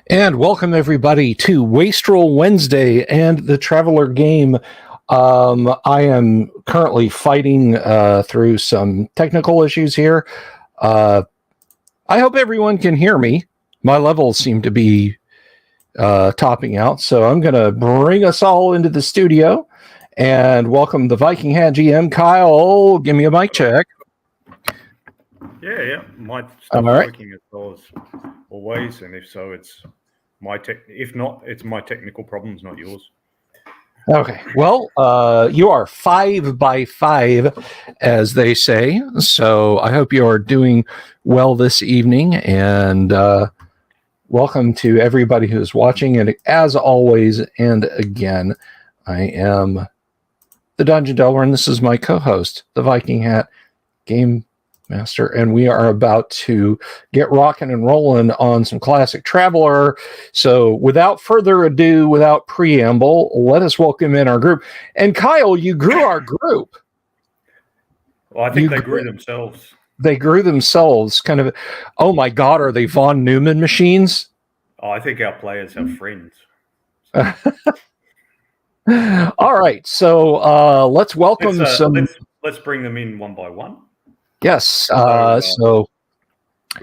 And welcome everybody to Wastrel Wednesday and the Traveler game. I am currently fighting through some technical issues here. I hope everyone can hear me. My levels seem to be topping out, so I'm going to bring us all into the studio and welcome the Viking Hat GM, Kyle. Give me a mic check. Yeah. My stuff's working as well as always, and if so, it's my if not, it's my technical problems, not yours. Okay. Well, you are 5 by 5, as they say. So I hope you are doing well this evening, and welcome to everybody who's watching. And as always, and again, I am the Dungeon Delver, and this is my co-host, the Viking Hat Game Master, and we are about to get rocking and rolling on some classic Traveler. So without further ado, without preamble, let us welcome in our group. And Kyle, you grew our group. Well, I think they grew themselves. They grew themselves. Kind of, oh my God, are they von Neumann machines? Oh, I think our players have friends. All right, so let's welcome let's bring them in one by one. Yes. So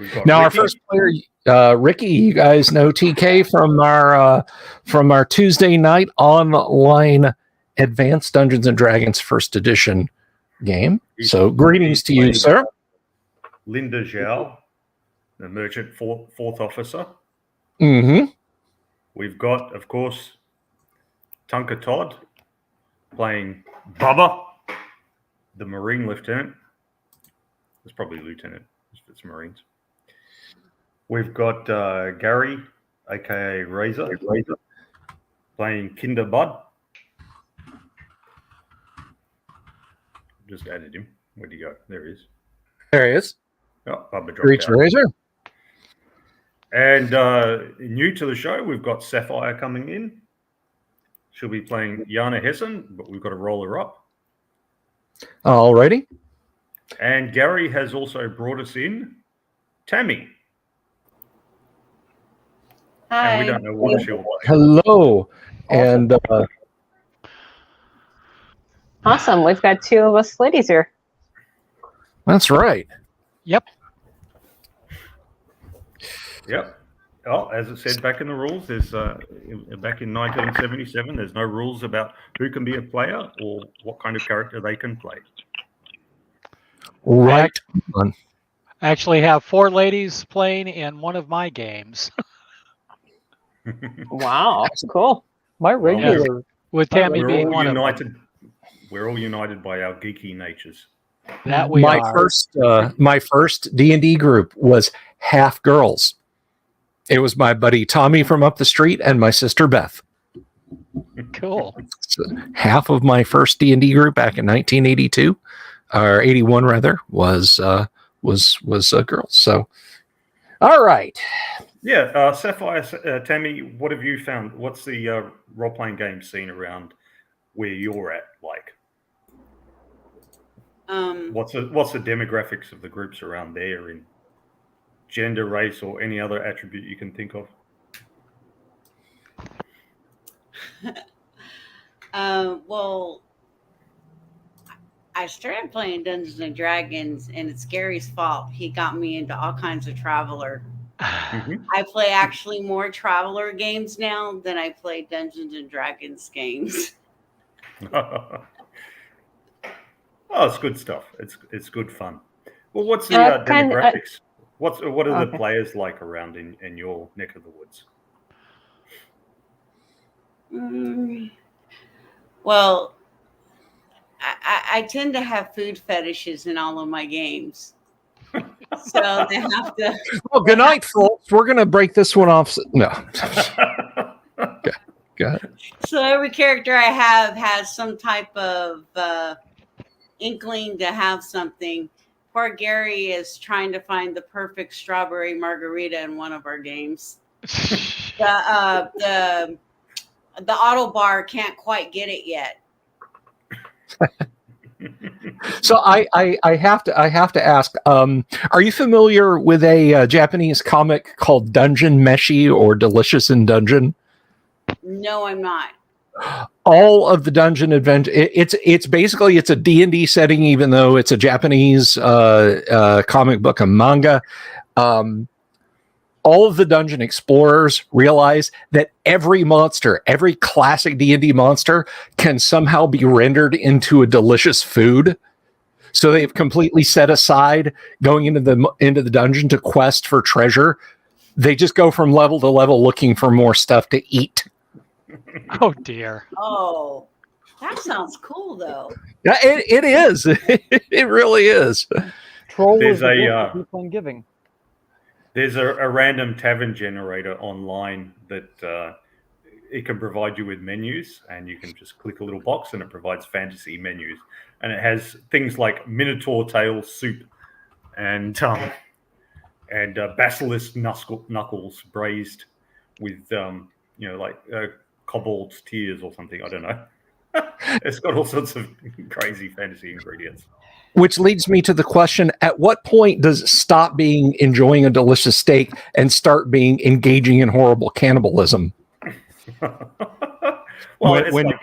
now Ricky. Our first player, Ricky. You guys know TK from our Tuesday night online Advanced Dungeons and Dragons First Edition game. So greetings to you, sir. Linda Zhao, the merchant fourth officer. Mm-hmm. We've got, of course, Tunka Todd playing Bubba, the Marine lieutenant. It's probably lieutenant if it's Marines. We've got Gary, aka Razor, playing Kinder Bud. Just added him. Where'd he go? There he is. There he is. Oh, Bubba dropped out. Razor. And new to the show, we've got Sapphire coming in. She'll be playing Jana Hessen, but we've got to roll her up. Alrighty. And Gary has also brought us in Tammy. Hi. And we don't know what she'll play. Hello. And awesome. We've got 2 of us ladies here. That's right. Yep. Oh, as it said back in the rules, there's back in 1977, there's no rules about who can be a player or what kind of character they can play. Right. I actually have 4 ladies playing in one of my games. Wow, cool. My regular with Tammy being one of them. We're all united by our geeky natures. That we are. My first D&D group was half girls. It was my buddy Tommy from up the street and my sister Beth. Cool. So half of my first D&D group back in 1982, or 81 rather, was girls. So, all right. Yeah, Sapphire, Tammy, what have you found? What's the role-playing game scene around where you're at like? What's the demographics of the groups around there in gender, race, or any other attribute you can think of? Well, I started playing Dungeons and Dragons, and it's Gary's fault. He got me into all kinds of Traveler. Mhm. I play actually more Traveler games now than I play Dungeons and Dragons games. Oh, it's good stuff. It's good fun. Well, what's the Kind of. demographics? What are the Okay. players like around in your neck of the woods? Well, I tend to have food fetishes in all of my games. So they have to. Well, good night, folks. We're going to break this one off. No. Go ahead. So every character I have has some type of inkling to have something. Poor Gary is trying to find the perfect strawberry margarita in one of our games. The auto bar can't quite get it yet. So I have to ask, are you familiar with a Japanese comic called Dungeon Meshi or Delicious in Dungeon? No, I'm not. All of the dungeon adventure, it's basically it's a D&D setting, even though it's a Japanese comic book and manga. All of the dungeon explorers realize that every monster, every classic D&D monster can somehow be rendered into a delicious food. So they've completely set aside going into the dungeon to quest for treasure. They just go from level to level looking for more stuff to eat. Oh dear. Oh, that sounds cool though. Yeah, it is. It really is. Troll There's is the a, gift that keeps on giving. There's a random tavern generator online that it can provide you with menus, and you can just click a little box and it provides fantasy menus. And it has things like Minotaur tail soup and basilisk knuckles braised with kobold's tears or something. I don't know. It's got all sorts of crazy fantasy ingredients. Which leads me to the question, at what point does it stop being enjoying a delicious steak and start being engaging in horrible cannibalism? Well, When- it's when like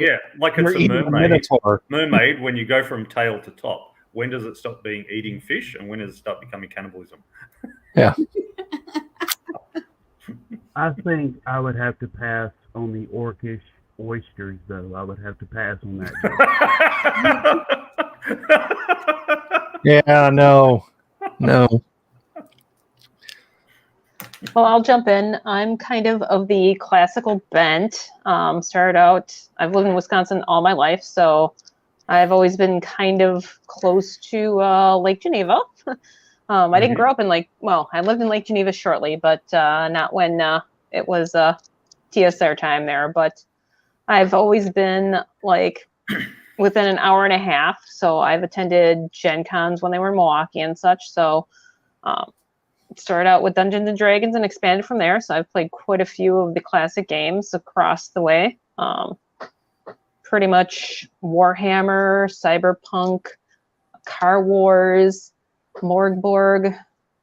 You're it's a eating a mermaid. minotaur. Mermaid, when you go from tail to top, when does it stop being eating fish and when does it start becoming cannibalism? Yeah. I think I would have to pass on the orcish oysters, though. I would have to pass on that. Yeah, no. Well, I'll jump in. I'm kind of the classical bent. Started out, I've lived in Wisconsin all my life, so I've always been kind of close to Lake Geneva. I didn't grow up in I lived in Lake Geneva shortly, but not when it was TSR time there. But I've always been within an hour and a half. So I've attended Gen Cons when they were in Milwaukee and such. So started out with Dungeons and Dragons and expanded from there. So I've played quite a few of the classic games across the way. Pretty much Warhammer, Cyberpunk, Car Wars, Morgborg,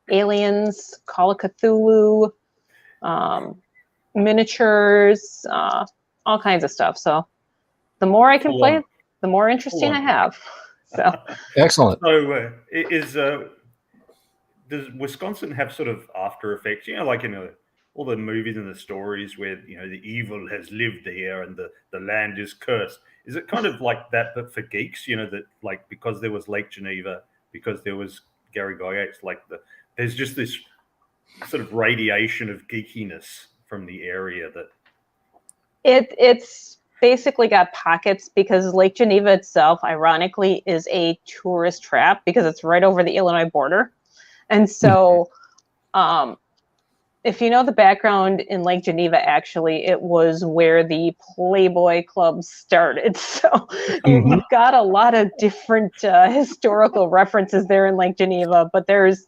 Aliens, Call of Cthulhu, miniatures, all kinds of stuff. So the more I can play, the more interesting I have. So Excellent. So does Wisconsin have sort of after effects? Like in all the movies and the stories where the evil has lived there and the land is cursed. Is it kind of like that, but for geeks? That because there was Lake Geneva, because there was Gary Gygax, there's just this sort of radiation of geekiness from the area that it's basically got pockets because Lake Geneva itself, ironically, is a tourist trap because it's right over the Illinois border. And so if you know the background in Lake Geneva, actually, it was where the Playboy Club started. So you've got a lot of different historical references there in Lake Geneva, but there's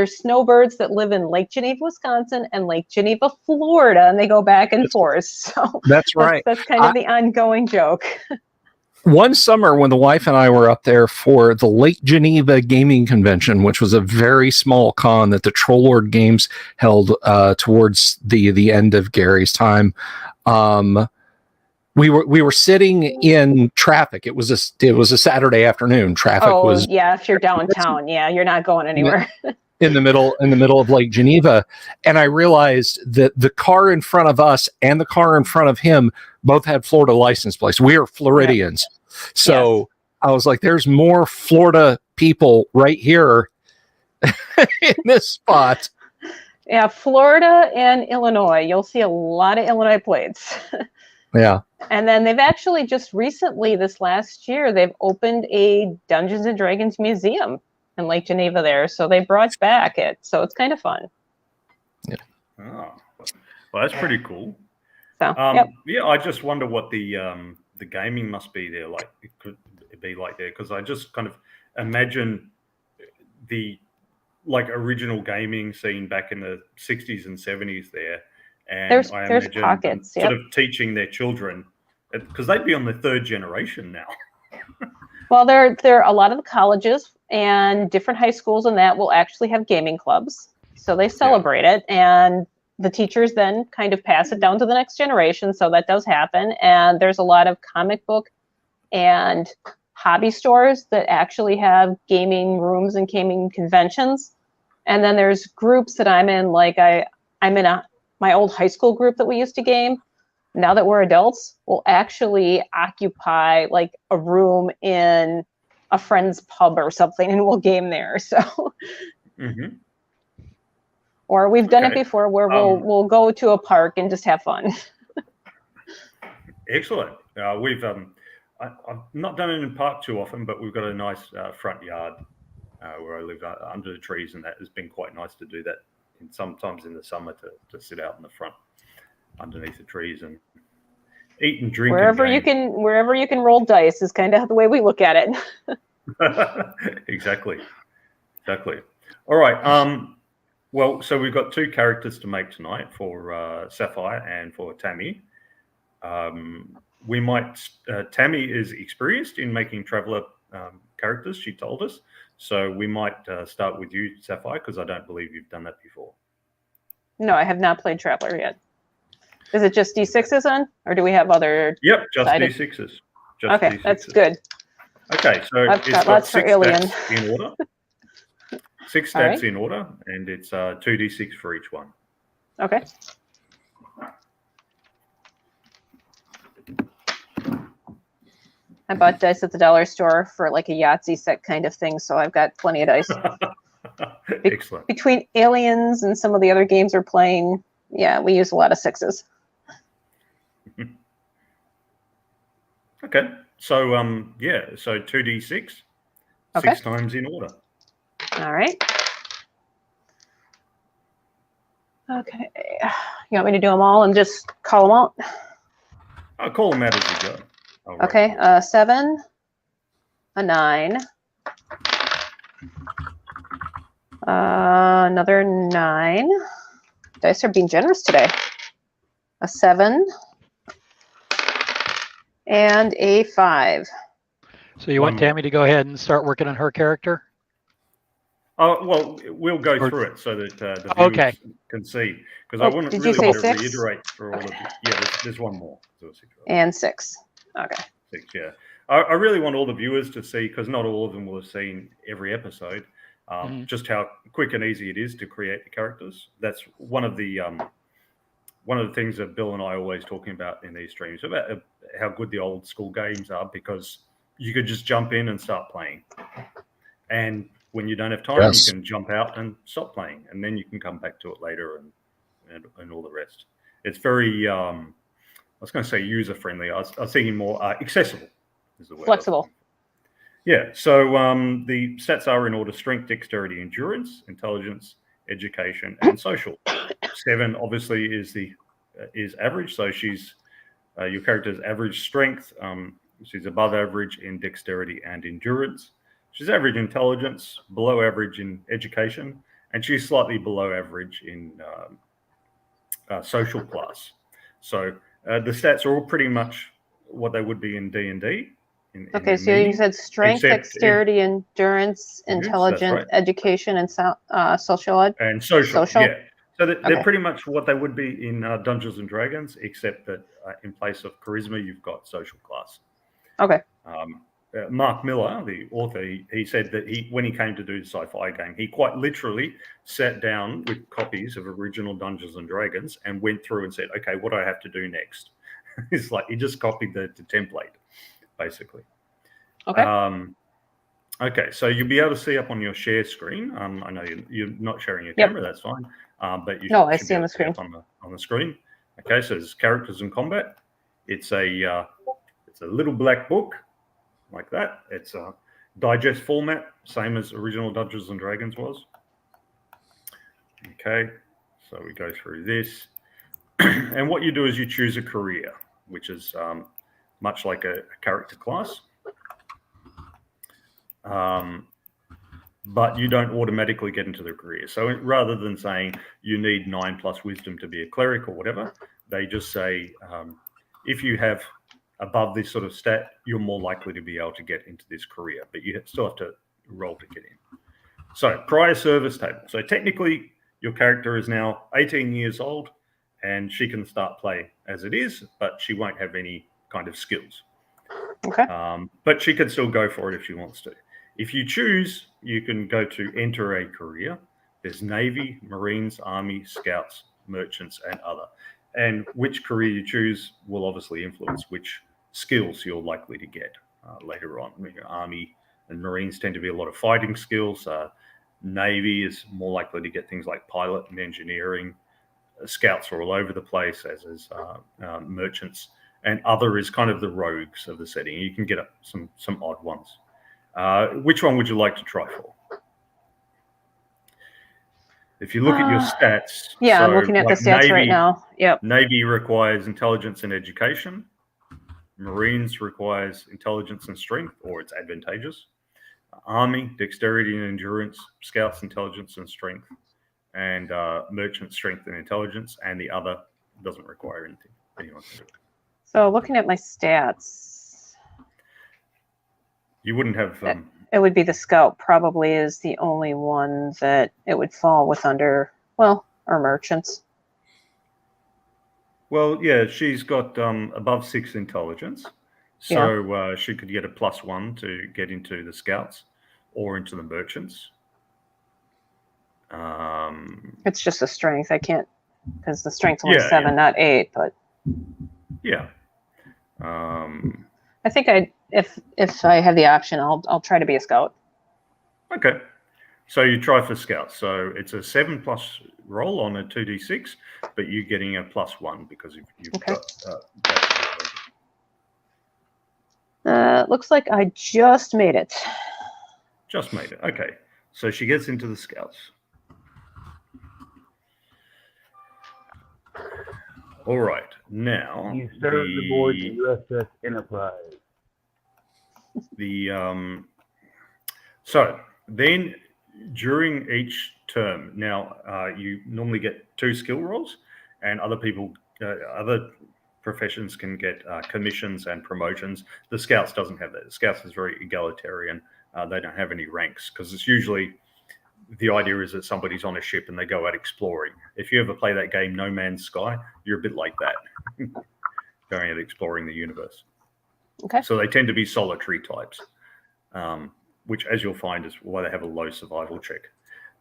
snowbirds that live in Lake Geneva, Wisconsin and Lake Geneva, Florida, and they go back and forth. So That's right. That's kind of the ongoing joke. One summer when the wife and I were up there for the Lake Geneva Gaming Convention, which was a very small con that the Trollord Games held towards the end of Gary's time, we were sitting in traffic. It was a Saturday afternoon. Traffic was yeah, if you're downtown, yeah, you're not going anywhere. in the middle of Lake Geneva, and I realized that the car in front of us and the car in front of him both had Florida license plates. We are Floridians, so Yes. I was like, "There's more Florida people right here in this spot." Yeah, Florida and Illinois. You'll see a lot of Illinois plates. Yeah. And then they've actually just recently, this last year, they've opened a Dungeons and Dragons museum in Lake Geneva there. So they brought back it. So it's kind of fun. Oh, well, that's pretty cool. So, Yeah, I just wonder what the gaming must be there like. It could be like there because I just kind of imagine the original gaming scene back in the 60s and 70s there, and there's imagine pockets, them sort of teaching their children because they'd be on the third generation now. Well, there are a lot of the colleges and different high schools and that will actually have gaming clubs. So they celebrate it, and the teachers then kind of pass it down to the next generation. So that does happen. And there's a lot of comic book and hobby stores that actually have gaming rooms and gaming conventions. And then there's groups that I'm in, like I'm in my old high school group that we used to game. Now that we're adults, we'll actually occupy like a room in a friend's pub or something, and we'll game there. So, or we've done it before where we'll go to a park and just have fun. Excellent. We've I've not done it in park too often, but we've got a nice front yard where I live under the trees, and that has been quite nice to do that. And sometimes in the summer to sit out in the front underneath the trees and eat and drink. Wherever you can roll dice is kind of the way we look at it. Exactly. All right. Well, so we've got two characters to make tonight for Sapphire and for Tammy. We might. Tammy is experienced in making Traveller characters. She told us, so we might start with you, Sapphire, because I don't believe you've done that before. No, I have not played Traveller yet. Is it just D6s then, or do we have other? Yep, just decided? D6s. Okay, D6s. That's good. Okay, so I've it's got got lots for 6 Alien. stats in order. 6 All stats right. in order, and it's 2d6 for each one. Okay. I bought dice at the dollar store for like a Yahtzee set kind of thing, so I've got plenty of dice. Excellent. Between Aliens and some of the other games we're playing, yeah, we use a lot of 6s. Okay, so so 2d6, Okay. 6 times in order. All right. Okay. You want me to do them all and just call them out? I'll call them out as you go. All right. Okay. 7, a 9, another 9. Dice are being generous today. A 7 and a 5. So you want One Tammy to go ahead and start working on her character? Well, we'll go through it so that the viewers can see. Because I wouldn't did you really say want to 6? reiterate for all of you. Yeah, there's one more. So 6, And 6. Okay. 6, yeah. I really want all the viewers to see, because not all of them will have seen every episode, just how quick and easy it is to create the characters. That's one of the things that Bill and I are always talking about in these streams, about how good the old school games are, because you could just jump in and start playing. And when you don't have time, you can jump out and stop playing, and then you can come back to it later and all the rest. It's very, I was going to say user-friendly. I was thinking more accessible is the word. Flexible. Yeah, so the stats are in order: strength, dexterity, endurance, intelligence, education, and social. 7 obviously is average, so she's your character's average strength. She's above average in dexterity and endurance. She's average intelligence, below average in education, and she's slightly below average in social class. So the stats are all pretty much what they would be in D&D. Okay, so you said strength, dexterity, endurance, intelligence, right. education, and social ed? And social. Yeah. So they're Okay. pretty much what they would be in Dungeons and Dragons, except that in place of charisma, you've got social class. Okay. Mark Miller, the author, he said that when he came to do the sci-fi game, he quite literally sat down with copies of original Dungeons and Dragons and went through and said, "Okay, what do I have to do next?" It's like he just copied the template, basically. Okay. Okay, so you'll be able to see up on your share screen. I know you're not sharing your Yep. camera, that's fine. But you No, I should see be on able the to see screen. up on the screen. Okay, so there's characters in combat. It's a little black book like that. It's a digest format, same as original Dungeons and Dragons was. Okay, so we go through this, and what you do is you choose a career, which is much like a character class. But you don't automatically get into the career. So rather than saying you need 9+ wisdom to be a cleric or whatever, they just say if you have above this sort of stat, you're more likely to be able to get into this career, but you still have to roll to get in. So prior service table. So technically your character is now 18 years old and she can start play as it is, but she won't have any kind of skills. Okay. But she can still go for it if she wants to. If you choose, you can go to enter a career. There's Navy, Marines, Army, Scouts, Merchants, and other. And which career you choose will obviously influence which skills you're likely to get later on. Army and Marines tend to be a lot of fighting skills. Navy is more likely to get things like pilot and engineering. Scouts are all over the place, as is Merchants. And other is kind of the rogues of the setting. You can get some odd ones. Which one would you like to try for? If you look at your stats, Yeah, I'm so looking at the like stats right now. Yep. Navy requires intelligence and education. Marines requires intelligence and strength, or it's advantageous. Army, dexterity and endurance. Scouts, intelligence and strength. And Merchant, strength and intelligence. And the other doesn't require anything. Anyone can do it. So looking at my stats, You wouldn't have... it would be the scout probably is the only one that it would fall with under, well, or merchants. Well, yeah, she's got above 6 intelligence. So she could get a +1 to get into the scouts or into the merchants. It's just the strength. I can't, because the strength's only 7, not 8, but... Yeah. I think if I have the option, I'll try to be a scout. Okay. So you try for scouts. So it's a 7+ roll on a 2d6, but you're getting a +1 because you've got that. Looks like I just made it. Just made it. Okay. So she gets into the scouts. All right. Now You served aboard the USS Enterprise. So then during each term, now you normally get 2 skill rolls, and other people, other professions can get commissions and promotions. The Scouts doesn't have that. The Scouts is very egalitarian. They don't have any ranks because it's usually the idea is that somebody's on a ship and they go out exploring. If you ever play that game No Man's Sky, you're a bit like that, going out exploring the universe. Okay. So they tend to be solitary types, which, as you'll find, is why they have a low survival check.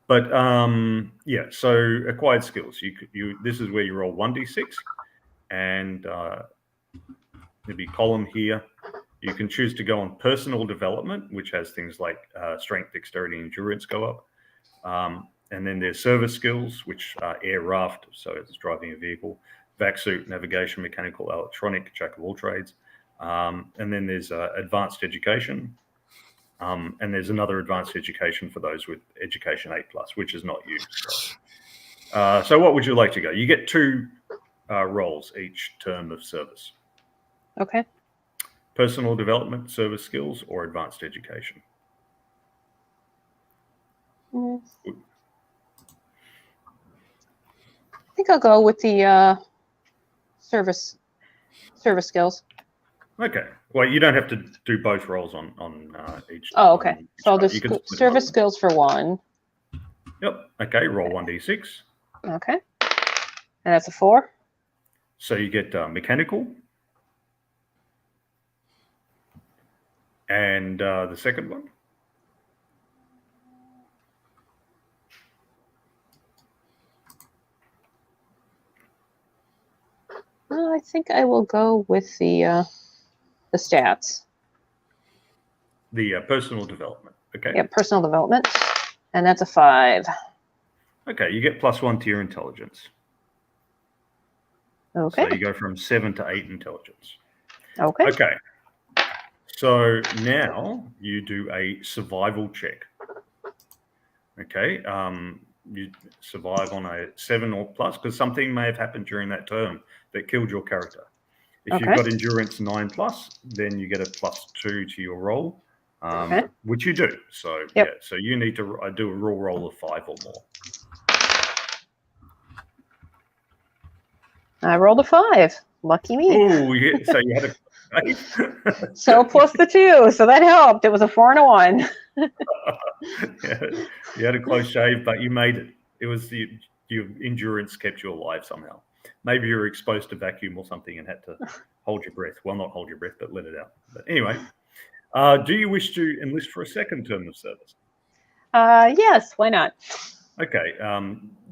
But yeah, so acquired skills. You this is where you roll 1d6, and there'll be a column here. You can choose to go on personal development, which has things like strength, dexterity, endurance go up. And then there's service skills, which are air raft, so it's driving a vehicle, vac suit, navigation, mechanical, electronic, jack of all trades. And then there's advanced education. And there's another advanced education for those with education 8+, which is not you. So what would you like to go? You get 2 roles each term of service. Okay. Personal development, service skills, or advanced education. I think I'll go with the service skills. Okay. Well, you don't have to do both roles on each. Oh, okay. Each So I'll roll. do You can split them service up. skills for 1. Yep. Okay. Roll 1d6. Okay. And that's a 4. So you get mechanical. And the second one? I think I will go with the stats. The personal development. Okay. Yeah, personal development. And that's a 5. Okay, you get +1 to your intelligence. Okay. So you go from 7 to 8 intelligence. Okay. Okay. So now you do a survival check. Okay. You survive on a 7 or plus because something may have happened during that term that killed your character. If you've got endurance 9+, then you get a +2 to your roll, which you do. So yeah, so you need to do a roll of 5 or more. I rolled a 5. Lucky me. Oh, yeah. So you had a So plus the 2, so that helped. It was a 4 and a 1. Yeah, you had a close shave, but you made it. It was your endurance kept you alive somehow. Maybe you were exposed to vacuum or something and had to hold your breath. Well, not hold your breath, but let it out. But anyway, do you wish to enlist for a second term of service? Yes, why not? Okay,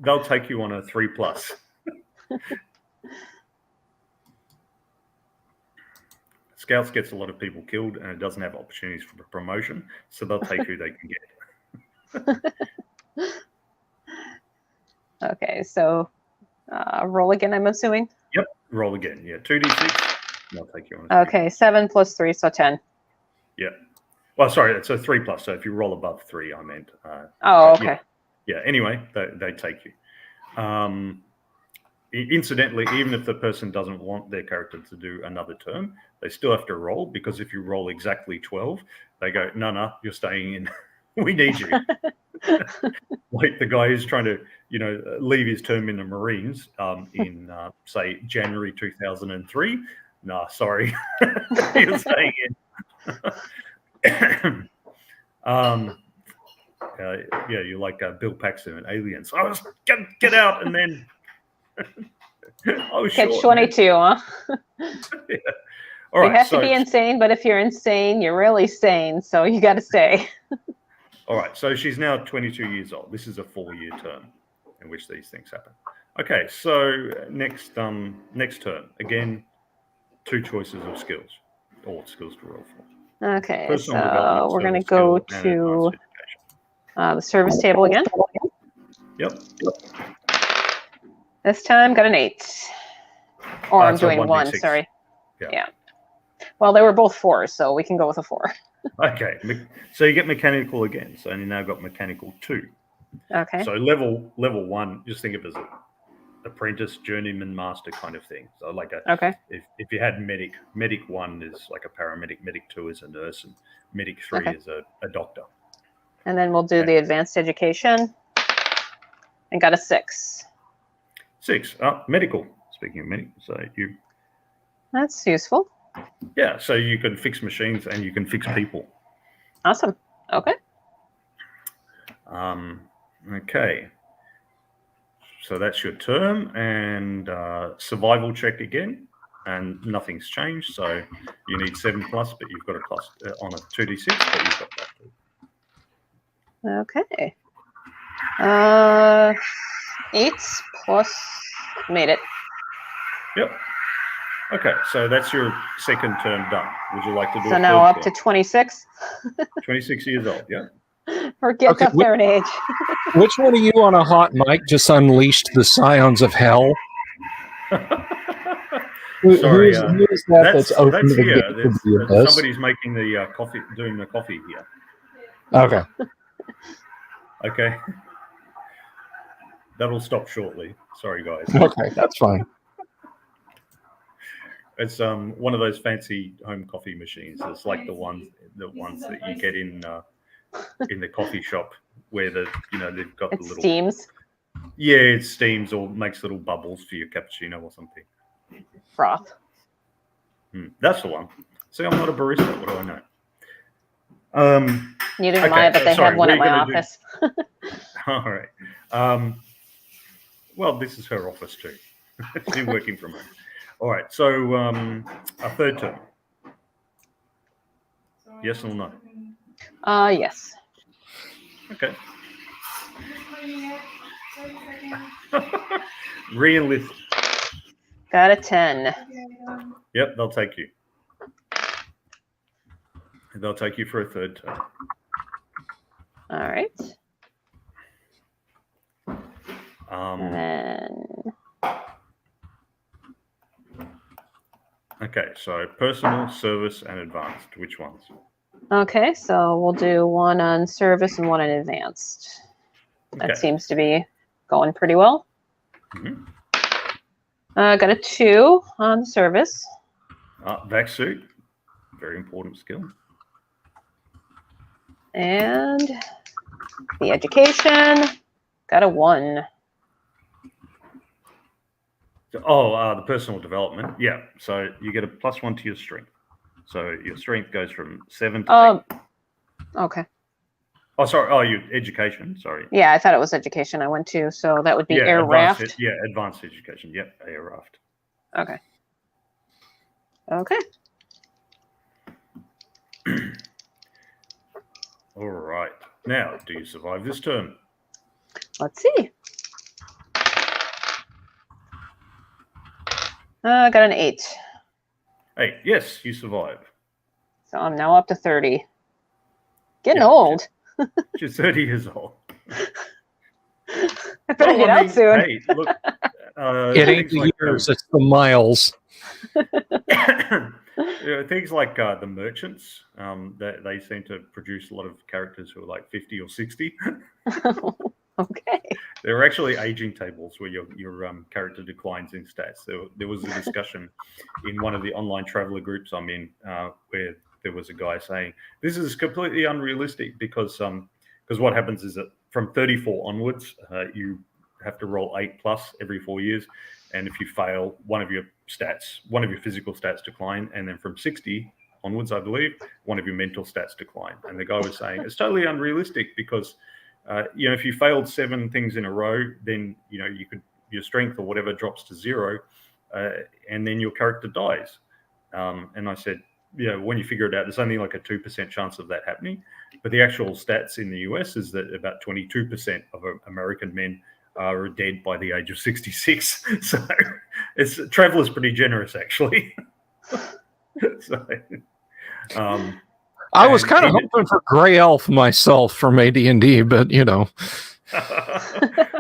they'll take you on a 3+. Scouts gets a lot of people killed and it doesn't have opportunities for promotion, so they'll take who they can get. Okay, so roll again, I'm assuming? Yep, roll again. Yeah, 2d6. They'll take you on. Okay, 7 plus 3, so 10. Yeah. Well, sorry, it's a 3+. So if you roll above 3, I meant. Oh, okay. Yeah. Anyway, they take you. Incidentally, even if the person doesn't want their character to do another term, they still have to roll because if you roll exactly 12, they go, no, you're staying in. We need you. Like the guy who's trying to, leave his term in the Marines in, say, January 2003. Nah, sorry, you're staying in. Yeah, you're like Bill Paxton in Aliens. I was get out, and then I was Catch short, 22, huh? Yeah. All right. You have to be insane, but if you're insane, you're really sane, so you got to stay. All right. So she's now 22 years old. This is a 4-year term in which these things happen. Okay. So next term, again, 2 choices of skills, or skills to roll for. Okay, Personal so development, we're going to skill, go and to advanced education. the service table again. Yep. This time, got an 8. Or I'm So doing 1, 1d6. sorry. Yeah. Well, they were both 4s, so we can go with a 4. Okay. So you get mechanical again. So you now got mechanical 2. Okay. So level 1, just think of it as an apprentice, journeyman, master kind of thing. So like if you had medic 1 is like a paramedic, medic 2 is a nurse, and medic 3 is a doctor. And then we'll do the advanced education. And got a 6. 6. Medical. Speaking of medical, so you. That's useful. Yeah, so you can fix machines and you can fix people. Awesome. Okay. Okay. So that's your term, and survival check again, and nothing's changed. So you need 7+, but you've got a plus on a 2d6, but you've got Okay. 8 plus made it. Yep. Okay, so that's your second term done. Would you like to do So a now third up term? to 26. 26 years old, yeah. Or gets Okay, up there in age. Which one of you on a hot mic just unleashed the scions of hell? Sorry, who is that's open to the here. gate to do this? Somebody's making the coffee, doing the coffee here. Okay. Okay. That'll stop shortly. Sorry, guys. Okay, that's fine. It's one of those fancy home coffee machines. It's like the ones that you get in the coffee shop where they've got the little steams. Yeah, it steams or makes little bubbles for your cappuccino or something. Froth. That's the one. See, I'm not a barista. What do I know? Neither am I, but they have one at my office. All right. Well, this is her office too. She's working from home. All right. So a third term. Yes or no? Yes. Okay. Re-enlist. Got a 10. Yep, they'll take you. They'll take you for a third term. All right. Um, And then, okay, so personal, service, and advanced. Which ones? okay, so we'll do one on service and one on advanced. That Okay. seems to be going pretty well. Mhm. Got a 2 on service. Vac suit. Very important skill. And the education. Got a 1. The personal development. Yeah, so you get a +1 to your strength. So your strength goes from 7 to 8. Okay. Oh, sorry. Oh, your education. Sorry. Yeah, I thought it was education I went to. So that would be air advanced, raft. advanced education. Yep, air raft. Okay. Okay. All right. Now, do you survive this term? Let's see. I got an 8. Hey, yes, you survive. So I'm now up to 30. Getting Yeah, old. She's 30 years old. I better get out soon. Hey, look. It ain't the years, it's the miles. Things like the merchants, they seem to produce a lot of characters who are like 50 or 60. Okay. There are actually aging tables where your character declines in stats. There was a discussion in one of the online traveler groups I'm in where there was a guy saying this is completely unrealistic because what happens is that from 34 onwards you have to roll 8+ every 4 years, and if you fail, one of your physical stats decline, and then from 60 onwards, I believe, one of your mental stats decline. And the guy was saying it's totally unrealistic because if you failed 7 things in a row, then your strength or whatever drops to 0, and then your character dies. And I said, when you figure it out, there's only like a 2% chance of that happening. But the actual stats in the US is that about 22% of American men are dead by the age of 66. So traveler's pretty generous, actually. So, I was kind of hoping for Grey Elf myself from AD&D, but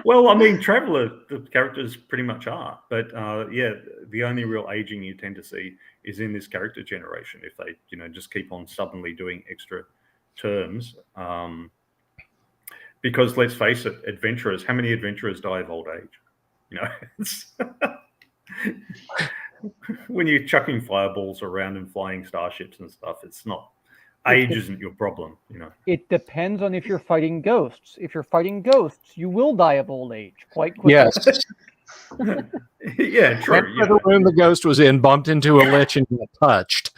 Well, I mean, Traveller, the characters pretty much are. But the only real aging you tend to see is in this character generation if they, just keep on stubbornly doing extra terms. Because let's face it, adventurers, how many adventurers die of old age? When you're chucking fireballs around and flying starships and stuff, it's not. Age isn't your problem, It depends on if you're fighting ghosts. If you're fighting ghosts, you will die of old age quite quickly. yes. Yeah, true. Enter the room the ghost was in, bumped into a lich, and got touched.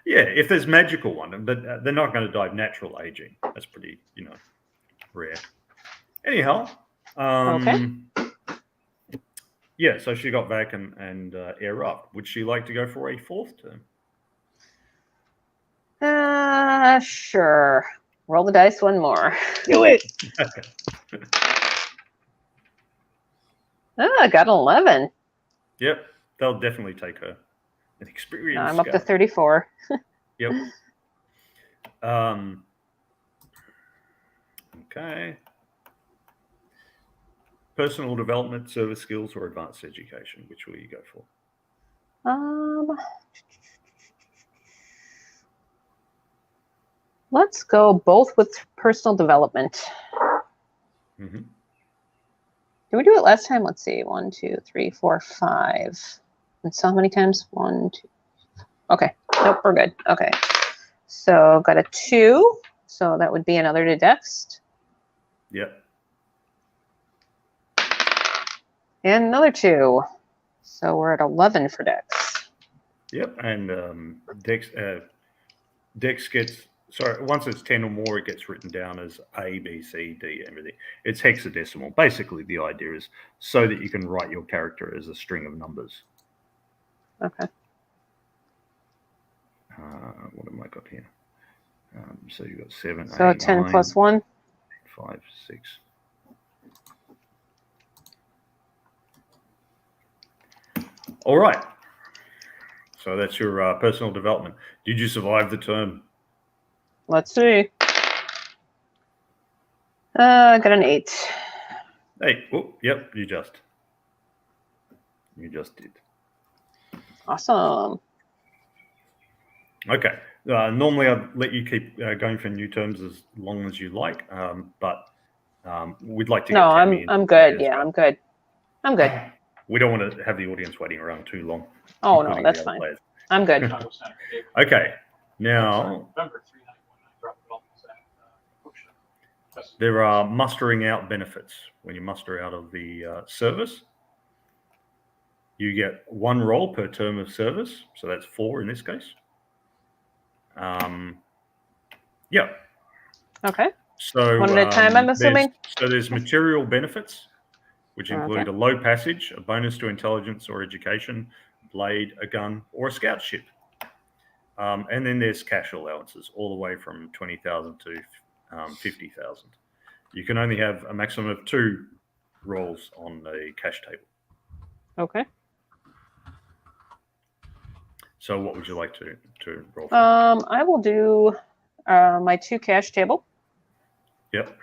Yeah, if there's magical one, but they're not going to die of natural aging. That's pretty, rare. Anyhow, Okay. Yeah, so she got back and air up. Would she like to go for a 4th term? Sure. Roll the dice one more. Do it. Okay. I got an 11. Yep, they'll definitely take her. An experience. No, I'm up to 34. Yep. Okay. Personal development, service skills, or advanced education? Which will you go for? Let's go both with personal development. Mm-hmm. Did we do it last time? Let's see. 1, 2, 3, 4, 5. And so how many times? 1, 2. Okay. Nope, we're good. Okay. So got a 2. So that would be another to Dex. Yep. And another 2. So we're at 11 for Dex. Yep. And Dex gets sorry, once it's 10 or more, it gets written down as A, B, C, D, everything. It's hexadecimal. Basically, the idea is so that you can write your character as a string of numbers. Okay. What have I got here? So you've got 7, So 8, 10 9, plus 1. 5, 6. All right. So that's your personal development. Did you survive the term? Let's see. I got an 8. Hey, oh, yep, you just did. Awesome. Okay. Normally, I'd let you keep going for new terms as long as you like, but we'd like to get No, Tammy in I'm good. as Yeah, well. I'm good. I'm good. We don't want to have the audience waiting around too long. Oh no, including that's the other fine. players. I'm good. Okay. Now, there are mustering out benefits. When you muster out of the service, you get 1 roll per term of service. So that's 4 in this case. Yeah. Okay. So One at a time, I'm assuming? there's material benefits, which include Okay. a low passage, a bonus to intelligence or education, blade, a gun, or a scout ship. And then there's cash allowances, all the way from 20,000 to 50,000. You can only have a maximum of 2 rolls on the cash table. Okay. So what would you like to roll for? I will do my 2 cash table. Yep.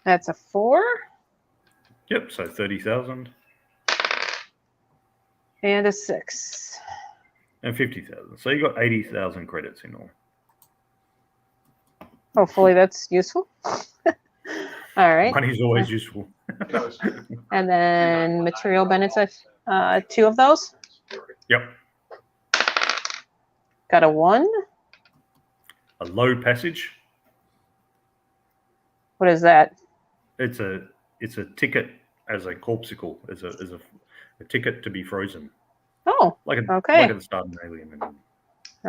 That's a 4 Yep. So 30,000 and a 6. and 50,000. So you got 80,000 credits in all. Hopefully that's useful. All right. Money's always useful. And then material benefits, 2 of those. Yep. Got a 1. A low passage. What is that? It's a ticket as a corpsicle, as a ticket to be frozen. Oh, Like okay. at the start of an Alien.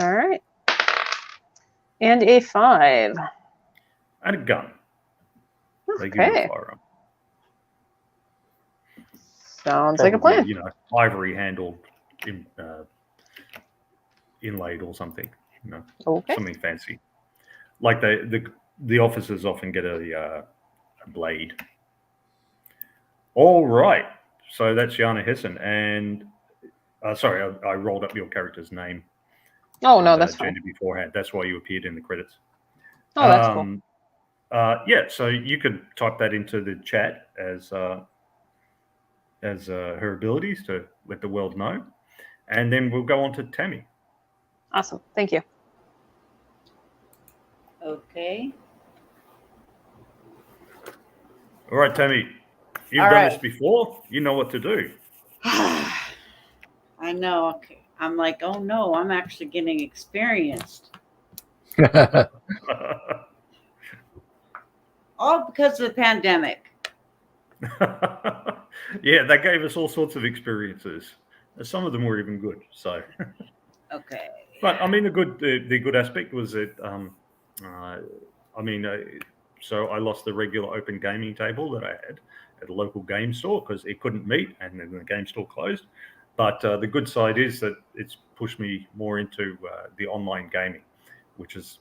All right. And a 5. And a gun. They give you a Okay. firearm. Sounds like a plan. You know, ivory handled, inlaid or something. You know, Okay. something fancy. Like the officers often get a blade. All right. So that's Jana Hessen. And sorry, I rolled up your character's name. Oh, no, and, that's fine. gender beforehand. That's why you appeared in the credits. Oh, that's cool. Yeah, so you could type that into the chat as her abilities to let the world know, and then we'll go on to Tammy. Awesome. Thank you. Okay. All right, Tammy, you've All done right. this before. You know what to do. I know. Okay. I'm like, oh no, I'm actually getting experienced. All because of the pandemic. Yeah, that gave us all sorts of experiences. Some of them were even good. So, Okay. but I mean, the good aspect was that so I lost the regular open gaming table that I had at a local game store because it couldn't meet, and then the game store closed. But the good side is that it's pushed me more into the online gaming, which has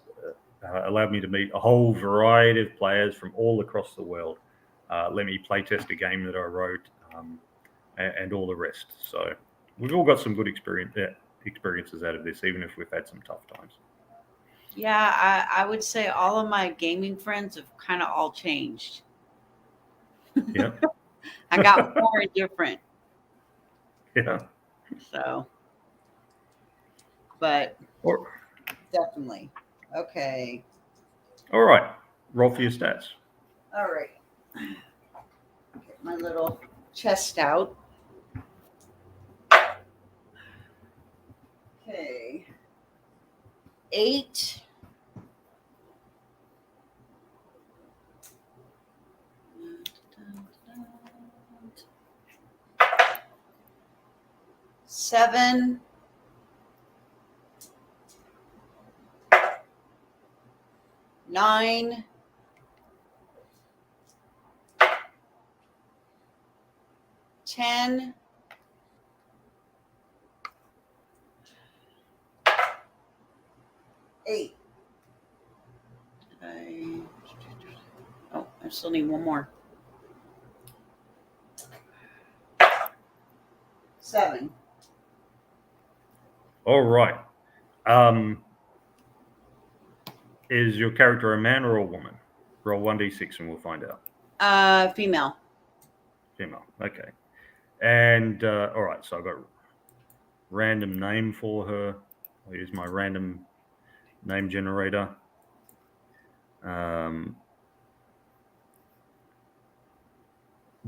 allowed me to meet a whole variety of players from all across the world. Let me play test a game that I wrote, and all the rest. So we've all got some good experiences out of this, even if we've had some tough times. Yeah, I would say all of my gaming friends have kind of all changed. Yeah. I got more different. Yeah. So, but Or, definitely. Okay. all right. Roll for your stats. All right. Get my little chest out. Okay. 8. Seven, 9, 10, 8. I still need one more. 7. All right. Is your character a man or a woman? Roll 1d6 and we'll find out. Female. Female. Okay. And all right, so I've got random name for her. I'll use my random name generator.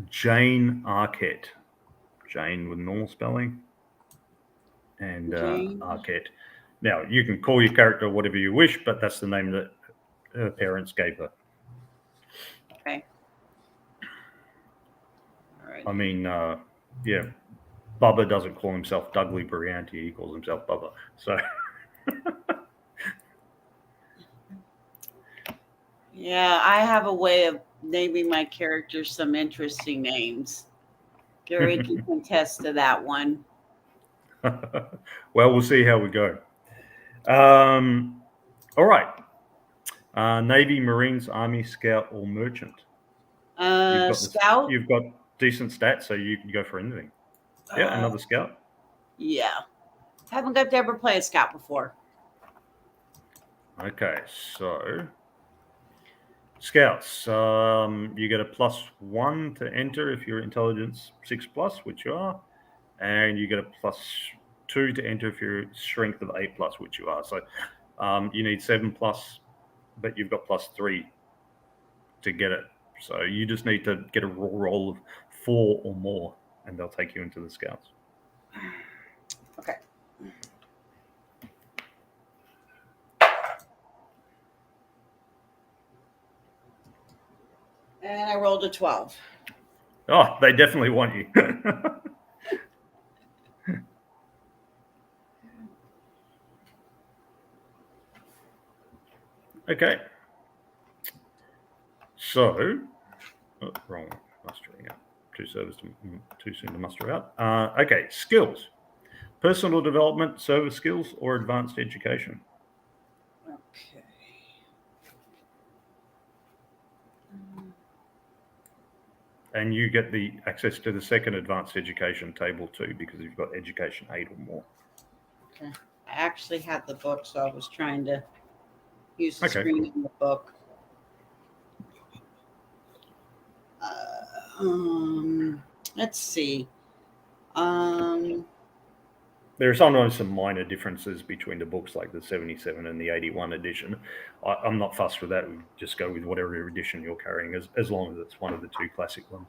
Jane Arquette. Jane with normal spelling. And Arquette. Now, you can call your character whatever you wish, but that's the name that her parents gave her. Okay. All right. I mean, yeah, Bubba doesn't call himself Dudley Brianti. He calls himself Bubba. So, yeah, I have a way of naming my characters some interesting names. Gary can contest to that one. well, we'll see how we go. All right. Navy, Marines, Army, Scout, or Merchant. Scout. You've got decent stats, so you can go for anything. Yeah, another Scout. Yeah. Haven't got to ever play a Scout before. Okay, so Scouts, you get a +1 to enter if you're Intelligence 6+, which you are, and you get a +2 to enter if you're Strength of 8+, which you are. So you need 7+, but you've got +3 to get it. So you just need to get a roll of 4 or more, and they'll take you into the Scouts. Okay. And I rolled a 12. Oh, they definitely want you. Okay. So, wrong mustering out. Too soon to muster out. Okay, skills. Personal development, service skills, or advanced education. Okay. And you get the access to the second advanced education table too, because you've got education 8 or more. Okay. I actually had the book, so I was trying to use the Okay, screen cool. in the book. Let's see. There's sometimes some minor differences between the books, like the 77 and the 81 edition. I'm not fussed with that. We just go with whatever edition you're carrying, as long as it's one of the 2 classic ones.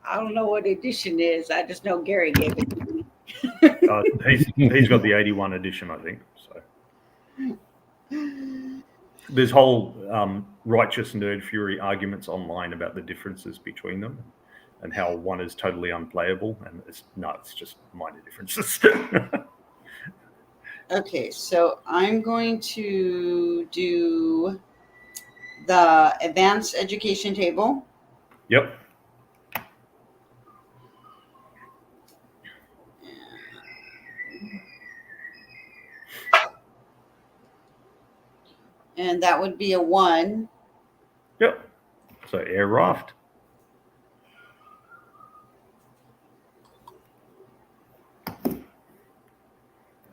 I don't know what edition is. I just know Gary gave it to me. He's got the 81 edition, I think. So there's whole righteous nerd fury arguments online about the differences between them and how one is totally unplayable, and it's just minor differences. Okay, so I'm going to do the advanced education table. Yep. And that would be a 1. Yep. So air raft.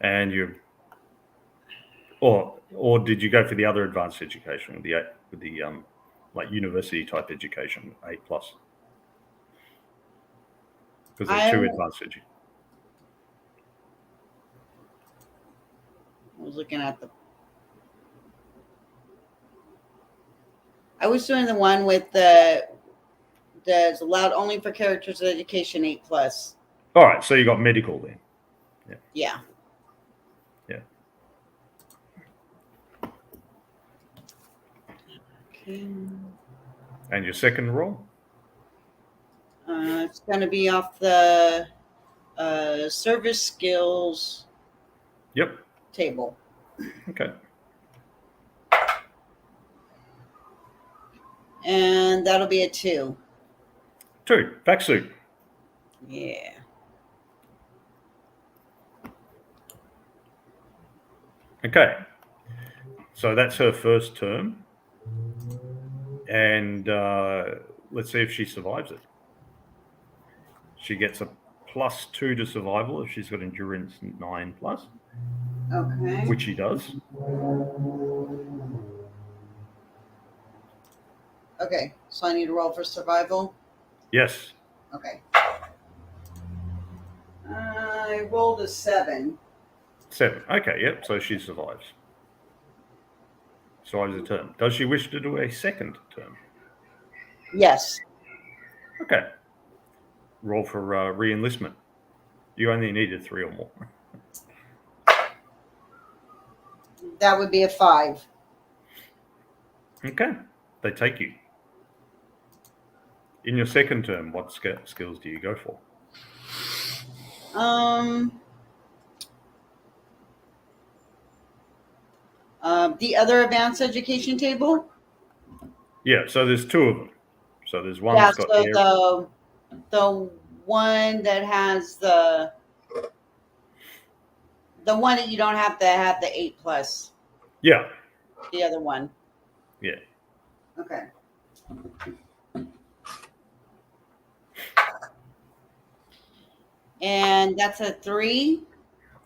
And you, or did you go for the other advanced education with the like university type education 8+? Because there's 2 advanced education. I was looking at I was doing the one with that's allowed only for characters with education 8+. All right, so you got medical then. Yeah. Yeah. Okay. And your second roll? It's going to be off the service skills Yep. table. Okay. And that'll be a 2. 2. Vac suit. Yeah. Okay. So that's her first term. And let's see if she survives it. She gets a +2 to survival if she's got endurance 9+, Okay. which she does. Okay. So I need to roll for survival. Yes. Okay. I rolled a 7. 7. Okay, yep. So she survives. Survives a term. Does she wish to do a second term? Yes. Okay. Roll for re-enlistment. You only needed 3 or more. That would be a 5. Okay. They take you. In your second term, what skills do you go for? The other advanced education table. Yeah, so there's 2 of them. So there's one Yeah. that's got So air. the one that has the one that you don't have to have the 8+. Yeah. The other one. Yeah. Okay. And that's a 3.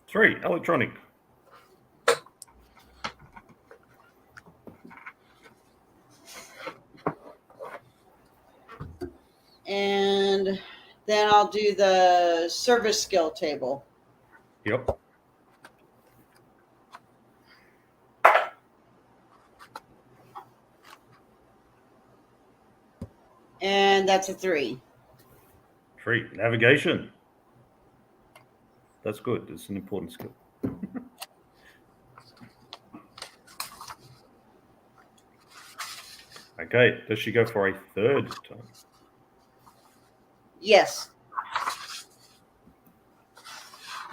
3. Electronic. And then I'll do the service skill table. Yep. And that's a 3. 3. Navigation. That's good. It's an important skill. Okay. Does she go for a third term? Yes.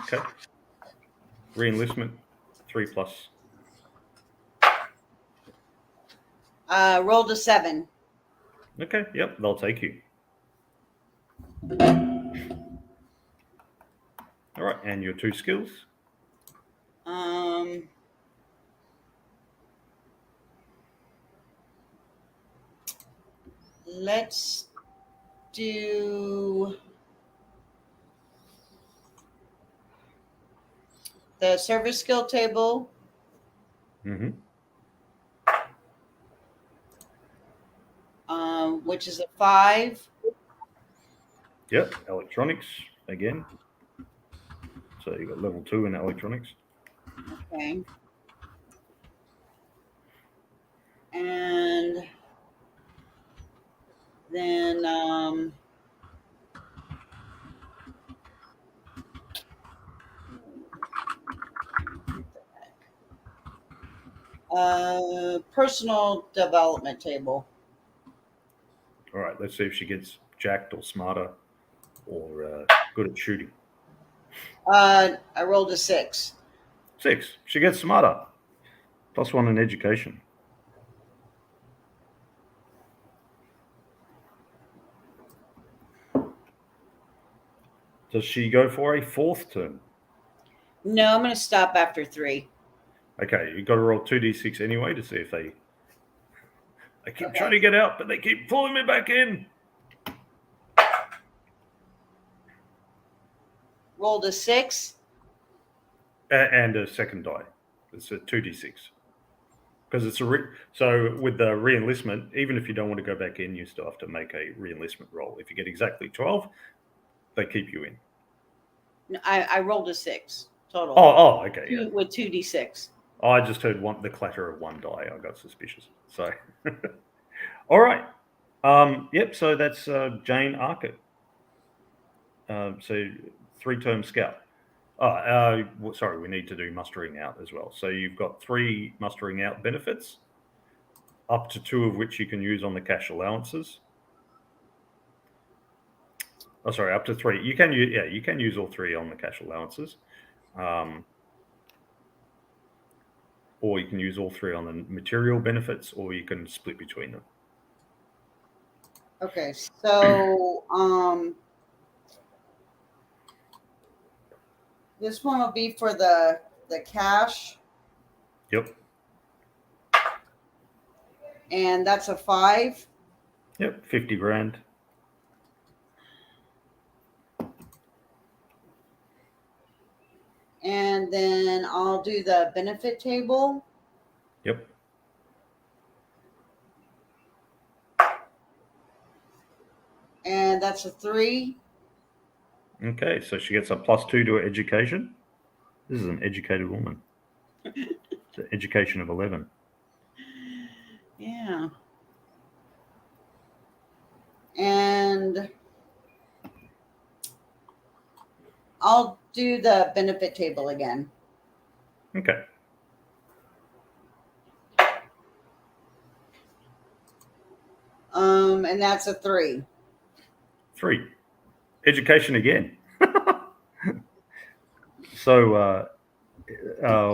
Okay. Re-enlistment 3+. Rolled a 7. Okay. Yep. They'll take you. All right. And your 2 skills? Let's do the service skill table. Mm-hmm. Which is a 5. Yep. Electronics again. So you got level 2 in electronics. Okay. And then personal development table. All right. Let's see if she gets jacked or smarter or good at shooting. I rolled a 6. 6. She gets smarter. +1 in education. Does she go for a 4th term? No, I'm going to stop after 3. Okay, you've got to roll 2d6 anyway to see if they keep Okay. trying to get out, but they keep pulling me back in. Rolled a 6. And a second die. It's a 2d6. Because it's so with the re-enlistment, even if you don't want to go back in, you still have to make a re-enlistment roll. If you get exactly 12, they keep you in. No, I rolled a 6 total. Oh, okay. Yeah. With 2d6. I just heard the clatter of 1 die. I got suspicious. So, all right. Yep. So that's Jane Arcott. So 3-term scout. Sorry, we need to do mustering out as well. So you've got 3 mustering out benefits, up to 2 of which you can use on the cash allowances. Oh, sorry, up to 3. You can use all 3 on the cash allowances. Or you can use all 3 on the material benefits, or you can split between them. Okay, so this one will be for the cash, Yep. and that's a 5. Yep. 50 grand. And then I'll do the benefit table. Yep. And that's a 3. Okay, so she gets a +2 to her education. This is an educated woman. It's an education of 11. Yeah. And I'll do the benefit table again. Okay. And that's a 3. 3. Education again. So,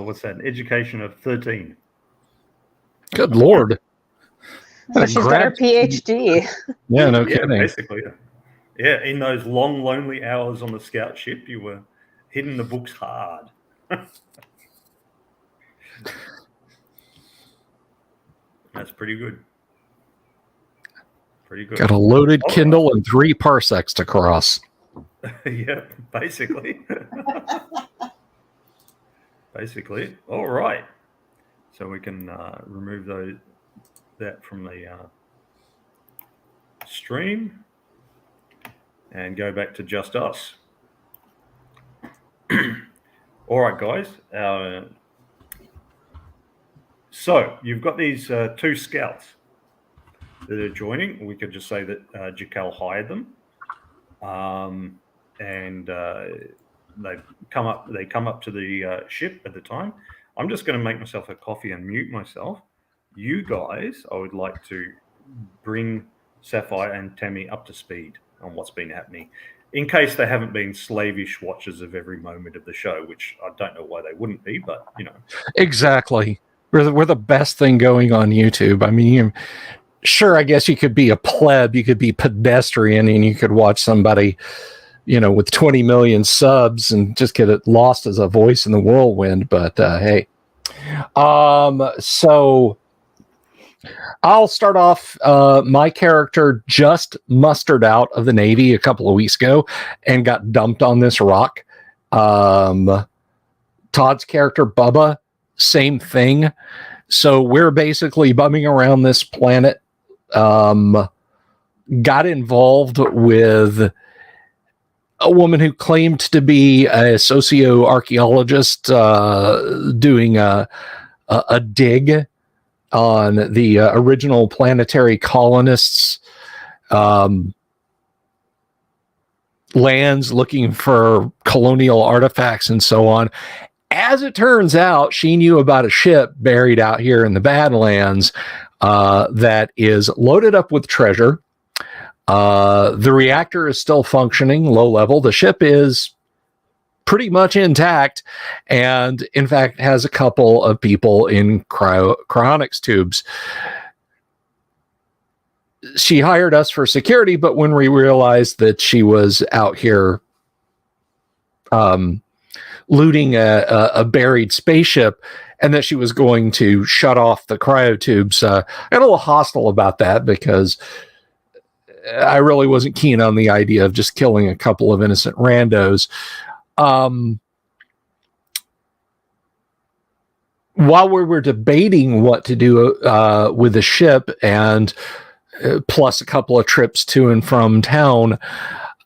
what's that? An education of 13. Good Lord. So she's got her PhD. Yeah, no Yeah, kidding. basically. Yeah, in those long, lonely hours on the scout ship, you were hitting the books hard. That's pretty good. Pretty good. Got a loaded All Kindle and 3 parsecs to cross. Yeah, basically. Basically. All right. So we can remove that from the stream and go back to just us. All right, guys. So you've got these 2 scouts that are joining. We could just say that Jacal hired them. And they come up to the ship at the time. I'm just going to make myself a coffee and mute myself. You guys, I would like to bring Sapphire and Tammy up to speed on what's been happening, in case they haven't been slavish watchers of every moment of the show, which I don't know why they wouldn't be, but you know. Exactly. We're the best thing going on YouTube. I mean, sure, I guess you could be a pleb, you could be pedestrian, and you could watch somebody, with 20 million subs and just get it lost as a voice in the whirlwind. But hey, so I'll start off. My character just mustered out of the Navy a couple of weeks ago and got dumped on this rock. Todd's character, Bubba, same thing. So we're basically bumming around this planet. Got involved with a woman who claimed to be a socio-archaeologist doing a dig on the original planetary colonists' lands, looking for colonial artifacts and so on. As it turns out, she knew about a ship buried out here in the Badlands that is loaded up with treasure. The reactor is still functioning, low level. The ship is pretty much intact, and in fact has a couple of people in cryonics tubes. She hired us for security, but when we realized that she was out here looting a buried spaceship and that she was going to shut off the cryotubes, I got a little hostile about that because I really wasn't keen on the idea of just killing a couple of innocent randos. While we were debating what to do with the ship and plus a couple of trips to and from town,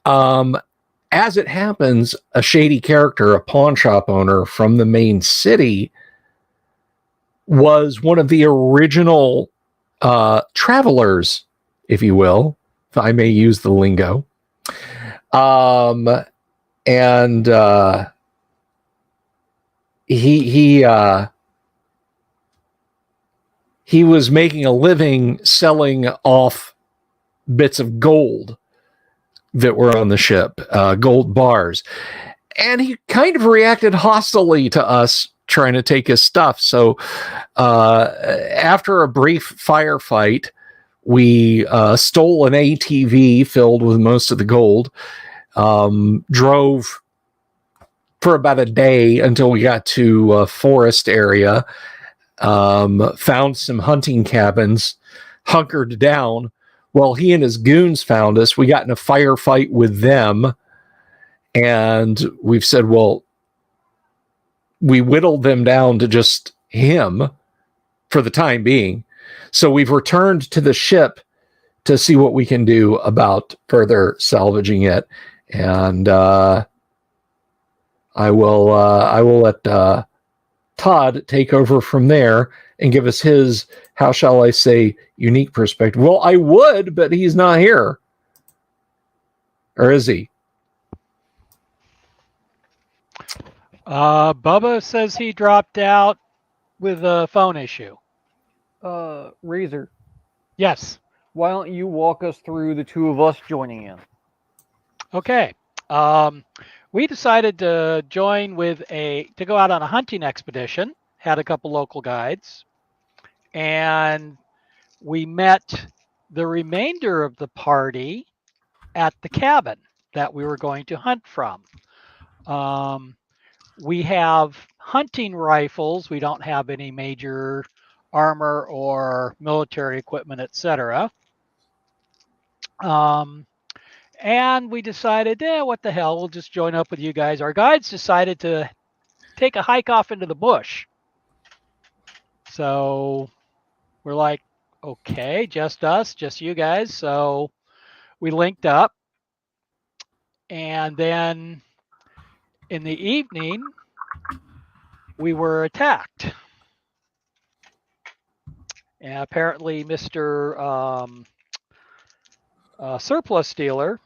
as it happens, a shady character, a pawn shop owner from the main city, was one of the original travelers, if you will, if I may use the lingo. And he was making a living selling off bits of gold that were on the ship, gold bars. And he kind of reacted hostilely to us trying to take his stuff. So after a brief firefight, we stole an ATV filled with most of the gold, drove for about a day until we got to a forest area, found some hunting cabins, hunkered down. Well, he and his goons found us. We got in a firefight with them, and we've said, well, we whittled them down to just him for the time being. So we've returned to the ship to see what we can do about further salvaging it. And I will let Todd take over from there and give us his, how shall I say, unique perspective. Well, I would, but he's not here. Or is he? Bubba says he dropped out with a phone issue. Razor, Yes. why don't you walk us through the two of us joining in? Okay. We decided to join to go out on a hunting expedition. Had a couple local guides, and we met the remainder of the party at the cabin that we were going to hunt from. We have hunting rifles. We don't have any major armor or military equipment, etc. And we decided, what the hell, we'll just join up with you guys. Our guides decided to take a hike off into the bush. So we're like, okay, just us, just you guys. So we linked up. And then in the evening, we were attacked. And apparently Mr. Surplus Dealer,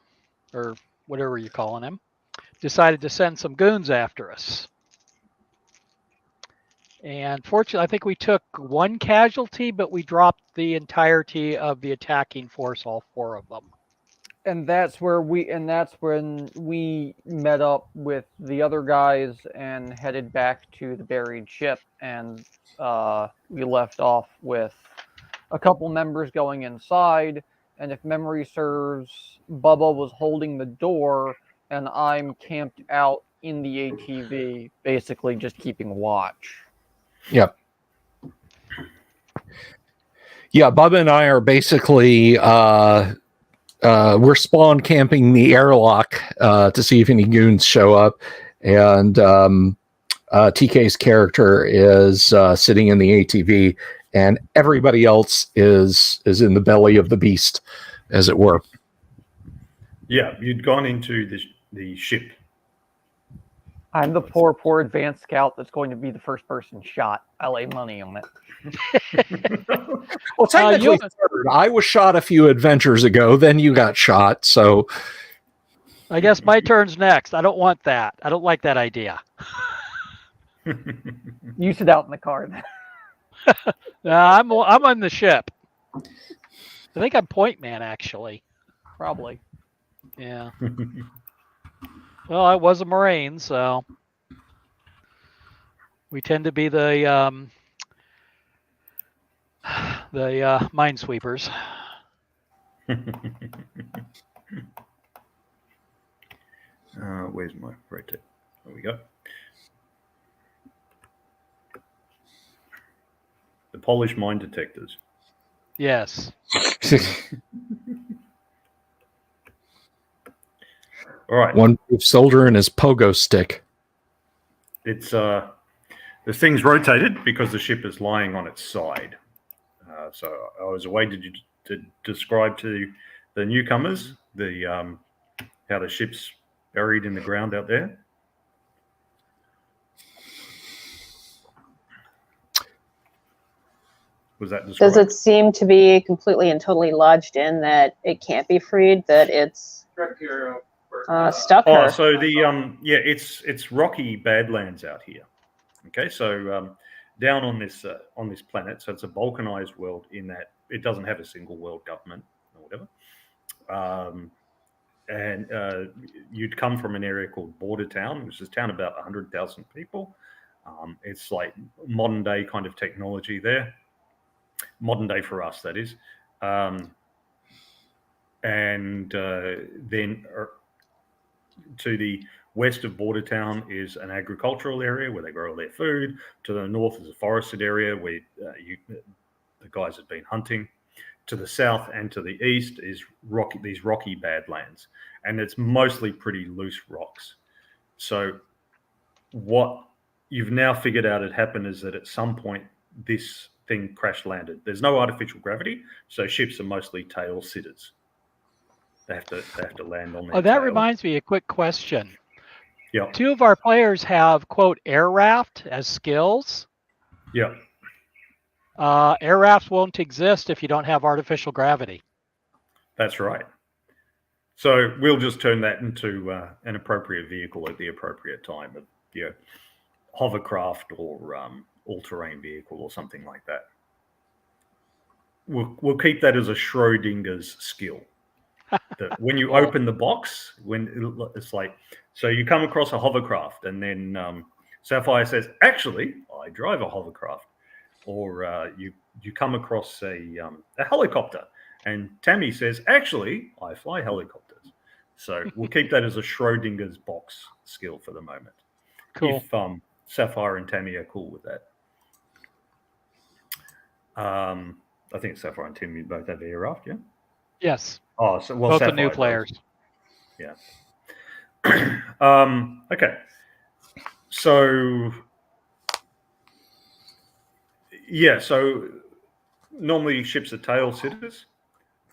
or whatever you're calling him, decided to send some goons after us. And fortunately, I think we took one casualty, but we dropped the entirety of the attacking force, all four of them. And that's when we met up with the other guys and headed back to the buried ship. And we left off with a couple members going inside. And if memory serves, Bubba was holding the door, and I'm camped out in the ATV, basically just keeping watch. Yep. Yeah, Bubba and I are basically we're spawn camping the airlock to see if any goons show up, and TK's character is sitting in the ATV, and everybody else is in the belly of the beast, as it were. Yeah, you'd gone into the ship. I'm the poor advanced scout that's going to be the first person shot. I lay money on it. Well, technically, I was shot a few adventures ago. Then you got shot. So I guess my turn's next. I don't want that. I don't like that idea. You sit out in the car. I'm on the ship. I think I'm point man, actually. Probably. Yeah. Well, I was a Marine, so we tend to be the minesweepers. Where's my rotate? There we go. The Polish mine detectors. Yes. All right. One soldier and his pogo stick. It's the thing's rotated because the ship is lying on its side. So I was a way to describe to the newcomers how the ship's buried in the ground out there. Was that described? Does it seem to be completely and totally lodged in that it can't be freed, that it's stuck Oh, her? so it's rocky badlands out here. Okay, so down on this planet, so it's a balkanized world in that it doesn't have a single world government or whatever. And you'd come from an area called Border Town, which is a town about 100,000 people. It's like modern day kind of technology there. Modern day for us, that is. And then to the west of Bordertown is an agricultural area where they grow all their food. To the north is a forested area where the guys have been hunting. To the south and to the east is these rocky badlands, and it's mostly pretty loose rocks. So what you've now figured out had happened is that at some point this thing crash landed. There's no artificial gravity, so ships are mostly tail sitters. They have to land on their Oh, that tail. reminds me, a quick question. Yeah. 2 of our players have, quote, air raft as skills. Yeah. Air rafts won't exist if you don't have artificial gravity. That's right. So we'll just turn that into an appropriate vehicle at the appropriate time, hovercraft or all-terrain vehicle or something like that. We'll keep that as a Schrodinger's skill. That when you open the box, it's like, so you come across a hovercraft, and then Sapphire says, "Actually, I drive a hovercraft," or you come across a helicopter, and Tammy says, "Actually, I fly helicopters." So we'll keep that as a Schrodinger's box skill for the moment. Cool. If Sapphire and Tammy are cool with that. I think Sapphire and Tammy both have air raft, yeah? Yes. Oh, so well, Both the Sapphire new does. players. Yeah. Okay. So yeah, so normally ships are tail sitters.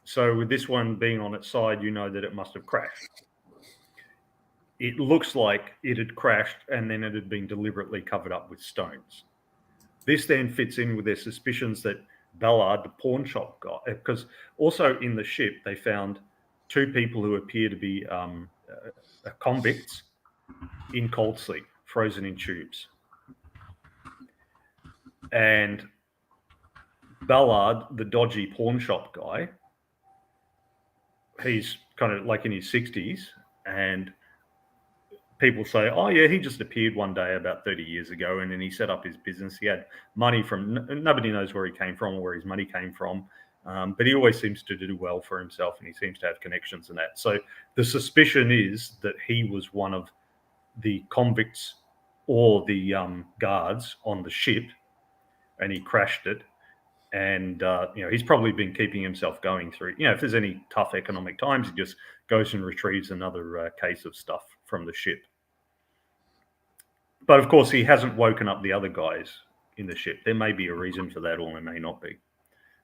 So with this one being on its side, you know that it must have crashed. It looks like it had crashed and then it had been deliberately covered up with stones. This then fits in with their suspicions that Ballard, the pawn shop guy, because also in the ship they found 2 people who appear to be convicts in cold sleep, frozen in tubes. And Ballard, the dodgy pawn shop guy, he's kind of like in his 60s, and people say, "Oh yeah, he just appeared one day about 30 years ago, and then he set up his business. He had money from nobody knows where he came from or where his money came from, but he always seems to do well for himself, and he seems to have connections and that." So the suspicion is that he was one of the convicts or the guards on the ship, and he crashed it. And he's probably been keeping himself going through. If there's any tough economic times, he just goes and retrieves another case of stuff from the ship. But of course, he hasn't woken up the other guys in the ship. There may be a reason for that, or there may not be.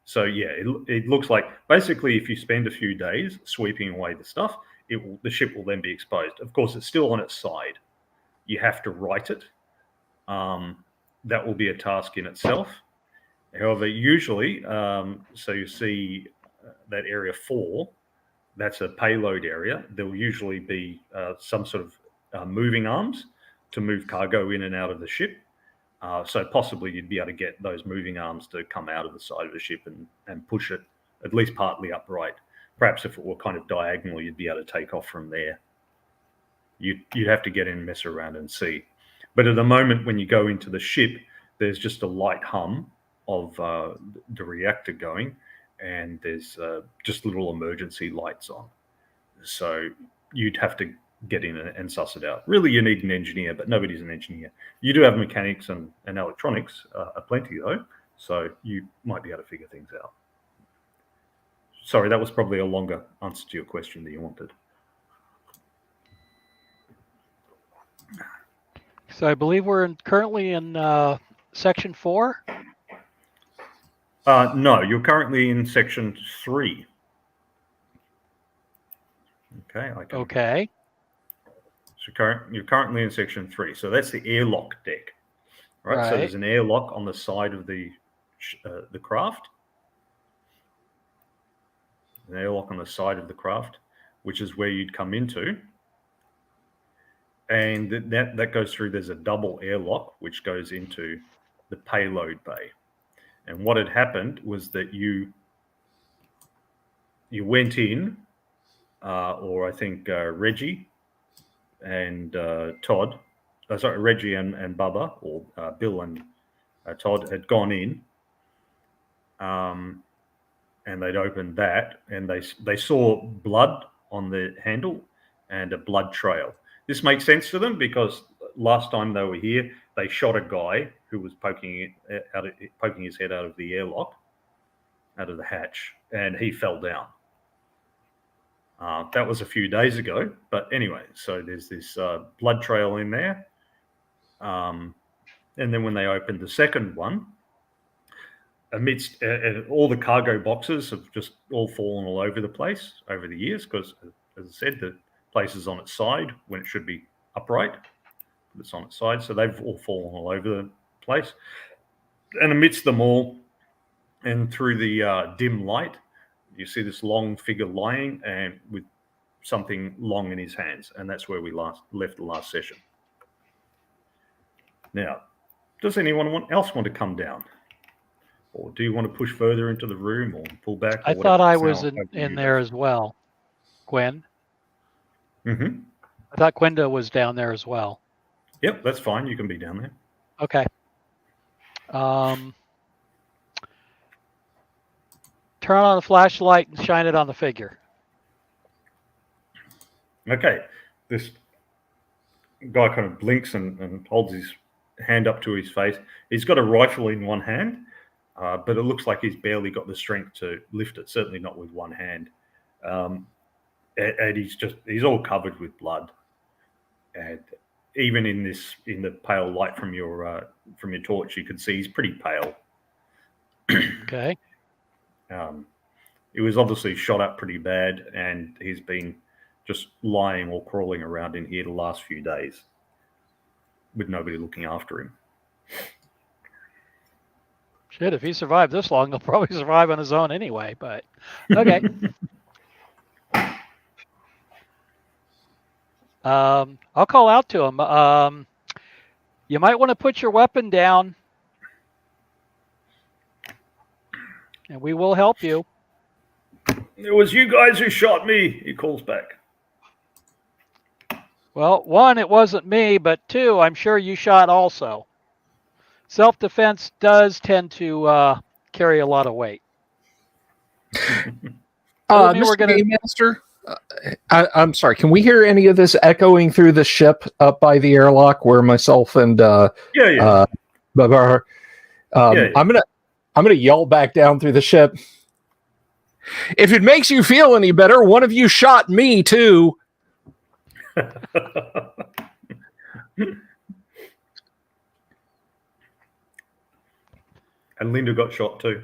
So yeah, it looks like basically if you spend a few days sweeping away the stuff, the ship will then be exposed. Of course, it's still on its side. You have to right it. That will be a task in itself. However, usually, so you see that area 4, that's a payload area. There will usually be some sort of moving arms to move cargo in and out of the ship. So possibly you'd be able to get those moving arms to come out of the side of the ship and push it at least partly upright. Perhaps if it were kind of diagonal, you'd be able to take off from there. You'd have to get in and mess around and see. But at the moment, when you go into the ship, there's just a light hum of the reactor going, and there's just little emergency lights on. So you'd have to get in and suss it out. Really, you need an engineer, but nobody's an engineer. You do have mechanics and electronics, aplenty though, so you might be able to figure things out. Sorry, that was probably a longer answer to your question than you wanted. So I believe we're currently in section 4. No, you're currently in section 3. Okay. Okay. So you're currently in section 3. So that's the airlock deck, right? So there's an airlock on the side of the craft. An airlock on the side of the craft, which is where you'd come into. And that goes through, there's a double airlock, which goes into the payload bay. And what had happened was that you went in, or I think Reggie and Todd, Reggie and Bubba, or Bill and Todd had gone in. and they'd opened that, and they saw blood on the handle and a blood trail. This makes sense to them because last time they were here, they shot a guy who was poking his head out of the airlock, out of the hatch, and he fell down. That was a few days ago, but anyway, so there's this blood trail in there. And then when they opened the second one, amidst all the cargo boxes have just all fallen all over the place over the years because, as I said, the place is on its side when it should be upright. But it's on its side, so they've all fallen all over the place. And amidst them all, and through the dim light, you see this long figure lying and with something long in his hands, and that's where we left the last session. Now, does anyone else want to come down? Or do you want to push further into the room or pull back? I thought I was in there as well, Gwen. Mm-hmm. I thought Gwenda was down there as well. Yep, that's fine. You can be down there. Okay. Turn on a flashlight and shine it on the figure. Okay. This guy kind of blinks and holds his hand up to his face. He's got a rifle in one hand, but it looks like he's barely got the strength to lift it, certainly not with one hand. And he's all covered with blood. And even in the pale light from your torch, you can see he's pretty pale. Okay. He was obviously shot up pretty bad, and he's been just lying or crawling around in here the last few days with nobody looking after him. Shit, if he survived this long, he'll probably survive on his own anyway, but okay. I'll call out to him. You might want to put your weapon down, and we will help you. It was you guys who shot me, he calls back. Well, one, it wasn't me, but two, I'm sure you shot also. Self-defense does tend to carry a lot of weight. Mr. Game Master, I'm sorry. Can we hear any of this echoing through the ship up by the airlock where myself and Babar? I'm gonna yell back down through the ship. If it makes you feel any better, one of you shot me too. And Linda got shot too.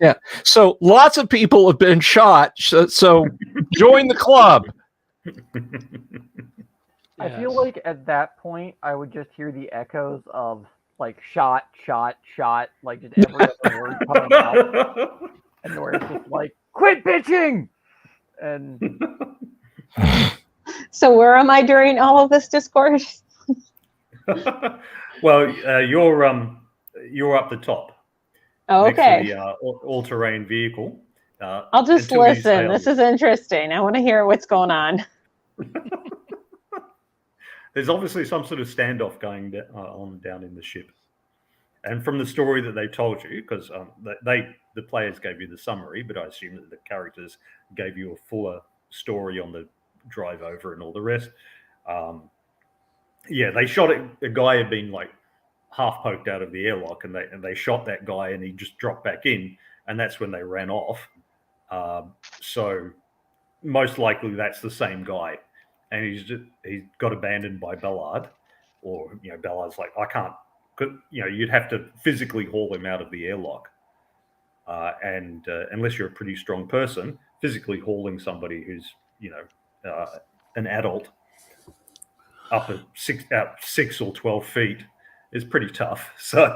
Yeah. So lots of people have been shot. So join the club. I feel like at that point, I would just hear the echoes of like shot, shot, shot, like just every other word coming out. And where it's just like, quit bitching! And So where am I during all of this discourse? Well, you're up the top. Oh, okay. Next to the all-terrain vehicle. I'll just listen. This is interesting. I want to hear what's going on. There's obviously some sort of standoff going on down in the ship. And from the story that they told you, because the players gave you the summary, but I assume that the characters gave you a fuller story on the drive over and all the rest. They shot it. A guy had been like half poked out of the airlock, and they shot that guy, and he just dropped back in, and that's when they ran off. So most likely that's the same guy, and he got abandoned by Ballard, or Ballard's like, I can't. You'd have to physically haul him out of the airlock, and unless you're a pretty strong person, physically hauling somebody who's an adult up at 6 or 12 feet is pretty tough. So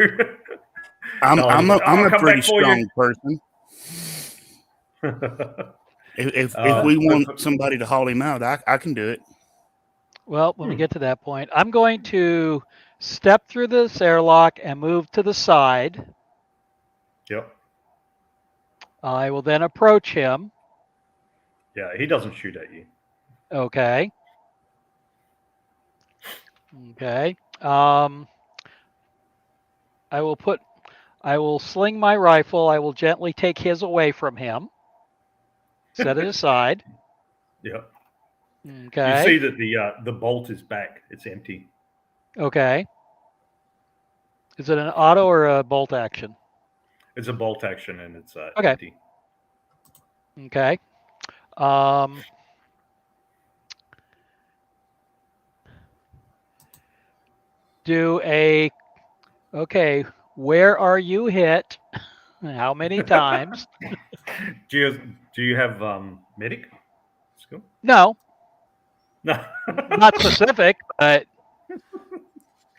I'm a pretty strong person. If we want somebody to haul him out, I can do it. Well, when we get to that point, I'm going to step through this airlock and move to the side. Yep. I will then approach him. Yeah, he doesn't shoot at you. Okay. Okay. I will put I will sling my rifle. I will gently take his away from him. Set it aside. Yeah. Okay. You see that the bolt is back. It's empty. Okay. Is it an auto or a bolt action? It's a bolt action and it's Okay. empty. Okay. Okay, where are you hit? How many times? Do you have medic skill? No, No. not specific, but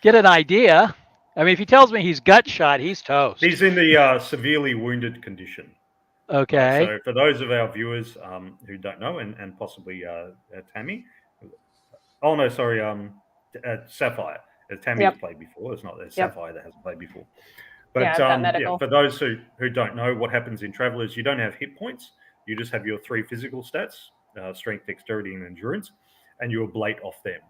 get an idea. I mean, if he tells me he's gut shot, he's toast. He's in the severely wounded condition. Okay. So for those of our viewers who don't know, and possibly Tammy, oh no, sorry, Sapphire. Tammy has played before. It's not Sapphire that hasn't played before. But I've got medical. for those who don't know, what happens in Travel is you don't have hit points. You just have your 3 physical stats: strength, dexterity, and endurance, and you ablate off them.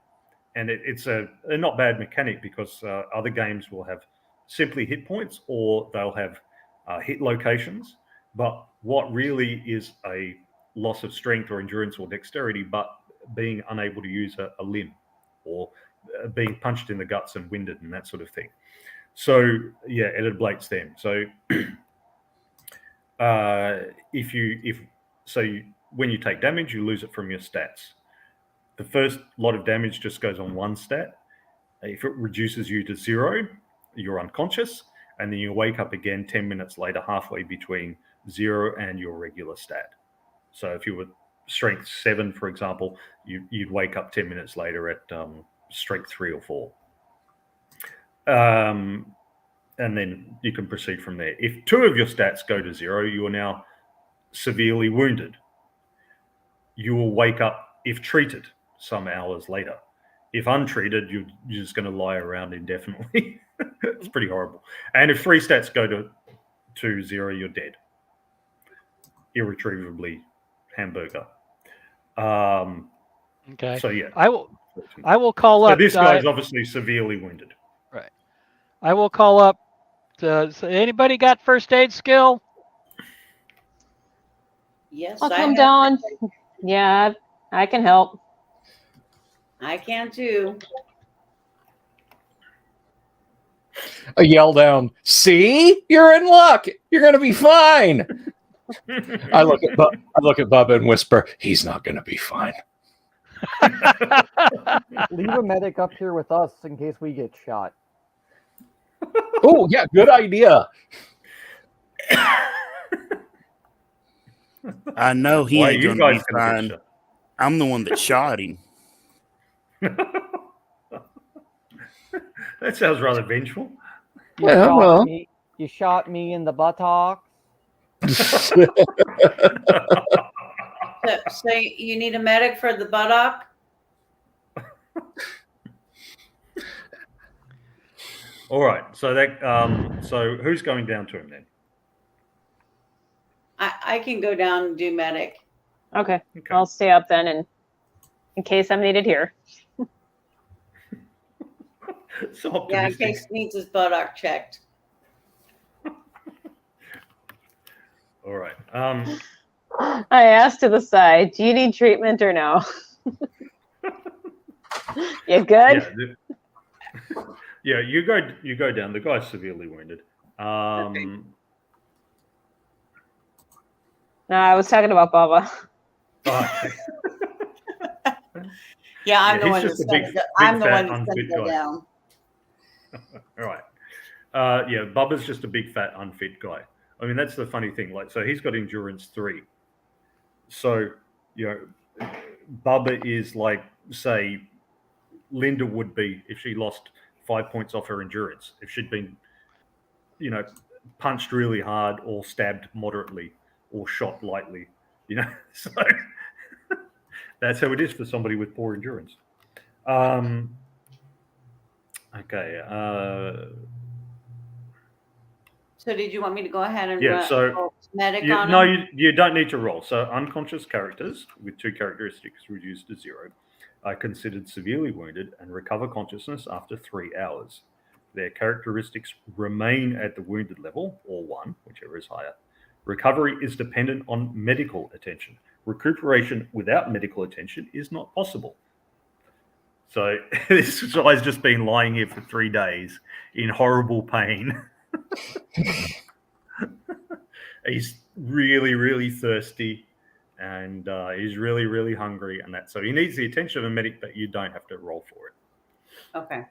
And it's a not bad mechanic because other games will have simply hit points or they'll have hit locations. But what really is a loss of strength or endurance or dexterity, but being unable to use a limb or being punched in the guts and winded and that sort of thing. So yeah, it ablates them. So when you take damage, you lose it from your stats. The first lot of damage just goes on one stat. If it reduces you to 0, you're unconscious, and then you wake up again 10 minutes later, halfway between 0 and your regular stat. So if you were strength 7, for example, you'd wake up 10 minutes later at strength 3 or 4. And then you can proceed from there. If 2 of your stats go to 0, you are now severely wounded. You will wake up, if treated, some hours later. If untreated, you're just going to lie around indefinitely. It's pretty horrible. And if 3 stats go to 0, you're dead. Irretrievably hamburger. Okay. So yeah. I will call up. So this guy's obviously severely wounded. Right. I will call up. So anybody got first aid skill? Yes, I'll I come have- down. Yeah, I can help. I can too. I yell down, "See, you're in luck. You're going to be fine." I look at Bubba and whisper, "He's not going to be fine." Leave a medic up here with us in case we get shot. Oh yeah, good idea. I know he Why ain't you going to guys be gonna get fine. shot? I'm the one that shot him. That sounds rather vengeful. You shot me in the buttocks. So you need a medic for the buttock? All right. So so who's going down to him then? I can go down and do medic. Okay. I'll stay up then, and in case I'm needed here. So Yeah, in optimistic. case he needs his buttock checked. All right. I asked to the side, do you need treatment or no? You good? Yeah, you go down. The guy's severely wounded. No, I was talking about Bubba. Oh, Yeah, I'm Yeah, the he's one just that's a big- gonna go. big I'm the fat one that's gonna unfit go guy. down. all right. Yeah, Bubba's just a big fat unfit guy. I mean, that's the funny thing. Like, so he's got endurance 3. So, Bubba is like, say, Linda would be if she lost 5 points off her endurance. If she'd been, punched really hard or stabbed moderately or shot lightly, So that's how it is for somebody with poor endurance. Okay. So did you want me to go ahead and Yeah, so roll medic on no, him? you don't need to roll. So unconscious characters with 2 characteristics reduced to 0 are considered severely wounded and recover consciousness after 3 hours. Their characteristics remain at the wounded level, or 1, whichever is higher. Recovery is dependent on medical attention. Recuperation without medical attention is not possible. So this guy's just been lying here for 3 days in horrible pain. He's really, really thirsty, and he's really, really hungry, and that. So he needs the attention of a medic, but you don't have to roll for it. Okay.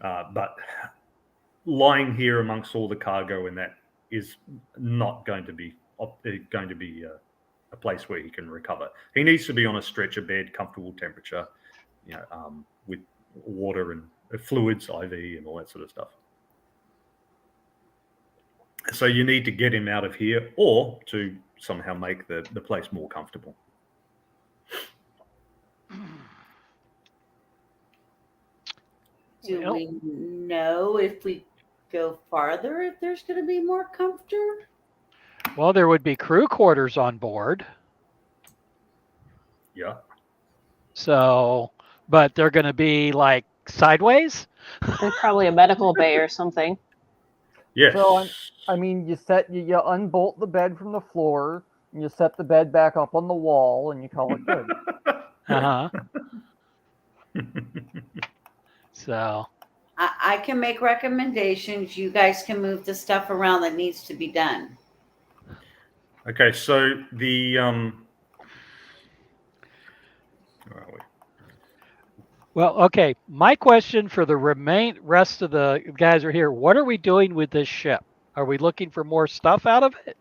But lying here amongst all the cargo and that is not going to be a place where he can recover. He needs to be on a stretcher bed, comfortable temperature, with water and fluids, IV, and all that sort of stuff. So you need to get him out of here, or to somehow make the place more comfortable. Do we know if we go farther if there's going to be more comfort? Well, there would be crew quarters on board. Yeah. So, but they're going to be like sideways? There's probably a medical bay or something. Yes. So I mean, you unbolt the bed from the floor, and you set the bed back up on the wall, and you call it good. Uh-huh. So I can make recommendations. You guys can move the stuff around that needs to be done. Okay, so the where are we? well, okay. My question for the rest of the guys who are here: what are we doing with this ship? Are we looking for more stuff out of it,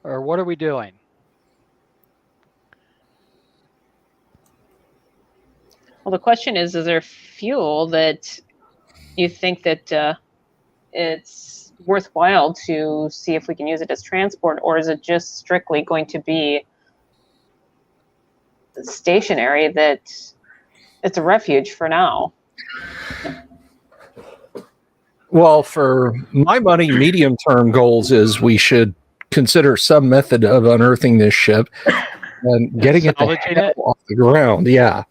or what are we doing? Well, the question is there fuel that you think that it's worthwhile to see if we can use it as transport, or is it just strictly going to be stationary, that it's a refuge for now? Well, for my money, medium-term goals is we should consider some method of unearthing this ship and getting it the Salvaging hell it? off the ground. Yeah.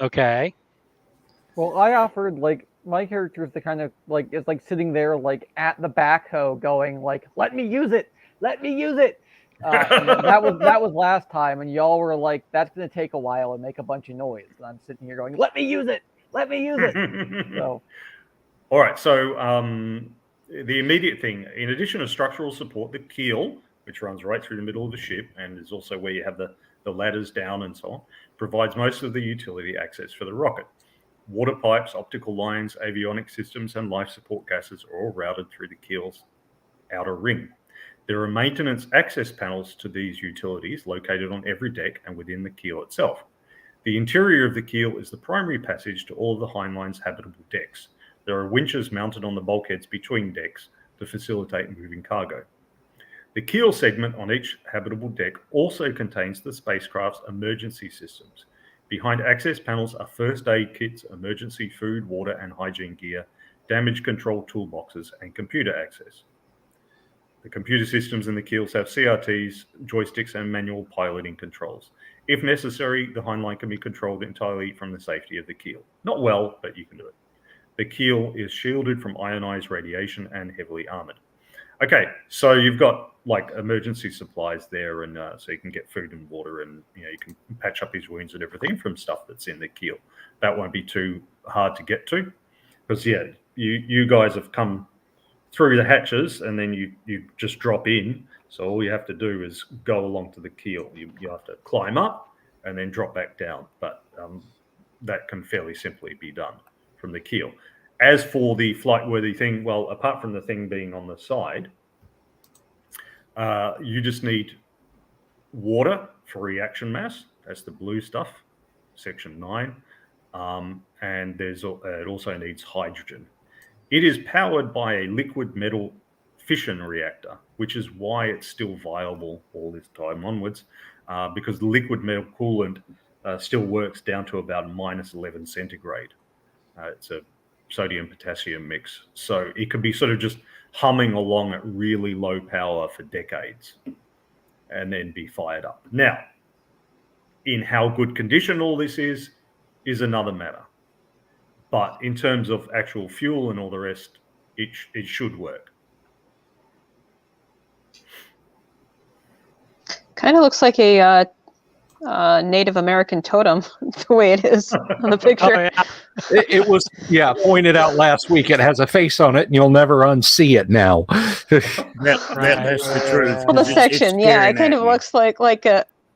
Okay. Well, I offered, like, my character is the kind of, like, is like sitting there, like, at the backhoe going, like, let me use it, let me use it. And that was last time, and y'all were like, that's going to take a while and make a bunch of noise. And I'm sitting here going, let me use it, let me use it. So, all right, so the immediate thing, in addition to structural support, the keel, which runs right through the middle of the ship and is also where you have the ladders down and so on, provides most of the utility access for the rocket. Water pipes, optical lines, avionic systems, and life support gases are all routed through the keel's outer ring. There are maintenance access panels to these utilities located on every deck and within the keel itself. The interior of the keel is the primary passage to all of the Heinlein's habitable decks. There are winches mounted on the bulkheads between decks to facilitate moving cargo. The keel segment on each habitable deck also contains the spacecraft's emergency systems. Behind access panels are first aid kits, emergency food, water, and hygiene gear, damage control toolboxes, and computer access. The computer systems in the keels have CRTs, joysticks, and manual piloting controls. If necessary, the Heinlein can be controlled entirely from the safety of the keel. Not well, but you can do it. The keel is shielded from ionized radiation and heavily armored. Okay, so you've got like emergency supplies there, and so you can get food and water, and you can patch up his wounds and everything from stuff that's in the keel. That won't be too hard to get to, because you guys have come through the hatches, and then you just drop in. So all you have to do is go along to the keel. You have to climb up and then drop back down, but that can fairly simply be done from the keel. As for the flight-worthy thing, well, apart from the thing being on the side, you just need water for reaction mass. That's the blue stuff, section 9. And it also needs hydrogen. It is powered by a liquid metal fission reactor, which is why it's still viable all this time onwards, because the liquid metal coolant still works down to about -11 centigrade. It's a sodium potassium mix, so it could be sort of just humming along at really low power for decades and then be fired up. Now, in how good condition all this is another matter, But in terms of actual fuel and all the rest, it should work. Kind of looks like a Native American totem, the way it is on the picture. Oh, yeah. It was, pointed out last week. It has a face on it, and you'll never unsee it now. That's the truth. Well, the It's section, it staring kind at of you. looks like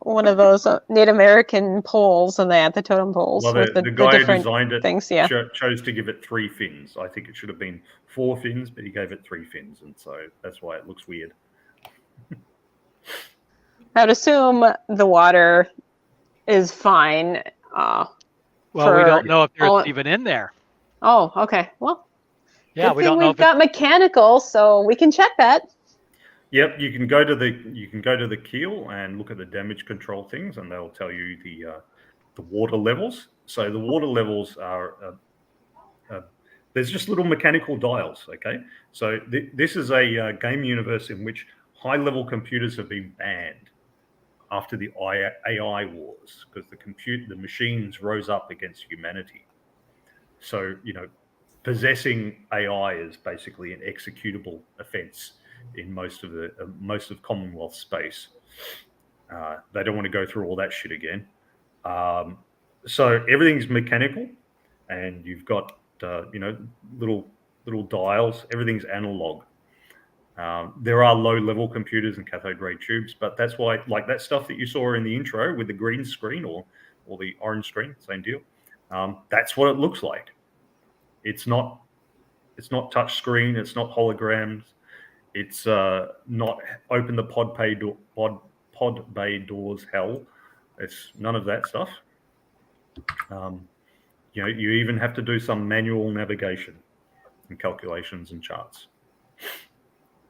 one of those Native American poles, and the totem poles Well, with the the guy who different designed it things. Yeah. chose to give it 3 fins. I think it should have been 4 fins, but he gave it 3 fins, and so that's why it looks weird. I would assume the water is fine. Well, we for don't know if there's all- even in there. Oh, okay. Well, Yeah, good we thing don't know we've if got mechanical, so we can check that. Yep, you can go to the keel and look at the damage control things, and they'll tell you the water levels. So the water levels are there's just little mechanical dials. Okay, so this is a game universe in which high-level computers have been banned after the AI wars because the machines rose up against humanity. So possessing AI is basically an executable offence in most of Commonwealth space. They don't want to go through all that shit again. So everything's mechanical, and you've got little dials. Everything's analog. There are low-level computers and cathode ray tubes, but that's why, like that stuff that you saw in the intro with the green screen or the orange screen, same deal. That's what it looks like. It's not touch screen. It's not holograms. It's not open the pod bay doors hell. It's none of that stuff. You even have to do some manual navigation and calculations and charts.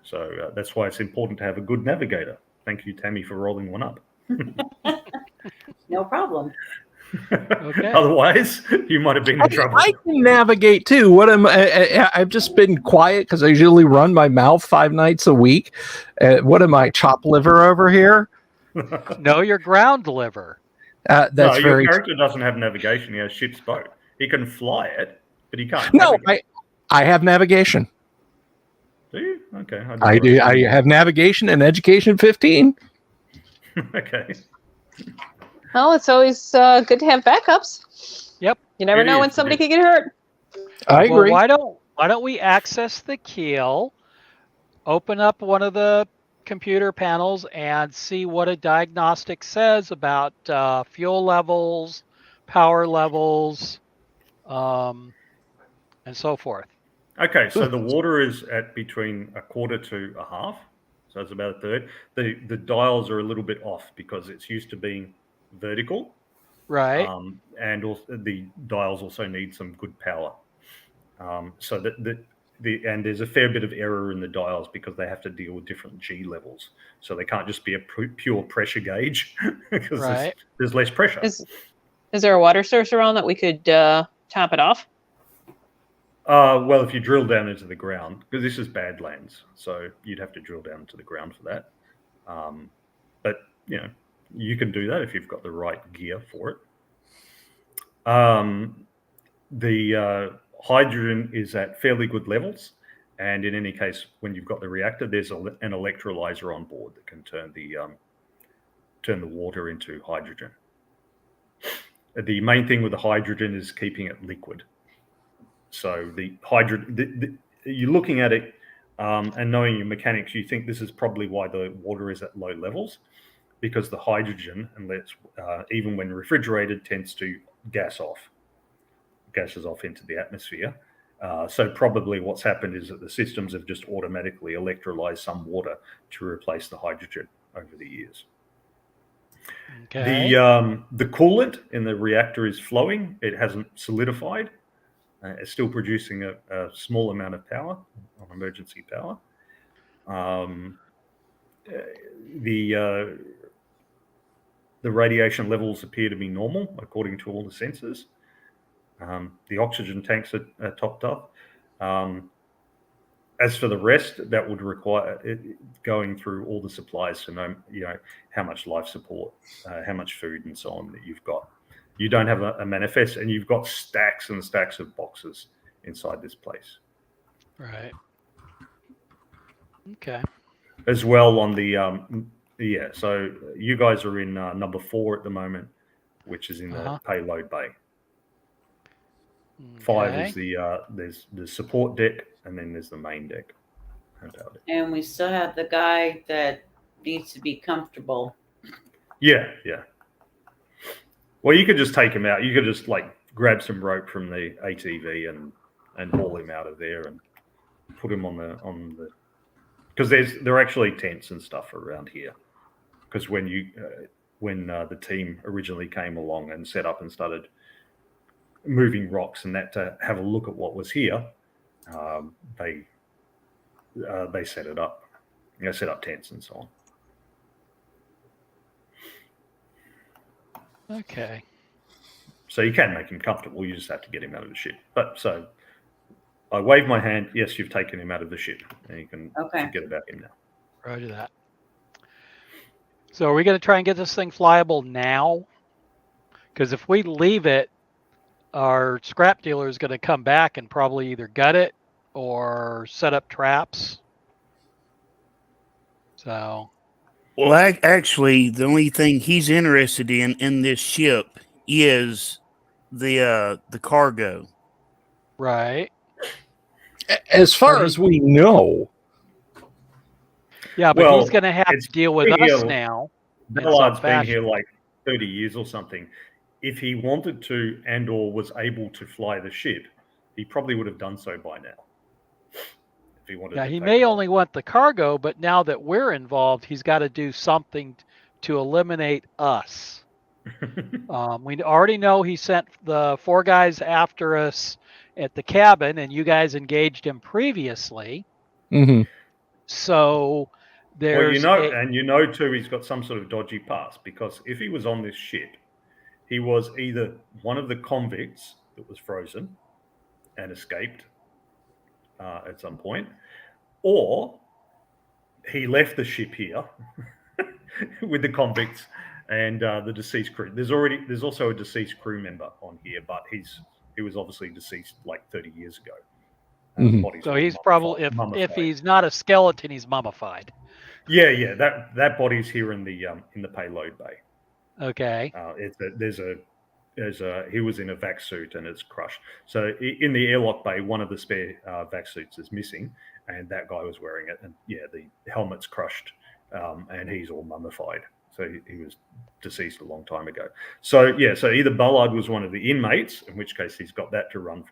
So that's why it's important to have a good navigator. Thank you, Tammy, for rolling one up. No problem. Okay. Otherwise, you might have been in trouble. I can navigate too. What am I've just been quiet because I usually run my mouth 5 nights a week. What am I, chop liver over here? No, you're ground liver. That's no, your very character doesn't have navigation. He has ship's boat. He can fly it, but he can't. no. navigate. I have navigation. Do you? Okay. I do. I have navigation and education 15. Okay. Well, it's always good to have backups. Yep. You never It know is, when it somebody is. could get hurt. I agree. Well, why don't we access the keel, open up one of the computer panels, and see what a diagnostic says about fuel levels, power levels, and so forth. Okay, so the water is at between a quarter to a half, so it's about a third. The dials are a little bit off because it's used to being vertical, Right. and also the dials also need some good power. So that and there's a fair bit of error in the dials because they have to deal with different G levels, so they can't just be a pure pressure gauge because Right. there's less pressure. Is there a water source around that we could top it off? Well, if you drill down into the ground, because this is Badlands, so you'd have to drill down into the ground for that. But you can do that if you've got the right gear for it. The hydrogen is at fairly good levels, and in any case, when you've got the reactor, there's an electrolyzer on board that can turn the water into hydrogen. The main thing with the hydrogen is keeping it liquid. So the hydrogen, you're looking at it and knowing your mechanics, you think this is probably why the water is at low levels, because the hydrogen, even when refrigerated, tends to gases off into the atmosphere. So probably what's happened is that the systems have just automatically electrolyzed some water to replace the hydrogen over the years. Okay. The coolant in the reactor is flowing. It hasn't solidified. It's still producing a small amount of power, emergency power. The radiation levels appear to be normal according to all the sensors. The oxygen tanks are topped up. As for the rest, that would require going through all the supplies to know, how much life support, how much food, and so on that you've got. You don't have a manifest, and you've got stacks and stacks of boxes inside this place. Right. Okay. As well on the so you guys are in number 4 at the moment, which is in the payload bay. 5 is there's the support deck, and then there's the main deck. And we still have the guy that needs to be comfortable. Yeah. Well, you could just take him out. You could just like grab some rope from the ATV and haul him out of there and put him on the because there are actually tents and stuff around here. Because when the team originally came along and set up and started moving rocks and that to have a look at what was here, they set it up. They set up tents and so on. Okay. So you can make him comfortable. You just have to get him out of the ship. But so I wave my hand. Yes, you've taken him out of the ship, and you can forget about him now. Roger that. So are we going to try and get this thing flyable now? Because if we leave it, our scrap dealer is going to come back and probably either gut it or set up traps. So, well, actually, the only thing he's interested in this ship is the cargo. Right. As far as we know. Yeah, but he's going to have to deal with us now. Ballard's been here like 30 years or something. If he wanted to and/or was able to fly the ship, he probably would have done so by now. If he wanted. Yeah, he may only want the cargo, but now that we're involved, he's got to do something to eliminate us. We already know he sent the 4 guys after us at the cabin, and you guys engaged him previously. Mm-hmm. So there's too, he's got some sort of dodgy past, because if he was on this ship, he was either one of the convicts that was frozen and escaped at some point, or he left the ship here with the convicts and the deceased crew. There's also a deceased crew member on here, but he was obviously deceased like 30 years ago. Mm-hmm. So he's probably if he's not a skeleton, he's mummified. Yeah. That body's here in the payload bay. Okay. He was in a vac suit and it's crushed. So in the airlock bay, one of the spare vac suits is missing, and that guy was wearing it. And the helmet's crushed, and he's all mummified. So he was deceased a long time ago. So either Ballard was one of the inmates, in which case he's got that to run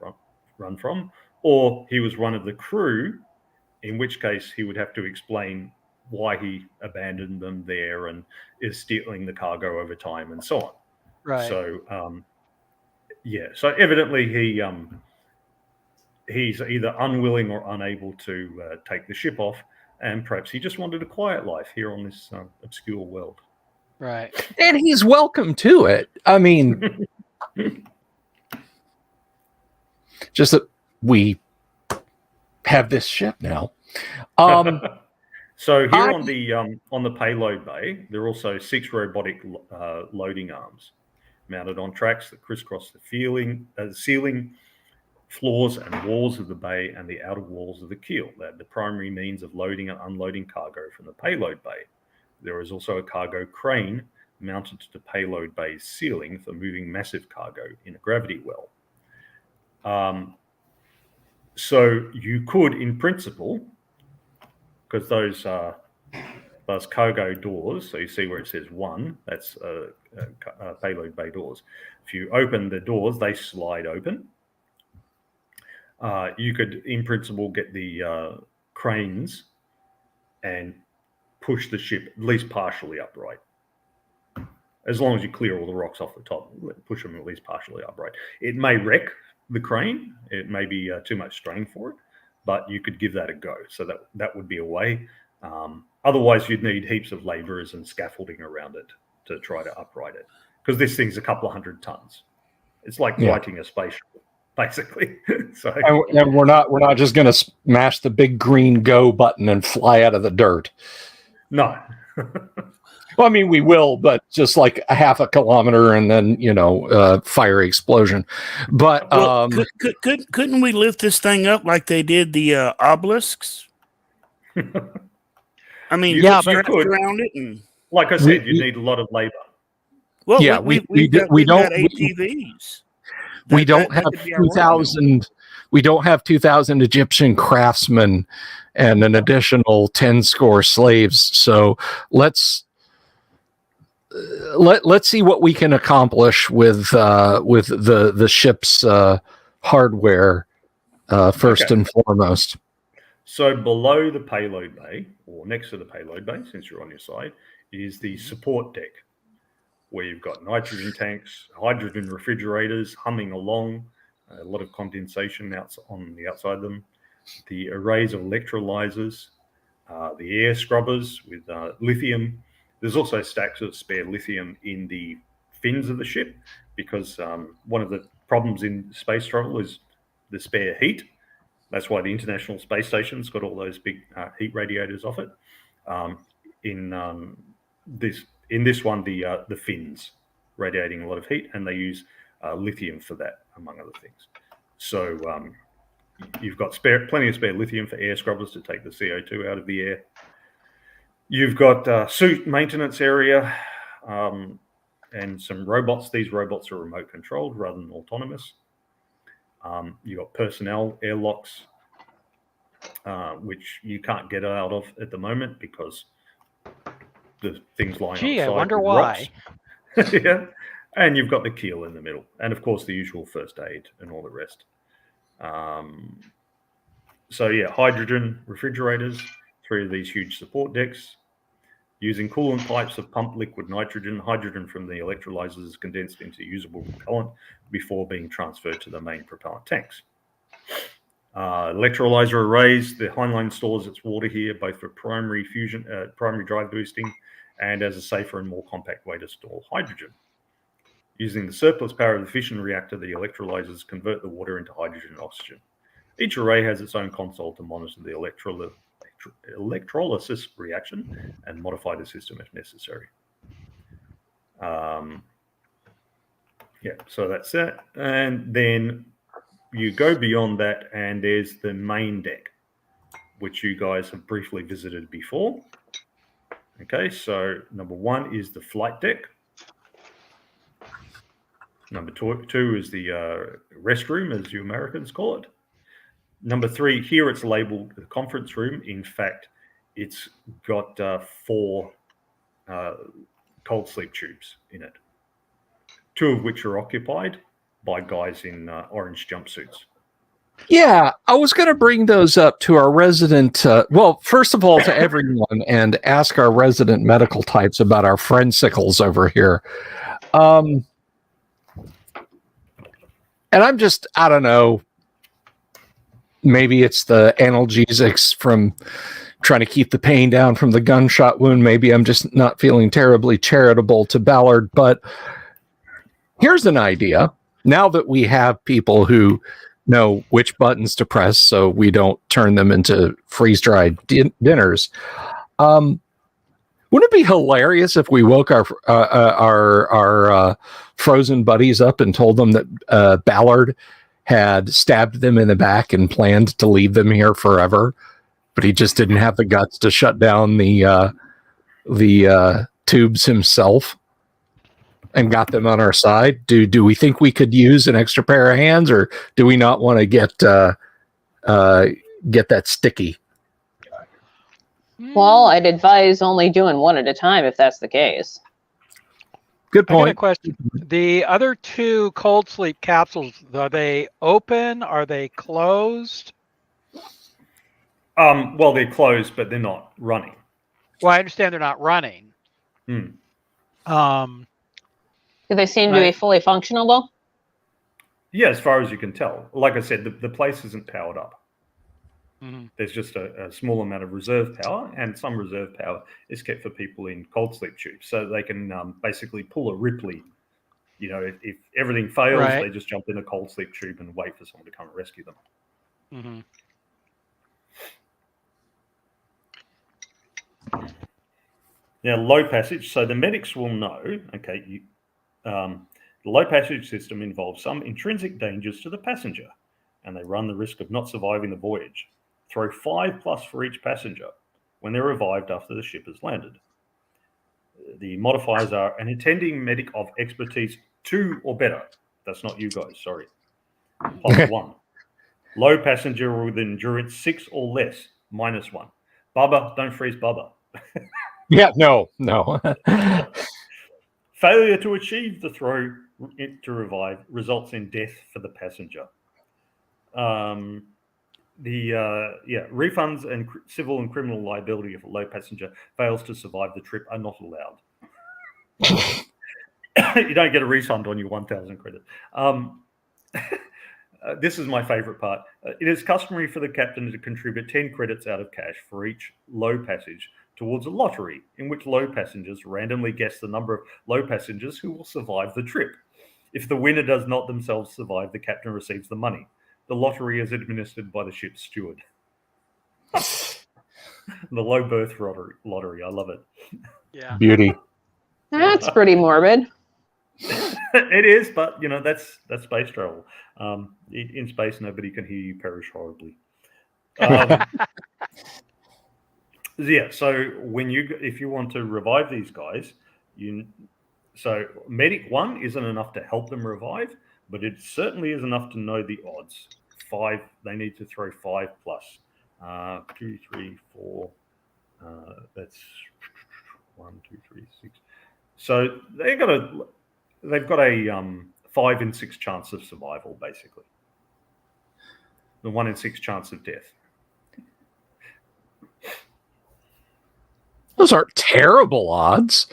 from, or he was one of the crew, in which case he would have to explain why he abandoned them there and is stealing the cargo over time and so on. Right. So, so evidently he's either unwilling or unable to take the ship off, and perhaps he just wanted a quiet life here on this obscure world. Right. And he's welcome to it. I mean, just that we have this ship now. So here on the payload bay, there are also 6 robotic loading arms mounted on tracks that crisscross the ceiling, floors and walls of the bay and the outer walls of the keel. They're the primary means of loading and unloading cargo from the payload bay. There is also a cargo crane mounted to the payload bay's ceiling for moving massive cargo in a gravity well. So you could, in principle, because those cargo doors, so you see where it says 1, that's payload bay doors. If you open the doors, they slide open. You could, in principle, get the cranes and push the ship at least partially upright. As long as you clear all the rocks off the top, push them at least partially upright. It may wreck the crane. It may be too much strain for it, but you could give that a go. So that would be a way. Otherwise, you'd need heaps of labourers and scaffolding around it to try to upright it, because this thing's a couple of 100 tons. It's like righting a spaceship, basically. So, and we're not just going to smash the big green go button and fly out of the dirt. No. Well, I mean, we will, but just like a half a kilometer and then, fiery explosion. But Well, couldn't we lift this thing up like they did the obelisks? I mean, You Yeah, strap could. around it, and Like I said, you need a lot of labor. well, Yeah, we've we got ATVs. we don't That have could be our work 2,000. We don't have 2,000 Egyptian craftsmen and an additional 10 score slaves. So let's see what we can accomplish with the ship's hardware first and foremost. So below the payload bay, or next to the payload bay, since you're on your side, is the support deck, where you've got nitrogen tanks, hydrogen refrigerators humming along, a lot of condensation on the outside of them, the arrays of electrolyzers, the air scrubbers with lithium. There's also stacks of spare lithium in the fins of the ship, because one of the problems in space travel is the spare heat. That's why the International Space Station's got all those big heat radiators off it. In this one, the fins radiating a lot of heat, and they use lithium for that, among other things. So you've got plenty of spare lithium for air scrubbers to take the CO2 out of the air. You've got suit maintenance area and some robots. These robots are remote controlled rather than autonomous. You've got personnel airlocks, which you can't get out of at the moment because the things lying on the side. I wonder with why. rocks. Yeah. And you've got the keel in the middle. And, of course, the usual first aid and all the rest. Hydrogen refrigerators, 3 of these huge support decks. Using coolant pipes of pumped liquid nitrogen, hydrogen from the electrolyzers is condensed into usable propellant before being transferred to the main propellant tanks. Electrolyzer arrays, the Heinlein stores its water here, both for primary drive boosting and as a safer and more compact way to store hydrogen. Using the surplus power of the fission reactor, the electrolyzers convert the water into hydrogen and oxygen. Each array has its own console to monitor the electrolysis reaction and modify the system if necessary. So that's that. And then you go beyond that, and there's the main deck, which you guys have briefly visited before. Okay, so number 1 is the flight deck. Number 2 is the restroom, as you Americans call it. Number 3, here it's labeled the conference room. In fact, it's got 4 cold sleep tubes in it, 2 of which are occupied by guys in orange jumpsuits. Yeah, I was going to bring those up to our resident, first of all, to everyone, and ask our resident medical types about our friendsicles over here. And I'm just, I don't know, maybe it's the analgesics from trying to keep the pain down from the gunshot wound. Maybe I'm just not feeling terribly charitable to Ballard, but here's an idea. Now that we have people who know which buttons to press so we don't turn them into freeze-dried dinners, wouldn't it be hilarious if we woke our frozen buddies up and told them that Ballard had stabbed them in the back and planned to leave them here forever, but he just didn't have the guts to shut down the tubes himself and got them on our side? Do we think we could use an extra pair of hands, or do we not want to get that sticky? Well, I'd advise only doing one at a time if that's the case. Good I got a point. question. The other 2 cold sleep capsules, are they open? Are they closed? Well, they're closed, but they're not running. Well, I understand they're not running. Do they seem to be fully functional, though? Yeah, as far as you can tell. Like I said, the place isn't powered up. Mm-hmm. There's just a small amount of reserve power, and some reserve power is kept for people in cold sleep tubes, so they can basically pull a Ripley. You know, if everything fails, they just jump in a cold sleep tube and wait for someone to come and rescue them. Now, low passage. So the medics will know. Okay, the low passage system involves some intrinsic dangers to the passenger, and they run the risk of not surviving the voyage. Throw 5+ for each passenger when they're revived after the ship has landed. The modifiers are an attending medic of expertise 2 or better. That's not you guys, sorry. +1. Low passenger with endurance 6 or less, -1. Bubba, don't freeze Bubba. Yeah, no. Failure to achieve the throw to revive results in death for the passenger. Refunds and civil and criminal liability if a low passenger fails to survive the trip are not allowed. You don't get a refund on your 1,000 credit. This is my favorite part. It is customary for the captain to contribute 10 credits out of cash for each low passage towards a lottery in which low passengers randomly guess the number of low passengers who will survive the trip. If the winner does not themselves survive, the captain receives the money. The lottery is administered by the ship's steward. The low berth lottery. I love it. Yeah. Beauty. That's pretty morbid. It is, but that's space travel. In space, nobody can hear you perish horribly. So if you want to revive these guys, so medic 1 isn't enough to help them revive, but it certainly is enough to know the odds. 5, they need to throw 5+. 2, 3, 4. That's 1, 2, 3, 6. So they've got a 5 in 6 chance of survival, basically. The 1 in 6 chance of death. Those aren't terrible odds.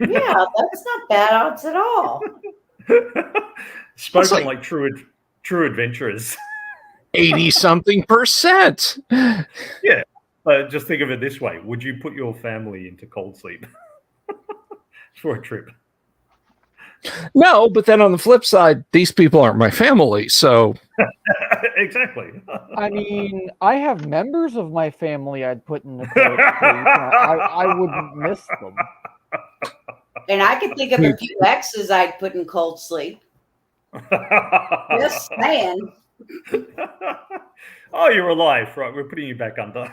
Yeah, that's not bad odds at all. Spoken like true adventurers. 80-something%. Yeah, but just think of it this way: would you put your family into cold sleep for a trip? No, but then on the flip side, these people aren't my family, so Exactly. I mean, I have members of my family I'd put in the cold sleep. I wouldn't miss them. And I could think of a few exes I'd put in cold sleep. Just saying. Oh, you're alive, right? We're putting you back under.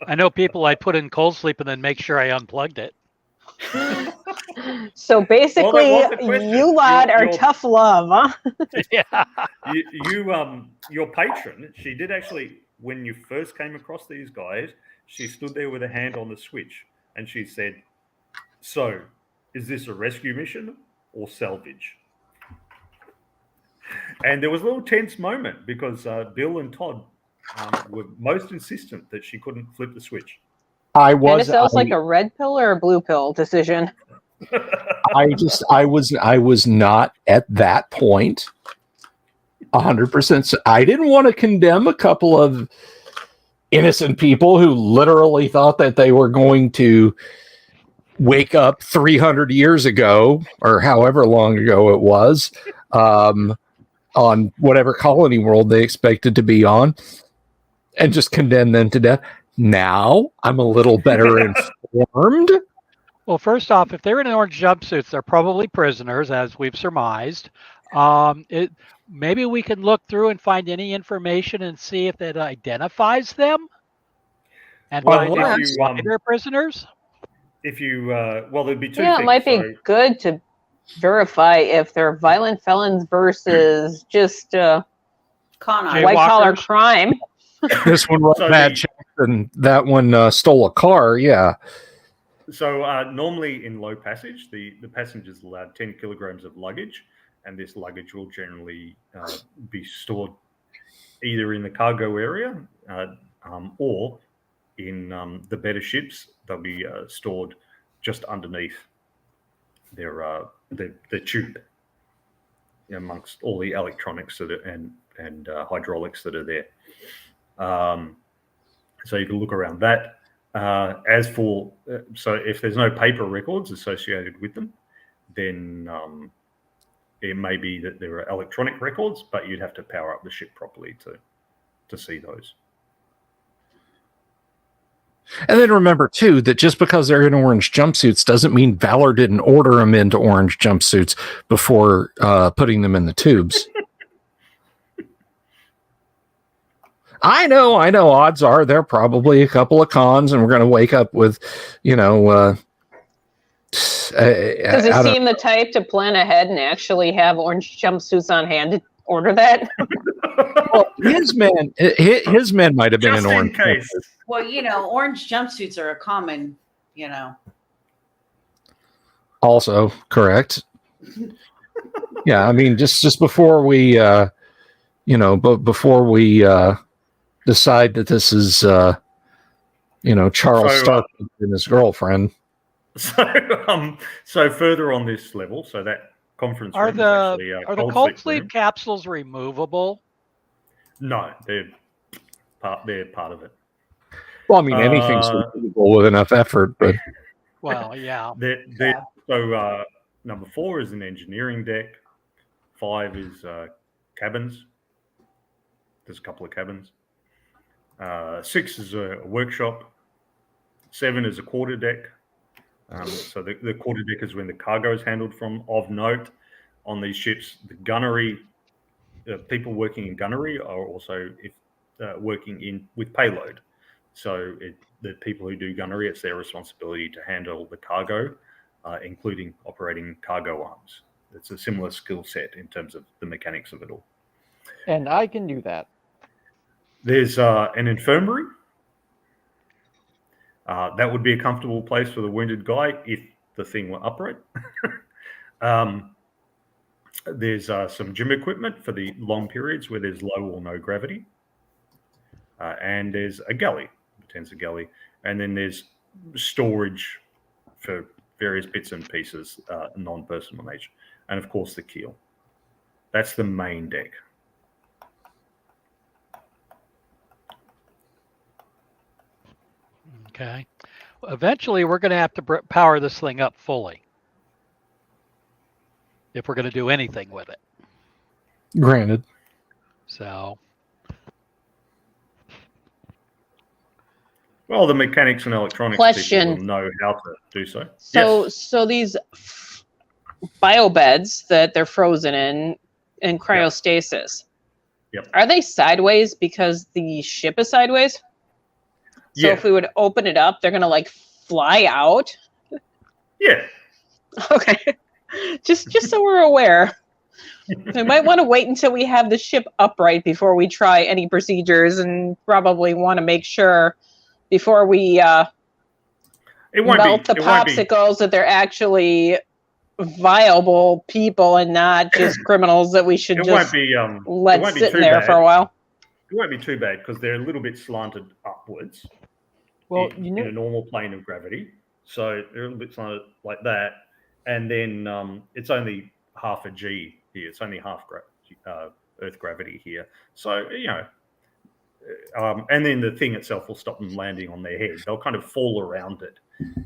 I know people I put in cold sleep and then make sure I unplugged it. So basically, Well, that was the question. you lot are Your- tough love, huh? Yeah. Your patron, she did actually, when you first came across these guys, she stood there with a hand on the switch and she said, "So, is this a rescue mission or salvage?" And there was a little tense moment because Bill and Todd were most insistent that she couldn't flip the switch. And it sounds like a red pill or a blue pill decision. I was not at that point 100%. I didn't want to condemn a couple of innocent people who literally thought that they were going to wake up 300 years ago or however long ago it was on whatever colony world they expected to be on and just condemn them to death. Now I'm a little better informed. Well, first off, if they're in orange jumpsuits, they're probably prisoners, as we've surmised. Maybe we can look through and find any information and see if it identifies them and find out why they're prisoners. If you, there'd be two Yeah, things. it might be good to verify if they're violent felons versus just white-collar crime. This one was bad checks and that one stole a car, yeah. So normally in low passage, the passengers allowed 10 kilograms of luggage, and this luggage will generally be stored either in the cargo area or in the better ships. They'll be stored just underneath their tube, amongst all the electronics that are, and hydraulics that are there. So you can look around that. As for so if there's no paper records associated with them, then it may be that there are electronic records, but you'd have to power up the ship properly to see those. And then remember, too, that just because they're in orange jumpsuits doesn't mean Valor didn't order them into orange jumpsuits before putting them in the tubes. I know. Odds are there are probably a couple of cons, and we're going to wake up with, does it seem the type to plan ahead and actually have orange jumpsuits on hand to order that? Well, his men might have been Just in in orange. case. Well, orange jumpsuits are a common, Also correct. Yeah, I mean, just before we, before we decide that this is, Charles Stark and his girlfriend. So further on this level, so that conference Are room the is actually are the cold sleep capsules removable? No, they're part of it. Well, I mean, anything's removable with enough effort, but well, yeah. So number 4 is an engineering deck. 5 is cabins. There's a couple of cabins. 6 is a workshop. 7 is a quarter deck. So the quarter deck is when the cargo is handled from of note on these ships. The gunnery, people working in gunnery are also working with payload. So the people who do gunnery, it's their responsibility to handle the cargo, including operating cargo arms. It's a similar skill set in terms of the mechanics of it all. And I can do that. There's an infirmary. That would be a comfortable place for the wounded guy if the thing were upright. There's some gym equipment for the long periods where there's low or no gravity. And there's a galley, pretends a galley. And then there's storage for various bits and pieces, non-personal nature. And of course, the keel. That's the main deck. Okay. Eventually, we're going to have to power this thing up fully if we're going to do anything with it. Granted. So. Well, the mechanics and electronics people will know how to do so. So these biobeds that they're frozen in cryostasis, are they sideways because the ship is sideways? So if we would open it up, they're gonna fly out. Yeah. Okay. just so we're aware. We might want to wait until we have the ship upright before we try any procedures, and probably want to make sure before we melt the popsicles that they're actually viable people and not just criminals that we should let sit in there for a while. It won't be too bad because they're a little bit slanted upwards. Well, in a normal plane of gravity, so they're a little bit slanted like that, and then it's only half a G here. It's only half Earth gravity here. So and then the thing itself will stop them landing on their head. They'll kind of fall around it.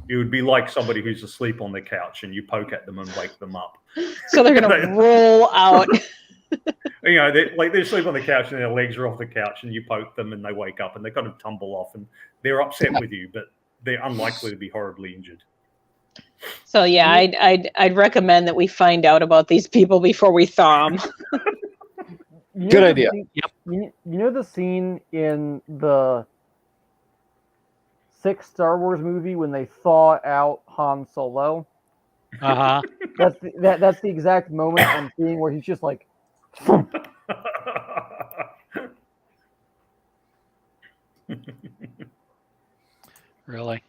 It would be like somebody who's asleep on the couch and you poke at them and wake them up. So they're going to roll out. They're asleep on the couch and their legs are off the couch and you poke them and they wake up and they kind of tumble off and they're upset with you, but they're unlikely to be horribly injured. So yeah, I'd recommend that we find out about these people before we thaw them. Good idea. You know the scene in the 6th Star Wars movie when they thaw out Han Solo? Uh-huh. That's the exact moment I'm seeing where he's just like Really?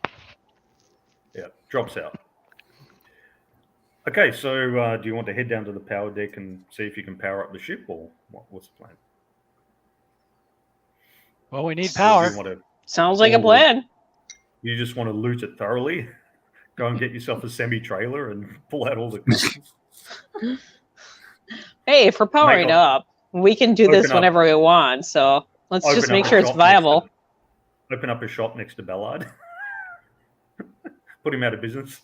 Yeah, drops out. Okay, so do you want to head down to the power deck and see if you can power up the ship, or what's the plan? Well, we need power. Sounds like a plan. You just want to loot it thoroughly? Go and get yourself a semi-trailer and pull out all the guns? Hey, if we're powering up, we can do this whenever we want, so let's just make sure it's viable. Open up a shop next to Ballard. Put him out of business.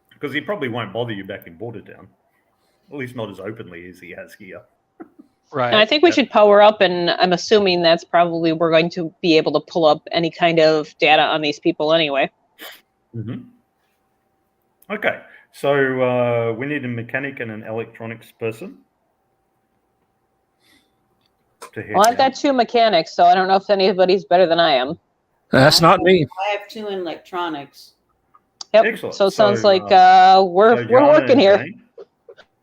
Because he probably won't bother you back in Bordertown. At least not as openly as he has here. Right. And I think we should power up, and I'm assuming that's probably we're going to be able to pull up any kind of data on these people anyway. Mm-hmm. Okay, so we need a mechanic and an electronics person to head Well, I've down. got 2 mechanics, so I don't know if anybody's better than I am. That's not me. I have 2 in electronics. Yep. Excellent. So it sounds So, like So we're Jana working and here. Jane,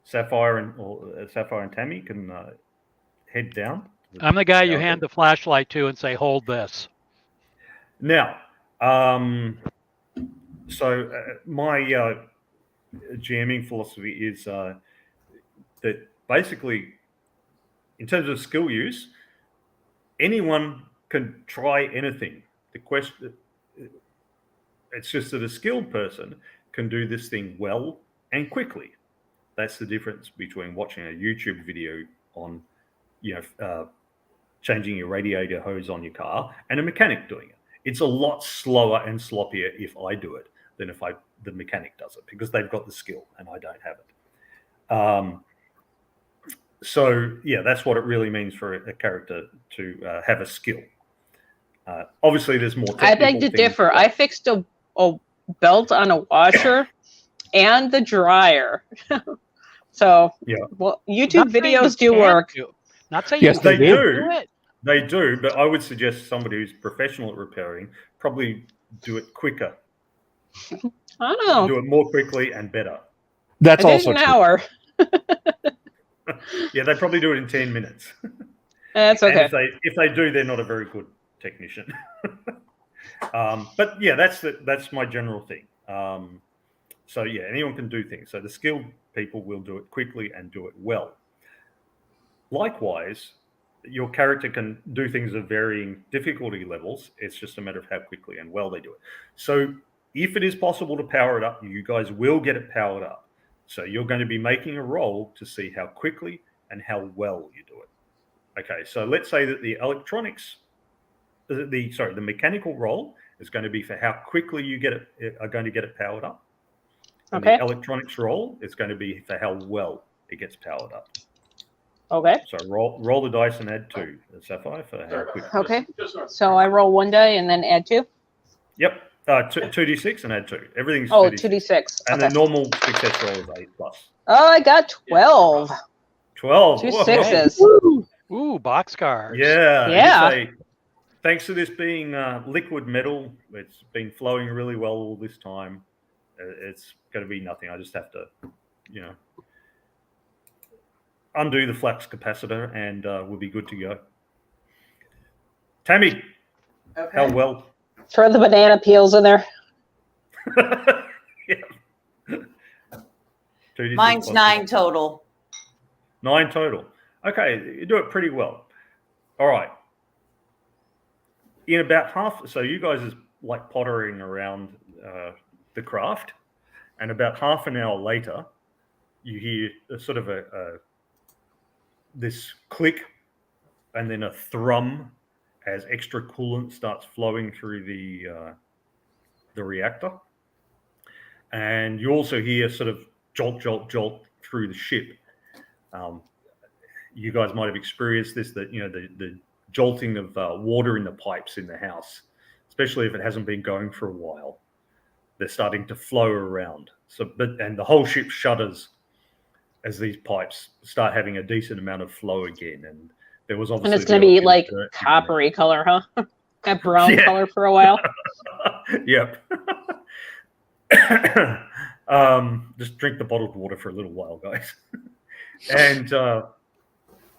Sapphire and Tammy can head down. I'm the guy you Okay. hand the flashlight to and say, "Hold this." Now, so my GMing philosophy is that basically, in terms of skill use, anyone can try anything. The question, it's just that a skilled person can do this thing well and quickly. That's the difference between watching a YouTube video on, changing your radiator hose on your car and a mechanic doing it. It's a lot slower and sloppier if I do it than if the mechanic does it, because they've got the skill and I don't have it. So yeah, that's what it really means for a character to have a skill. Obviously, there's more. I beg to differ. I fixed a belt on a washer and the dryer. So yeah, well, YouTube Not saying videos you do can't work. do- Not saying Yes, you they can't do. it. They do, but I would suggest somebody who's professional at repairing probably do it quicker. I don't know. Do it more quickly and better. That's I did also an true. hour. Yeah, they probably do it in 10 minutes. That's And okay. if they do, they're not a very good technician. But yeah, that's my general thing. So yeah, anyone can do things. So the skilled people will do it quickly and do it well. Likewise, your character can do things of varying difficulty levels. It's just a matter of how quickly and well they do it. So if it is possible to power it up, you guys will get it powered up. So you're going to be making a roll to see how quickly and how well you do it. Okay, so let's say that the mechanical roll is going to be for how quickly you are going to get it powered up. And Okay. the electronics roll is going to be for how well it gets powered up. Okay. So roll the dice and add 2, Sapphire, for how quick. Okay. So I roll 1 die and then add 2. Yep. 2d6 and add 2. Everything's Oh, 2d6. 2d6. And Okay. the normal success roll is 8+. Oh, I got 12. 12. 2 Whoa. sixes. Ooh, boxcars. Yeah. Yeah. You say, thanks to this being liquid metal, it's been flowing really well all this time. It's going to be nothing. I just have to, undo the flux capacitor and we'll be good to go. Tammy, Okay. how well? Throw the banana peels in there. Yeah. 2d6 Mine's plus 9 total. 9 total. Okay, you do it pretty well. All right. In about half, so you guys is like pottering around the craft, and about half an hour later, you hear a sort of this click, and then a thrum as extra coolant starts flowing through the reactor, and you also hear sort of jolt, jolt, jolt through the ship. You guys might have experienced this, that the jolting of water in the pipes in the house, especially if it hasn't been going for a while. They're starting to flow around. And the whole ship shudders as these pipes start having a decent amount of flow again. And there was obviously, And it's going to be like coppery color, huh? That brown color for a while. Yep. Just drink the bottled water for a little while, guys. And so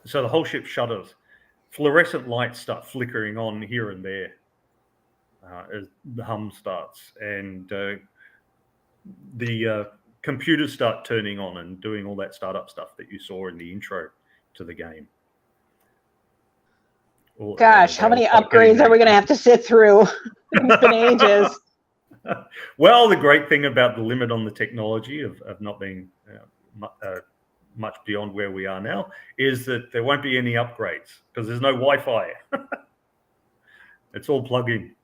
the whole ship shudders. Fluorescent lights start flickering on here and there as the hum starts, and the computers start turning on and doing all that startup stuff that you saw in the intro to the game. Gosh, how many upgrades are we going to have to sit through? It's been ages. Well, the great thing about the limit on the technology of not being much beyond where we are now is that there won't be any upgrades because there's no Wi-Fi. It's all plug-in.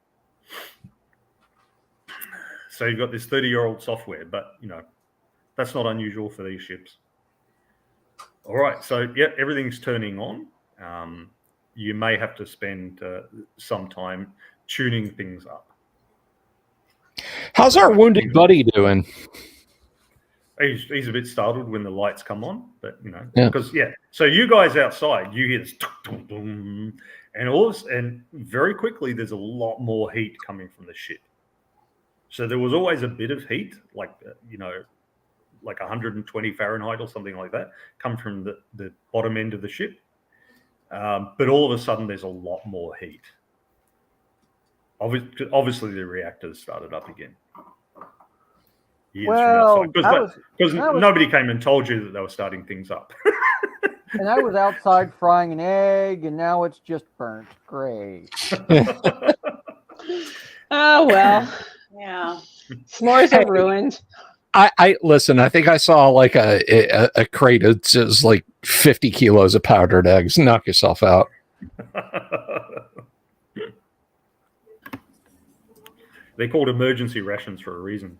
So you've got this 30-year-old software, but that's not unusual for these ships. All right, so yeah, everything's turning on. You may have to spend some time tuning things up. How's our wounded buddy doing? He's a bit startled when the lights come on, but Yeah. because So you guys outside, you hear this, and very quickly there's a lot more heat coming from the ship. So there was always a bit of heat, like 120 Fahrenheit or something like that, come from the bottom end of the ship. But all of a sudden, there's a lot more heat. Obviously, the reactors started up again. Well, because nobody came and told you that they were starting things up. and I was outside frying an egg, and now it's just burnt. Great. Oh well, Yeah. s'mores are ruined. I listen. I think I saw like a crate. It's just like 50 kilos of powdered eggs. Knock yourself out. They're called emergency rations for a reason.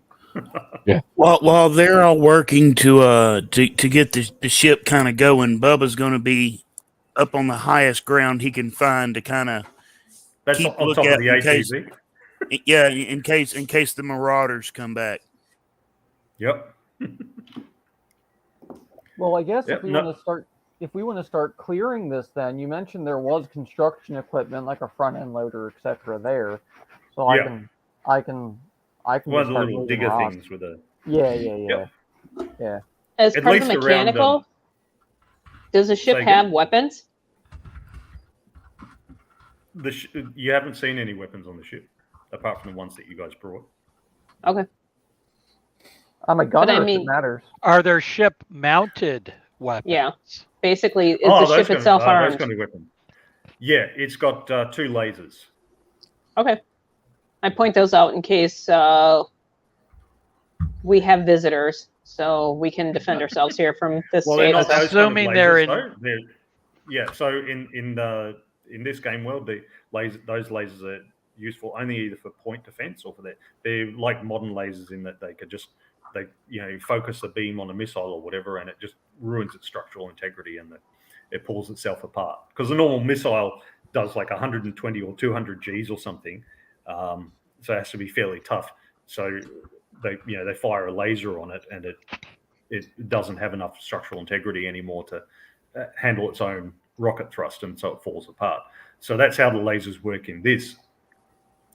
Yeah. While they're all working to get the ship kind of going, Bubba's going to be up on the highest ground he can find to kind of keep on look top at of the in case, ATV. yeah, in case the marauders come back. Yep. Well, I guess Yep, if we want to start clearing this, then you mentioned there was construction equipment like a front end loader, etc. there, so I can One of the start little moving digger rocks. things with a. Yeah. As At part of least the around, mechanical, does the ship say again? have weapons? You haven't seen any weapons on the ship, apart from the ones that you guys brought. Okay. I'm a gunner if mean- it matters. Are there ship-mounted weapons? Yeah. Basically, is the those ship kind of- itself those armed? kind of weapons. Yeah, it's got 2 lasers. Okay. I point those out in case we have visitors, so we can defend ourselves here from this Well, they're state. not those Assuming kind of they're lasers, though. So in this game world, those lasers are useful only either for point defense or for that. They're like modern lasers in that they could just focus a beam on a missile or whatever, and it just ruins its structural integrity and it pulls itself apart. Because a normal missile does like 120 or 200 Gs or something, so it has to be fairly tough. So they fire a laser on it, and it doesn't have enough structural integrity anymore to handle its own rocket thrust, and so it falls apart. So that's how the lasers work in this.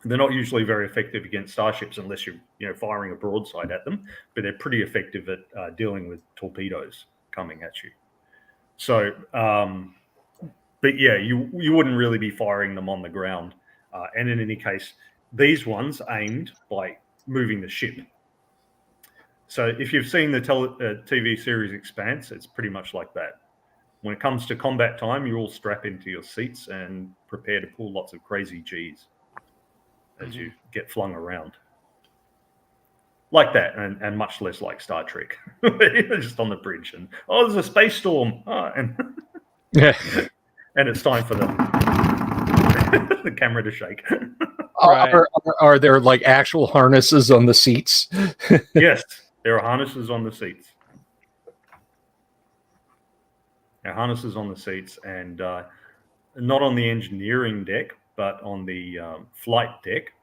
They're not usually very effective against starships unless you're firing a broadside at them, but they're pretty effective at dealing with torpedoes coming at you. So, but yeah, you wouldn't really be firing them on the ground. And in any case, these ones aimed by moving the ship. So if you've seen the TV series Expanse, it's pretty much like that. When it comes to combat time, you all strap into your seats and prepare to pull lots of crazy Gs as you get flung around. Like that, and much less like Star Trek. Just on the bridge, and there's a space storm. And it's time for the camera to shake. Right. Are there like actual harnesses on the seats? Yes, there are harnesses on the seats. And not on the engineering deck, but on the flight deck,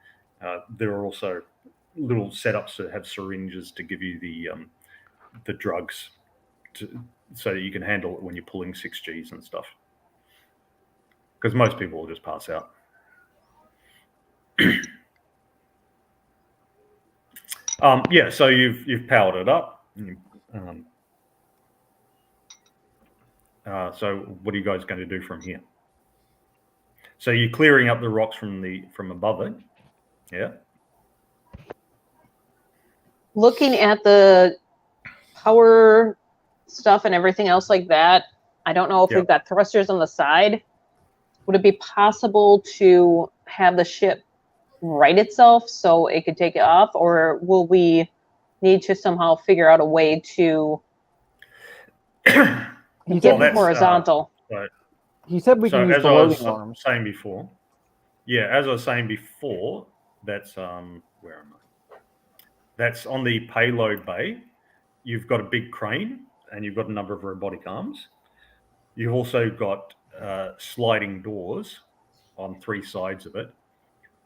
there are also little setups that have syringes to give you the drugs, so that you can handle it when you're pulling 6Gs and stuff. Because most people will just pass out. So you've powered it up. So what are you guys going to do from here? So you're clearing up the rocks from above it. Yeah. Looking at the power stuff and everything else like that, I don't know if we've got thrusters on the side. Would it be possible to have the ship right itself so it could take it off, or will we need to somehow figure out a way to get it horizontal? He said we can use the loading arms. Saying before, as I was saying before, that's where am I? That's on the payload bay. You've got a big crane and you've got a number of robotic arms. You've also got sliding doors on 3 sides of it.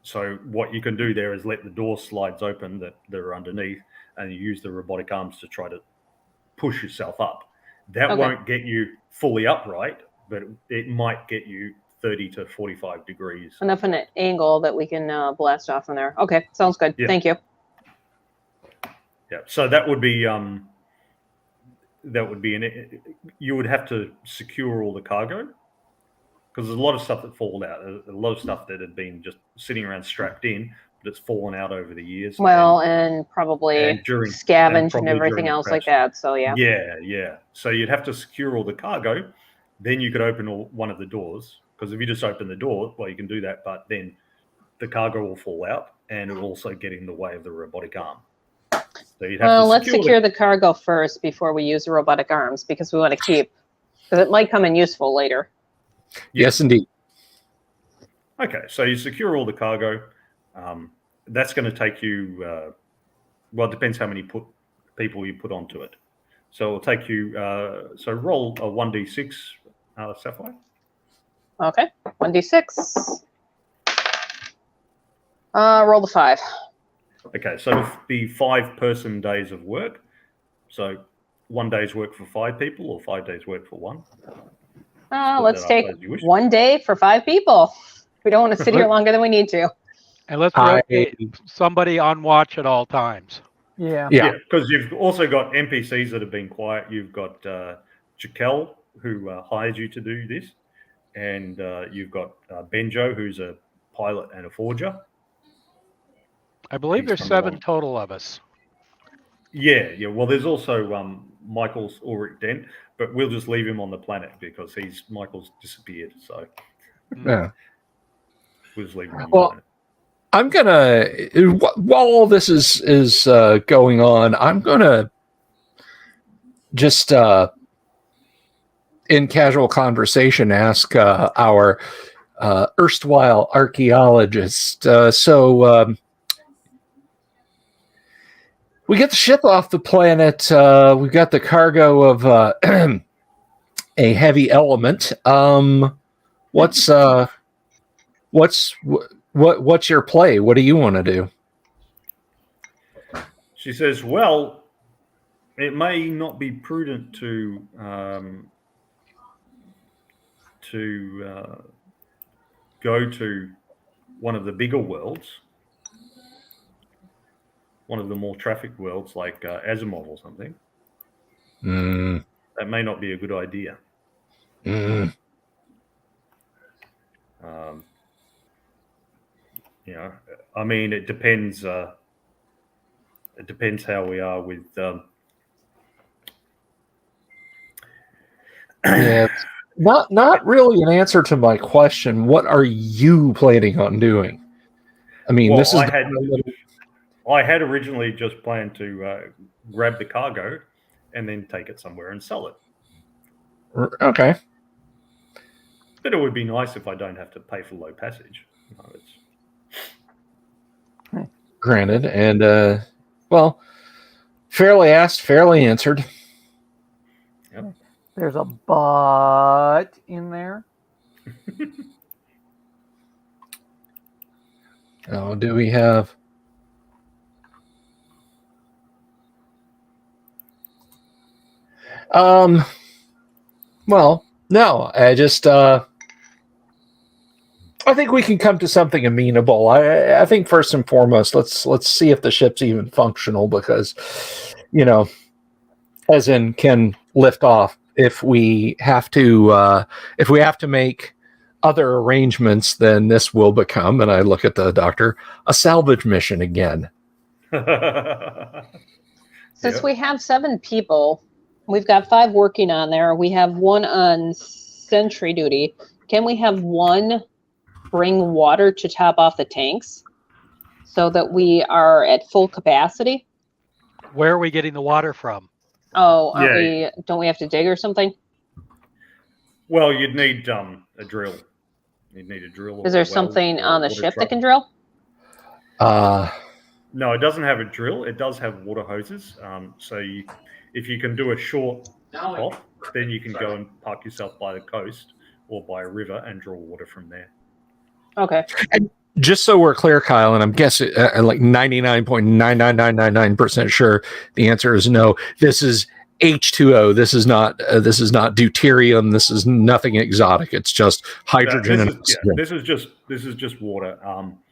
So what you can do there is let the door slides open that are underneath, and you use the robotic arms to try to push yourself up. That won't get you fully upright, but it might get you 30 to 45 degrees. Enough an angle that we can blast off from there. Okay, sounds good. Yeah. Thank you. Yeah, so that would be you would have to secure all the cargo, because there's a lot of stuff that falls out. There's a lot of stuff that had been just sitting around strapped in, but it's fallen out over the years. Well, and probably scavenge and everything else like that. So yeah. Yeah. So you'd have to secure all the cargo, then you could open one of the doors. Because if you just open the door, well, you can do that, but then the cargo will fall out, and it will also get in the way of the robotic arm. So you'd have to let's secure the cargo first before we use the robotic arms, because we want to keep, because it might come in useful later. Yes, indeed. Okay, so you secure all the cargo. That's going to take you, well, it depends how many people you put onto it. So it'll take you, so roll a 1d6, Sapphire. Okay, 1d6. Roll the 5. Okay, so it'll be 5-person days of work. So 1 day's work for 5 people, or 5 days work for 1. Let's take 1 day for 5 people. We don't want to sit here longer than we need to. And let's rotate somebody on watch at all times. Yeah, because you've also got NPCs that have been quiet. You've got Jaquel, who hired you to do this, and you've got Benjo, who's a pilot and a forger. I believe there's 7 total of us. Yeah. Well, there's also Michael's Ulrich Dent, but we'll just leave him on the planet because Michael's disappeared. So yeah, we'll just leave him on the planet. I'm gonna, while all this is going on, I'm gonna just in casual conversation ask our erstwhile archaeologist. We get the ship off the planet. We've got the cargo of a heavy element. What's your play? What do you want to do? She says, well, it may not be prudent to go to one of the bigger worlds, one of the more trafficked worlds like Asimov or something. That may not be a good idea. I mean, it depends. It depends how we are with. Yeah, not really an answer to my question. What are you planning on doing? I mean, well, this is. I had originally just planned to grab the cargo and then take it somewhere and sell it. Okay. But it would be nice if I don't have to pay for low passage. Granted, and well, fairly asked, fairly answered. Yep. There's a but in there. Oh, do we have? Well, no. I just I think we can come to something amenable. I think first and foremost, let's see if the ship's even functional, because, as in can lift off. If we have to make other arrangements, then this will become, and I look at the doctor, a salvage mission again. Since we have 7 people, we've got 5 working on there. We have 1 on sentry duty. Can we have 1 bring water to top off the tanks so that we are at full capacity? Where are we getting the water from? Oh, don't we have to dig or something? Well, you'd need a drill. You'd need a drill. Is there something on the ship that can drill? No, it doesn't have a drill. It does have water hoses. So if you can do a short off, then you can go and park yourself by the coast or by a river and draw water from there. Okay. And just so we're clear, Kyle, and I'm guessing like 99.99999% sure the answer is no. This is H2O. This is not deuterium. This is nothing exotic. It's just hydrogen and oxygen. This is just water.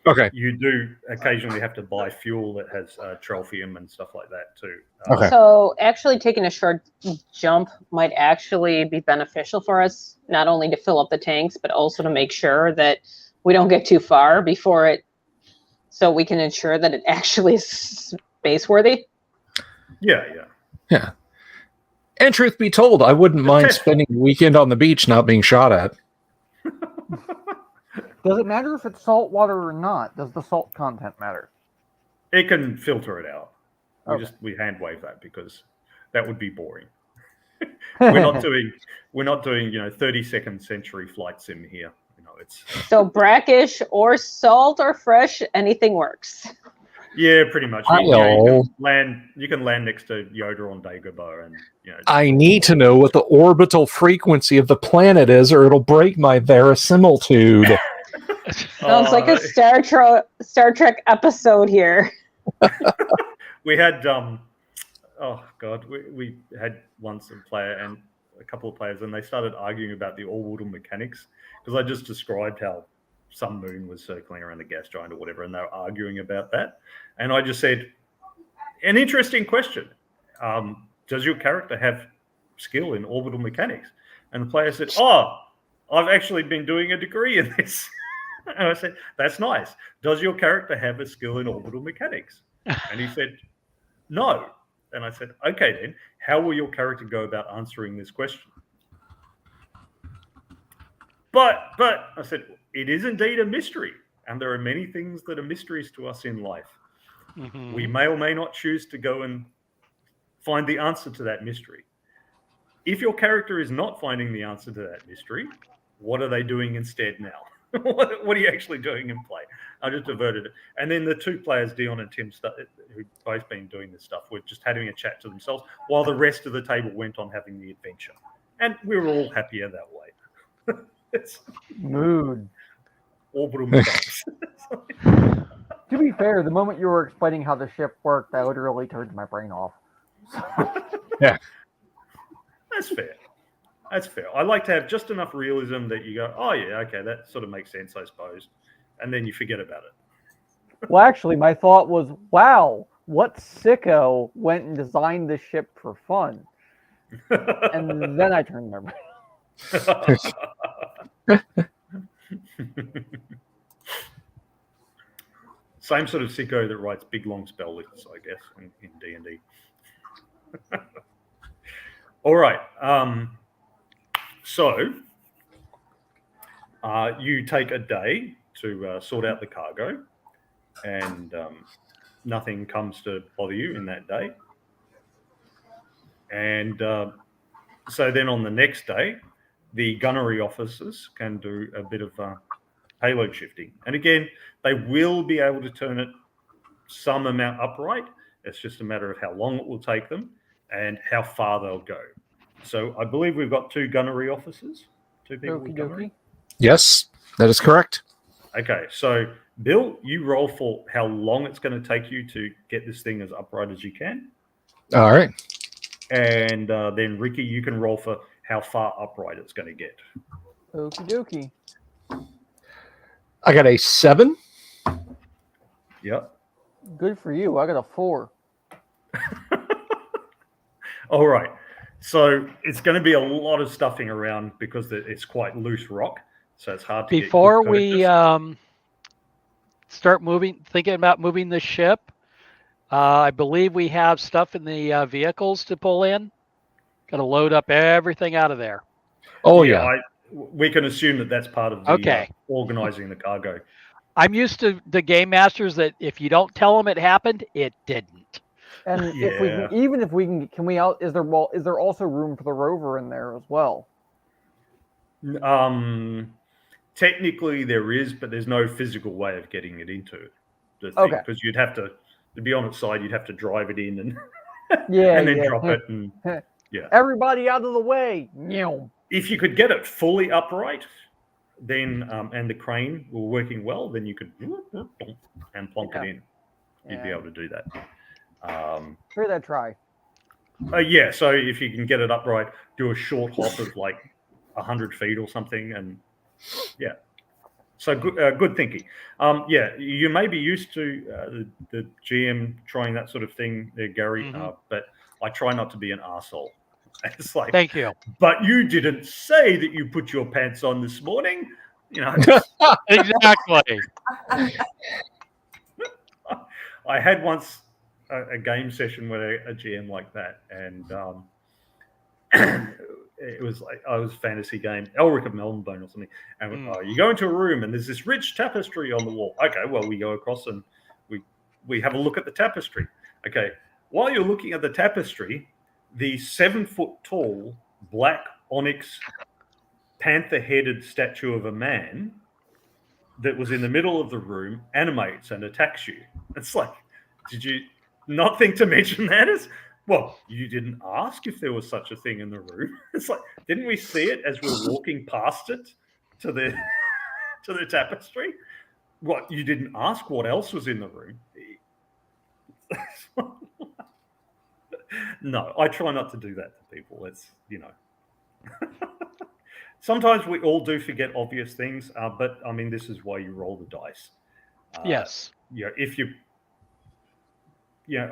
Okay. You do occasionally have to buy fuel that has trolfium and stuff like that too. Okay. So actually taking a short jump might actually be beneficial for us, not only to fill up the tanks, but also to make sure that we don't get too far before it, so we can ensure that it actually is space worthy. Yeah. And truth be told, I wouldn't mind spending a weekend on the beach not being shot at. Does it matter if it's salt water or not? Does the salt content matter? It can filter it out. Okay. We hand wave that because that would be boring. we're not doing 32nd century flight sim here. It's So brackish or salt or fresh, anything works. yeah, pretty much. You can land next to Yoda on Dagobah, and I need to know what the orbital frequency of the planet is, or it'll break my verisimilitude. Sounds like a Star Trek episode here. We had we had once a player and a couple of players, and they started arguing about the orbital mechanics because I just described how some moon was circling around the gas giant or whatever, and they were arguing about that. And I just said, an interesting question. Does your character have skill in orbital mechanics? And the player said, I've actually been doing a degree in this. And I said, that's nice. Does your character have a skill in orbital mechanics? And he said, no. And I said, okay, then how will your character go about answering this question? But I said, it is indeed a mystery. And there are many things that are mysteries to us in life. Mm-hmm. We may or may not choose to go and find the answer to that mystery. If your character is not finding the answer to that mystery, what are they doing instead now? What are you actually doing in play? I just diverted it. And then the two players, Dion and Tim, who've both been doing this stuff, were just having a chat to themselves while the rest of the table went on having the adventure. And we were all happier that way. It's mood. Orbital mechanics. To be fair, the moment you were explaining how the ship worked, that literally turned my brain off. Yeah. That's fair. I like to have just enough realism that you go, oh, yeah, okay, that sort of makes sense, I suppose. And then you forget about it. Well, actually, my thought was, wow, what sicko went and designed this ship for fun? And then I turned my brain. Same sort of sicko that writes big long spell lists, I guess, in D&D. All right. So you take a day to sort out the cargo, and nothing comes to bother you in that day. And so then on the next day, the gunnery officers can do a bit of payload shifting. And again, they will be able to turn it some amount upright. It's just a matter of how long it will take them and how far they'll go. So I believe we've got two gunnery officers. Two people with gunnery. Yes, that is correct. Okay, so Bill, you roll for how long it's going to take you to get this thing as upright as you can. All right. And then Ricky, you can roll for how far upright it's going to get. Okie dokie. I got a 7. Yep. Good for you. I got a 4. All right. So it's going to be a lot of stuffing around because it's quite loose rock. So it's hard to Before we start thinking about moving the ship, I believe we have stuff in the vehicles to pull in. Got to load up everything out of there. Oh, yeah. We can assume that that's part of the organizing the cargo. I'm used to the game masters that if you don't tell them it happened, it didn't. And if we can, even if we can we out? Is there also room for the rover in there as well? Technically there is, but there's no physical way of getting it into the thing because you'd have to be on its side. You'd have to drive it in and and then drop it. And Yeah. Everybody out of the way. Meow. If you could get it fully upright, then and the crane were working well, then you could and plonk it in. You'd be able to do that. Hear that try. Yeah, so if you can get it upright, do a short hop of like 100 feet or something, and yeah. So good thinking. Yeah, you may be used to the GM trying that sort of thing there, Gary, but I try not to be an arsehole. It's like, Thank you. But you didn't say that you put your pants on this morning. You know, Exactly. I had once a game session with a GM like that, and it was like I was a fantasy game, Elric of Melbourne or something. And you go into a room and there's this rich tapestry on the wall. Okay, well we go across and we have a look at the tapestry. Okay, while you're looking at the tapestry, the 7-foot-tall black onyx panther-headed statue of a man that was in the middle of the room animates and attacks you. It's like, did you not think to mention that? Well, you didn't ask if there was such a thing in the room. It's like, didn't we see it as we're walking past it to the to the tapestry? What, you didn't ask what else was in the room? No, I try not to do that to people. It's, you know. Sometimes we all do forget obvious things, but I mean, this is why you roll the dice. Yes. You know, if you,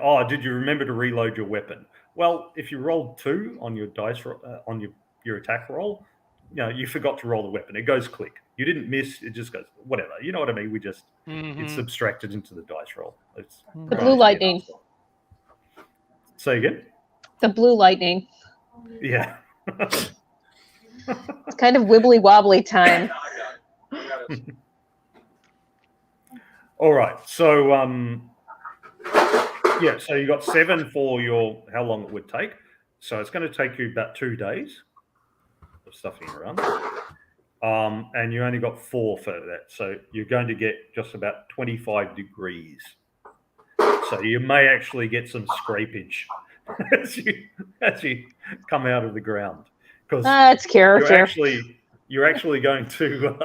oh, did you remember to reload your weapon? Well, if you rolled 2 on your dice on your attack roll, you forgot to roll the weapon. It goes click. You didn't miss. It just goes whatever. You know what I mean? We just it's subtracted into the dice roll. It's The blue lightning. Say again. The blue lightning. Yeah. It's kind of wibbly wobbly time. All right. So yeah, so you got 7 for your how long it would take. So it's going to take you about 2 days of stuffing around. And you only got 4 for that. So you're going to get just about 25 degrees. So you may actually get some scrapage as you come out of the ground. Because that's character. You're actually going to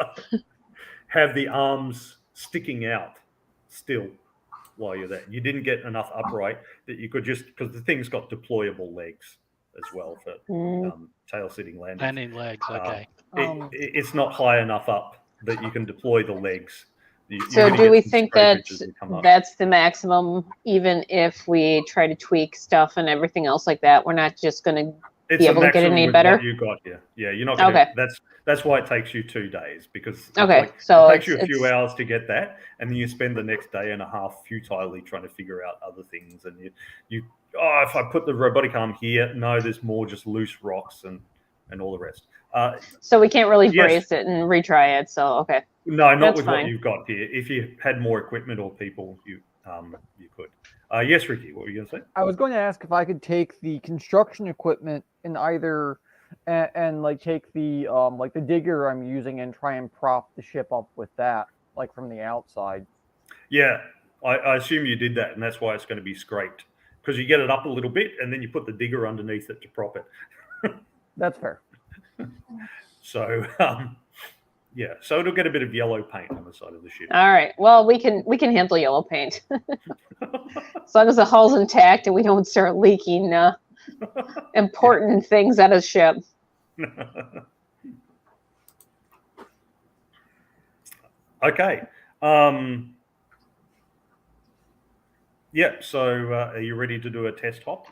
have the arms sticking out still while you're there. You didn't get enough upright that you could just, because the thing's got deployable legs as well for tail sitting landing. Landing legs, okay. It's not high enough up that you can deploy the legs. So do we think that that's the maximum, even if we try to tweak stuff and everything else like that? We're not just going to be able to get any better? What you got here. Yeah, you're not going to. That's why it takes you 2 days, because so it takes you a few hours to get that, and then you spend the next day and a half futilely trying to figure out other things. And you if I put the robotic arm here, no, there's more just loose rocks and all the rest. So we can't really brace it and retry it. So no, not with what you've got here. If you had more equipment or people, you could. Yes, Ricky, what were you going to say? I was going to ask if I could take the construction equipment and either and like take the like the digger I'm using and try and prop the ship up with that, like from the outside. Yeah, I assume you did that, and that's why it's going to be scraped, because you get it up a little bit and then you put the digger underneath it to prop it. That's fair. So yeah, so it'll get a bit of yellow paint on the side of the ship. All right. Well, we can handle yellow paint as long as the hull's intact and we don't start leaking important things out of the ship. Okay. Yeah. So are you ready to do a test hop?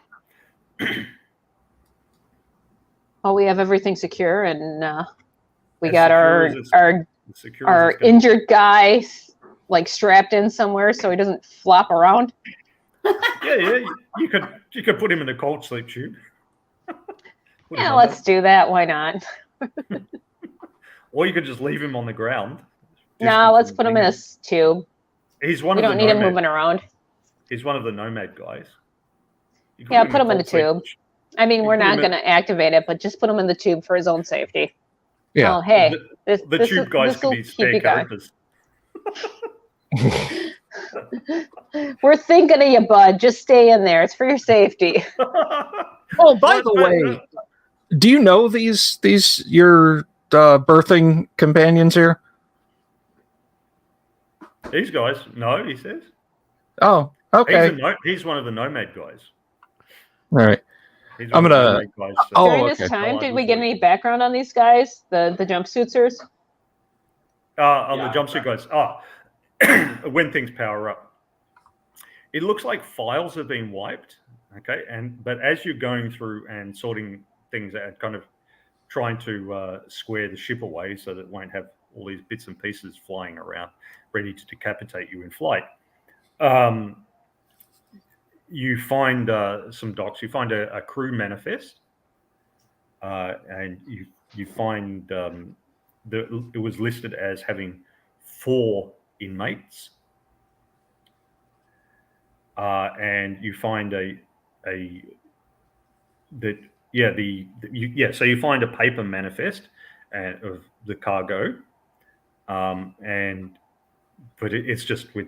Well, we have everything secure, and we got our injured guy like strapped in somewhere so he doesn't flop around. Yeah. You could put him in a cold sleep tube. Yeah, let's do that. Why not? Or you could just leave him on the ground. No, let's put him in a tube. He's one. We don't need him moving around. He's one of the nomad guys. Yeah, put him in a tube. I mean, we're not going to activate it, but just put him in the tube for his own safety. Yeah. Oh, hey, the tube guys can be spare characters. We're thinking of you, bud. Just stay in there. It's for your safety. Oh, by the way, do you know these your birthing companions here? These guys, no, he says. Oh, okay. He's one of the nomad guys. All right. He's I'm one of the gonna. nomad guys. Oh, During okay. this time, Ballard did was we get with. any background on these guys, the jumpsuitsers? On Yeah, the jumpsuit guys. When things power up, it looks like files have been wiped. Okay, but as you're going through and sorting things out, kind of trying to square the ship away so that it won't have all these bits and pieces flying around, ready to decapitate you in flight. You find some docs. You find a crew manifest, and you find it was listed as having 4 inmates, and you find so you find a paper manifest of the cargo, but it's just with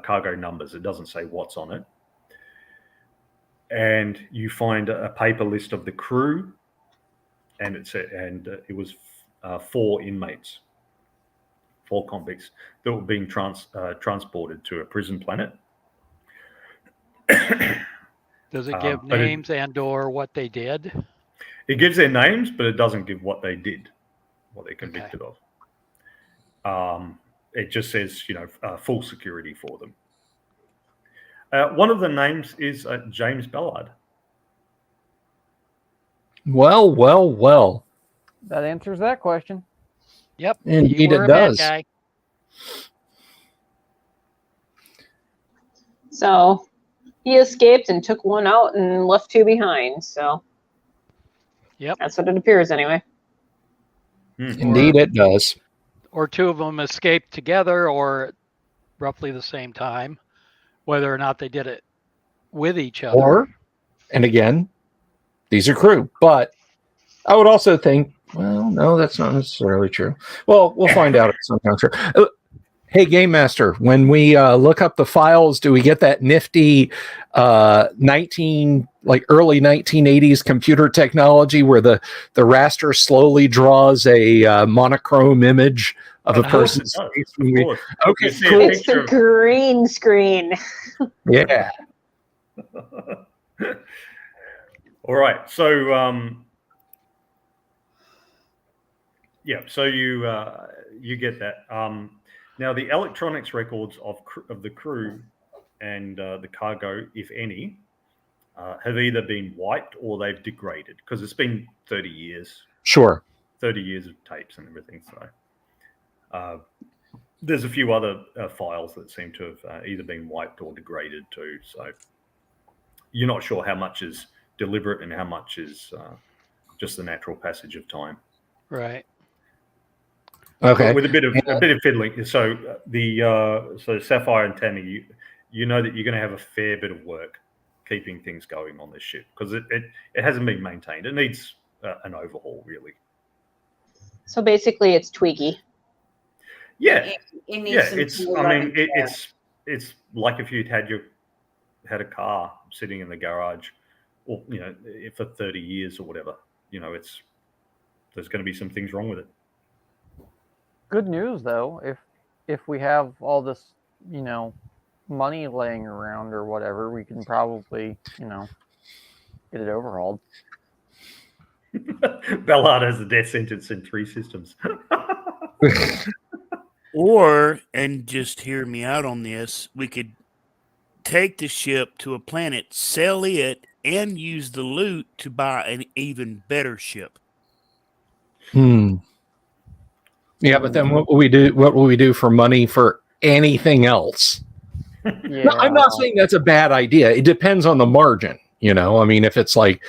cargo numbers. It doesn't say what's on it. And you find a paper list of the crew, and it was 4 inmates, 4 convicts that were being transported to a prison planet. Does it give names and/or what they did? It gives their names, but it doesn't give what they did, what they're convicted of. It just says, full security for them. One of the names is James Ballard. Well. That answers that question. Yep. Indeed, you were it a bad does. guy. So he escaped and took one out and left 2 behind. So Yep. that's what it appears anyway. Indeed, it does. Or 2 of them escaped together or roughly the same time, whether or not they did it with each other. And again, these are crew. But I would also think, well, no, that's not necessarily true. Well, we'll find out at some juncture. Hey, Game Master, when we look up the files, do we get that nifty early 1980s computer technology where the raster slowly draws a monochrome image of a person's face? Okay, cool. It's the green screen. Yeah. All right. So, so you get that. Now, the electronics records of the crew and the cargo, if any, have either been wiped or they've degraded because it's been 30 years. Sure. 30 years of tapes and everything. So there's a few other files that seem to have either been wiped or degraded too. So you're not sure how much is deliberate and how much is just the natural passage of time. Right. Okay. But with a bit of fiddling. So so Sapphire and Tammy, you know that you're going to have a fair bit of work keeping things going on this ship because it hasn't been maintained. It needs an overhaul, really. So basically, it's tweaky. Yeah, It needs it's like if you'd had a car sitting in the garage, or for 30 years or whatever. There's going to be some things wrong with it. Good news though, if we have all this, money laying around or whatever, we can probably, get it overhauled. Ballard has a death sentence in 3 systems. And just hear me out on this, we could take the ship to a planet, sell it, and use the loot to buy an even better ship. Yeah, but then what will we do? What will we do for money for anything else? Yeah. No, I'm not saying that's a bad idea. It depends on the margin. I mean, if it's like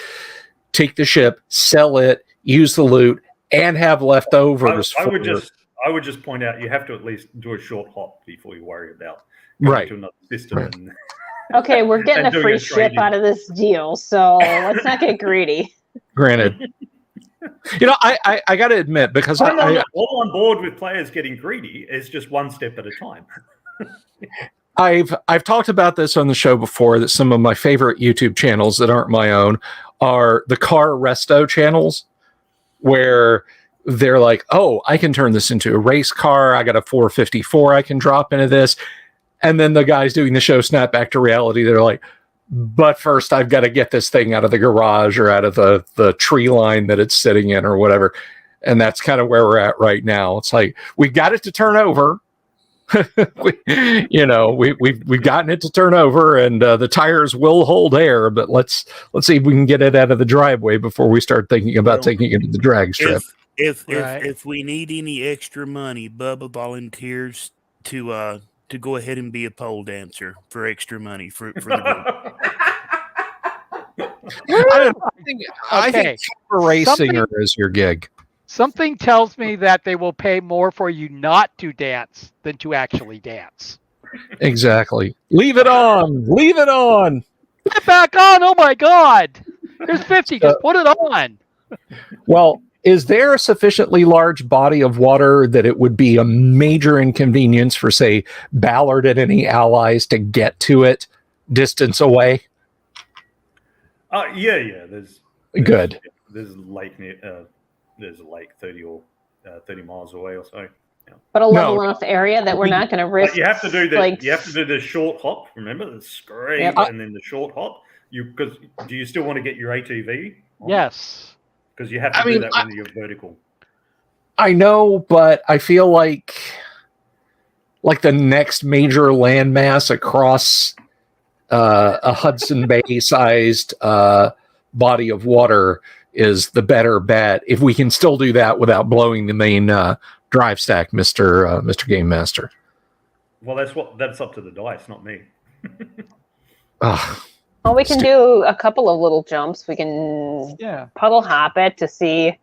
take the ship, sell it, use the loot, and have leftovers. I would just point out you have to at least do a short hop before you worry about going to another system. Right. And, Okay, we're getting and a doing free a ship trading. out of this deal, so let's not get greedy. Granted, I got to admit because I'm all on board with players getting greedy. It's just one step at a time. I've talked about this on the show before that some of my favorite YouTube channels that aren't my own are the car resto channels where they're like, oh, I can turn this into a race car. I got a 454 I can drop into this. And then the guys doing the show snap back to reality. They're like, but first I've got to get this thing out of the garage or out of the tree line that it's sitting in or whatever. And that's kind of where we're at right now. It's like, we got it to turn over. we've gotten it to turn over, and the tires will hold air, but let's see if we can get it out of the driveway before we start thinking about taking it to the drag strip. If we need any extra money, Bubba volunteers to go ahead and be a pole dancer for extra money for the group. I think racing is your gig. Something tells me that they will pay more for you not to dance than to actually dance. Exactly. Leave it on. Leave it on. Put it back on. Oh my God. Here's 50. Just put it on. Well, is there a sufficiently large body of water that it would be a major inconvenience for, say, Ballard and any allies to get to it distance away? Yeah. There's good. There's a lake near. There's a lake 30 miles away or so. Yeah. But a level enough area that we're not going to risk. You have to do you have to do the short hop. Remember the scrape and then the short hop. Because do you still want to get your ATV? Yes. Because you have to do that when you're vertical. I know, but I feel like the next major landmass across a Hudson Bay sized body of water is the better bet if we can still do that without blowing the main drive stack, Mr. Game Master. Well, that's up to the dice, not me. Well, we can do a couple of little jumps. We can puddle hop it to see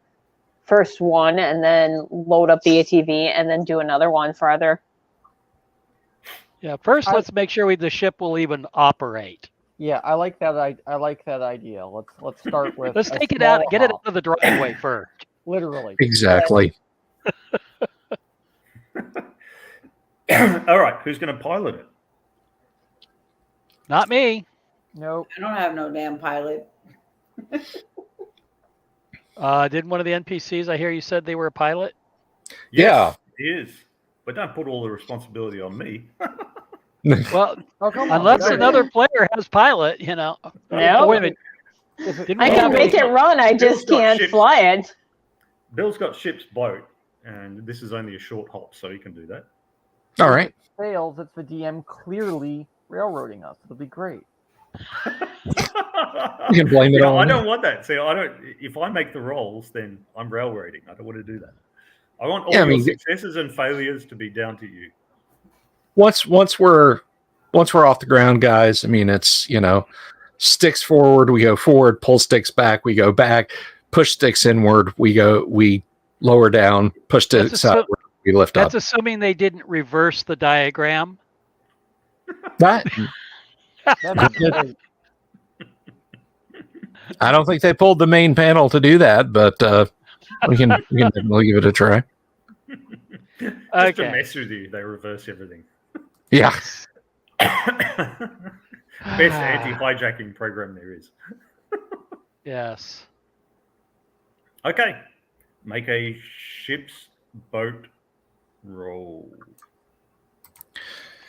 first one and then load up the ATV and then do another one farther. Yeah, first let's make sure the ship will even operate. Yeah, I like that. I like that idea. Let's start with. Let's take it out, get it out of the driveway first. Literally. Exactly. All right, who's going to pilot it? Not me. Nope. I don't have no damn pilot. Didn't one of the NPCs I hear you said they were a pilot? Yes, he is. But don't put all the responsibility on me. Well, come on. Unless another player has pilot, No. Wait a minute. I can make it run. I just can't fly it. Bill's got ship's boat, and this is only a short hop, so he can do that. All right. If it fails, it's the DM clearly railroading us. It'll be great. You can blame it on. I don't want that. See, I don't. If I make the rolls, then I'm railroading. I don't want to do that. I want all your successes and failures to be down to you. Once we're off the ground, guys. I mean, it's sticks forward, we go forward. Pull sticks back, we go back. Push sticks inward, we lower down. Push sticks outward, we lift up. That's assuming they didn't reverse the diagram. That. I don't think they pulled the main panel to do that, but we can definitely give it a try. Just to mess with you, they reverse everything. Yeah. Best anti-hijacking program there is. Yes. Okay. Make a ship's boat roll.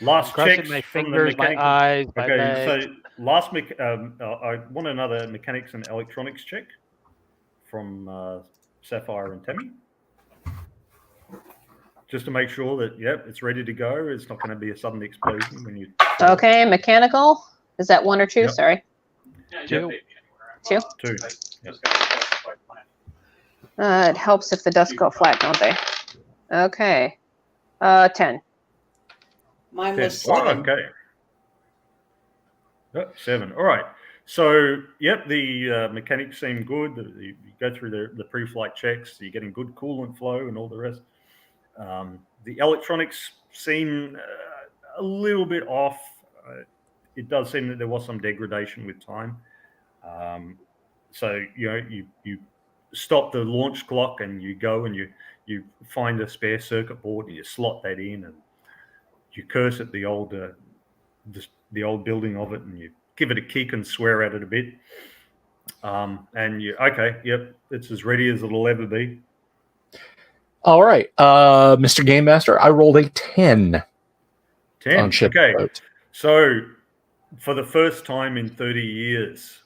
Last checks my from fingers, the my eyes, my okay, legs. so last I want another mechanics and electronics check from Sapphire and Tammy. Just to make sure that, it's ready to go. It's not going to be a sudden explosion when you... Okay, mechanical. Is that 1 or 2? Yep. Sorry. 2. 2? 2. Yep. It helps if the dust go flat, don't they? Okay. 10. Mine 10. was 7. Okay. 7. All right. So, the mechanics seem good. You go through the pre-flight checks. You're getting good coolant flow and all the rest. The electronics seem a little bit off. It does seem that there was some degradation with time. So you stop the launch clock and you go and you find a spare circuit board and you slot that in and you curse at the old building of it and you give it a kick and swear at it a bit. And you yep, it's as ready as it'll ever be. All right, Mr. Game Master, I rolled a 10. 10. On ship Okay. boat. So for the first time in 30 years,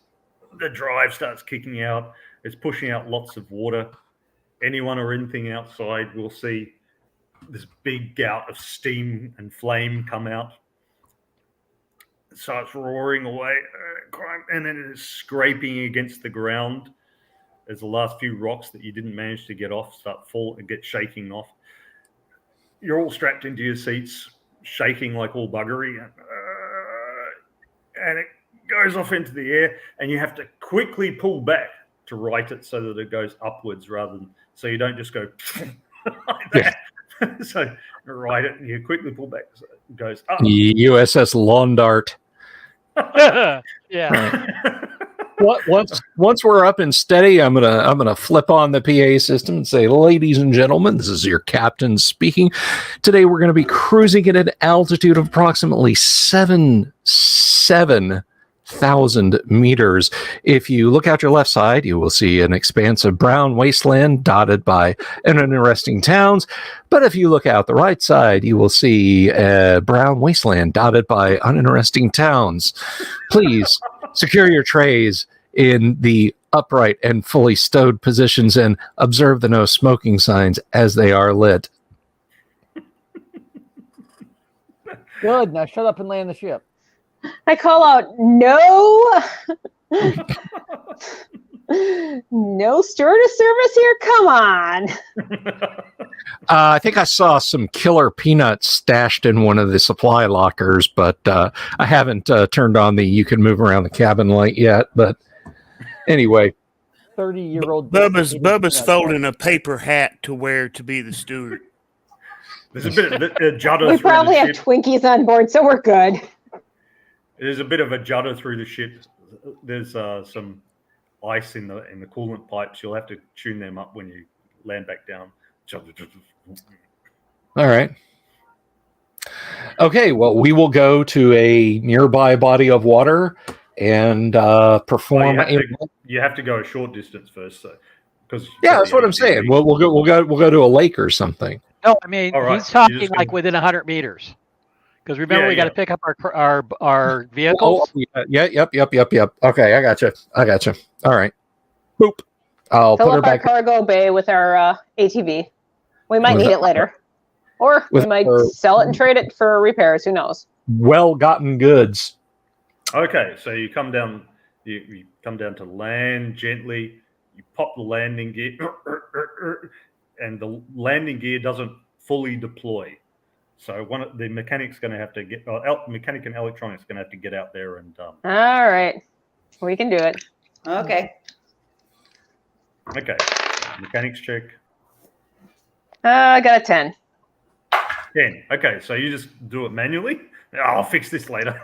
the drive starts kicking out. It's pushing out lots of water. Anyone or anything outside will see this big gout of steam and flame come out. It starts roaring away, and then it is scraping against the ground as the last few rocks that you didn't manage to get off start fall and get shaking off. You're all strapped into your seats, shaking like all buggery, and it goes off into the air, and you have to quickly pull back to right it so that it goes upwards rather than so you don't just go like that. So right it, and you quickly pull back so it goes up. USS Lawn Dart. Yeah. Once we're up and steady, I'm gonna flip on the PA system and say, "Ladies and gentlemen, this is your captain speaking. Today we're going to be cruising at an altitude of approximately 7,000 meters. If you look out your left side, you will see an expanse of brown wasteland dotted by uninteresting towns. But if you look out the right side, you will see a brown wasteland dotted by uninteresting towns. Please secure your trays in the upright and fully stowed positions and observe the no smoking signs as they are lit." Good. Now shut up and land the ship. I call out, no, no stewardess service here. Come on. I think I saw some killer peanuts stashed in one of the supply lockers, but I haven't turned on the you can move around the cabin light yet. But anyway, 30-year-old Bubba's folding a paper hat to wear to be the steward. There's a bit of a judder. We probably have Twinkies on board, so we're good. There's a bit of a judder through the ship. There's some ice in the coolant pipes. You'll have to tune them up when you land back down. all right. Okay, well, we will go to a nearby body of water and perform. You have to go a short distance first, so because that's what I'm saying. We'll go to a lake or something. No, I mean All right, he's talking just like gonna- within 100 meters. Because remember, we got to pick up our Oh, vehicles. yep. Okay, I gotcha. All right. Boop. I'll Fill put her up our back cargo bay with our ATV. We might need it later. Or we with might our- sell it and trade it for repairs. Who knows? well-gotten goods. Okay, so you come down. You come down to land gently. You pop the landing gear, and the landing gear doesn't fully deploy. So the mechanic's going to have to get mechanic and electronics going to have to get out there and. All right, we can do it. Okay. Okay, mechanics check. I got a 10. 10. Okay, so you just do it manually. I'll fix this later.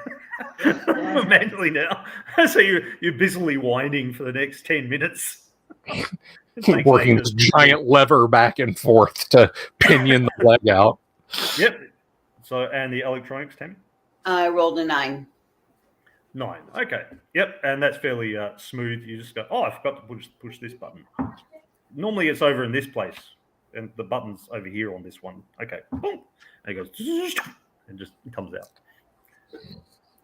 Manually now. So you're busily winding for the next 10 minutes. Thanks, Working Nathan. this giant lever back and forth to pinion the leg out. Yep. So and the electronics, Tammy? I rolled a 9. 9. Okay. Yep. And that's fairly smooth. You just go, oh, I forgot to push this button. Normally it's over in this place, and the button's over here on this one. Okay. Boom. And it goes and just comes out.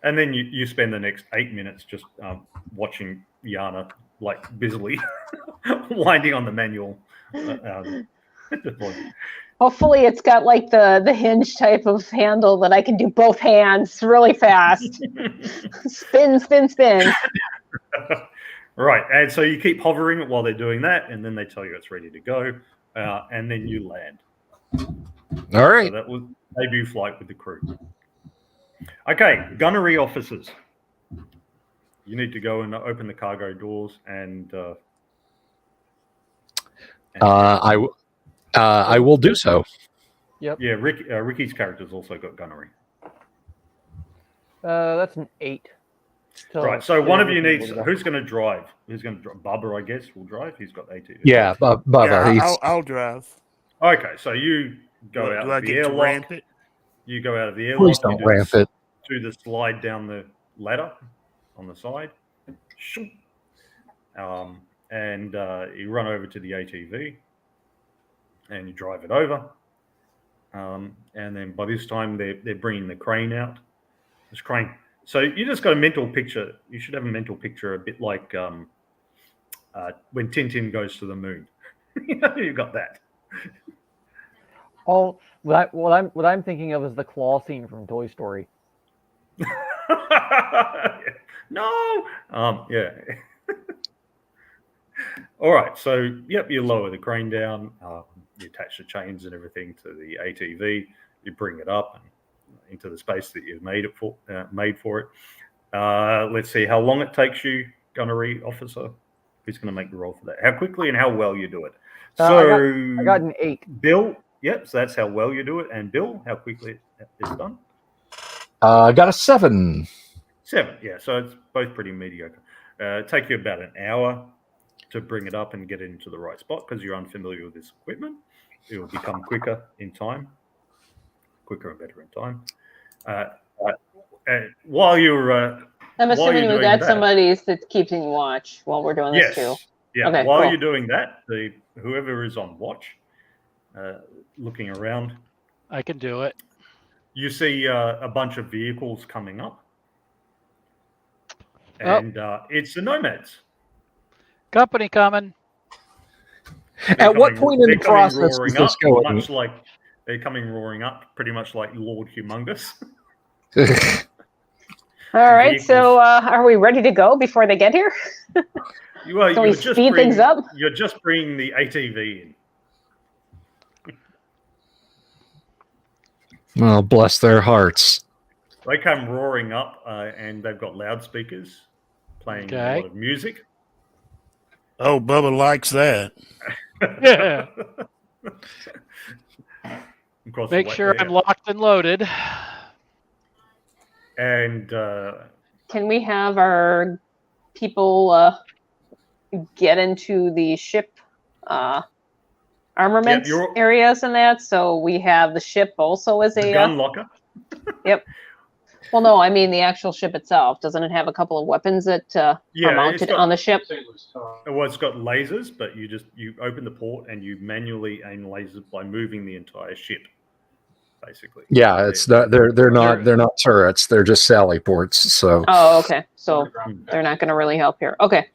And then you spend the next 8 minutes just watching Yana like busily winding on the manual. Hopefully, it's got like the hinge type of handle that I can do both hands really fast. Spin. Right, and so you keep hovering it while they're doing that, and then they tell you it's ready to go, and then you land. All right. So that was debut flight with the crew. Okay, gunnery officers. You need to go and open the cargo doors and I will do so. Yep. yeah, Ricky's character's also got gunnery. That's an 8. Right, so one of you needs. Who's going to drive? Who's going to drive? Bubba, I guess, will drive. He's got AT. Yeah, Bubba. Yeah, I'll drive. Okay, so you go out Do of I the get to airlock. ramp it? You go out of the airlock. Please don't ramp it. Do the slide down the ladder on the side. and you run over to the ATV and you drive it over. And then by this time, they're bringing the crane out. This crane. So you just got a mental picture. You should have a mental picture a bit like when Tintin goes to the moon. You've got that. Oh, what I'm thinking of is the claw scene from Toy Story. No. Yeah. All right. So, yep, you lower the crane down. You attach the chains and everything to the ATV. You bring it up and into the space that you've made for it. Let's see how long it takes you, gunnery officer. Who's going to make the roll for that? How quickly and how well you do it. So I got an 8. Bill, yep. So that's how well you do it. And Bill, how quickly it's done. I got a 7. 7, yeah. So it's both pretty mediocre. Take you about an hour to bring it up and get it into the right spot because you're unfamiliar with this equipment. It will become quicker in time, quicker and better in time. While you're I'm assuming we got that, somebody that's keeping watch while we're doing this too. Yeah. Okay, While cool. you're doing that, whoever is on watch, looking around, I can do it. you see a bunch of vehicles coming up, and it's the nomads. Company coming. At what point in the process is this going? Much like they're coming roaring up, pretty much like Lord Humongous. All right, so are we ready to go before they get here? Can we speed things up? You're just bringing the ATV in. Well, bless their hearts. They come roaring up, and they've got loudspeakers playing a lot of music. Oh, Bubba likes that. Yeah. Make sure I'm locked and loaded. And can we have our people get into the ship armament areas and that? So we have the ship also as a gun locker. Yep. Well, no, I mean the actual ship itself. Doesn't it have a couple of weapons that are mounted on the ship? Well, it's got lasers, but you open the port and you manually aim lasers by moving the entire ship, basically. Yeah, it's not. They're not turrets. They're just sally ports. So. Oh, okay. So they're not going to really help here. Okay.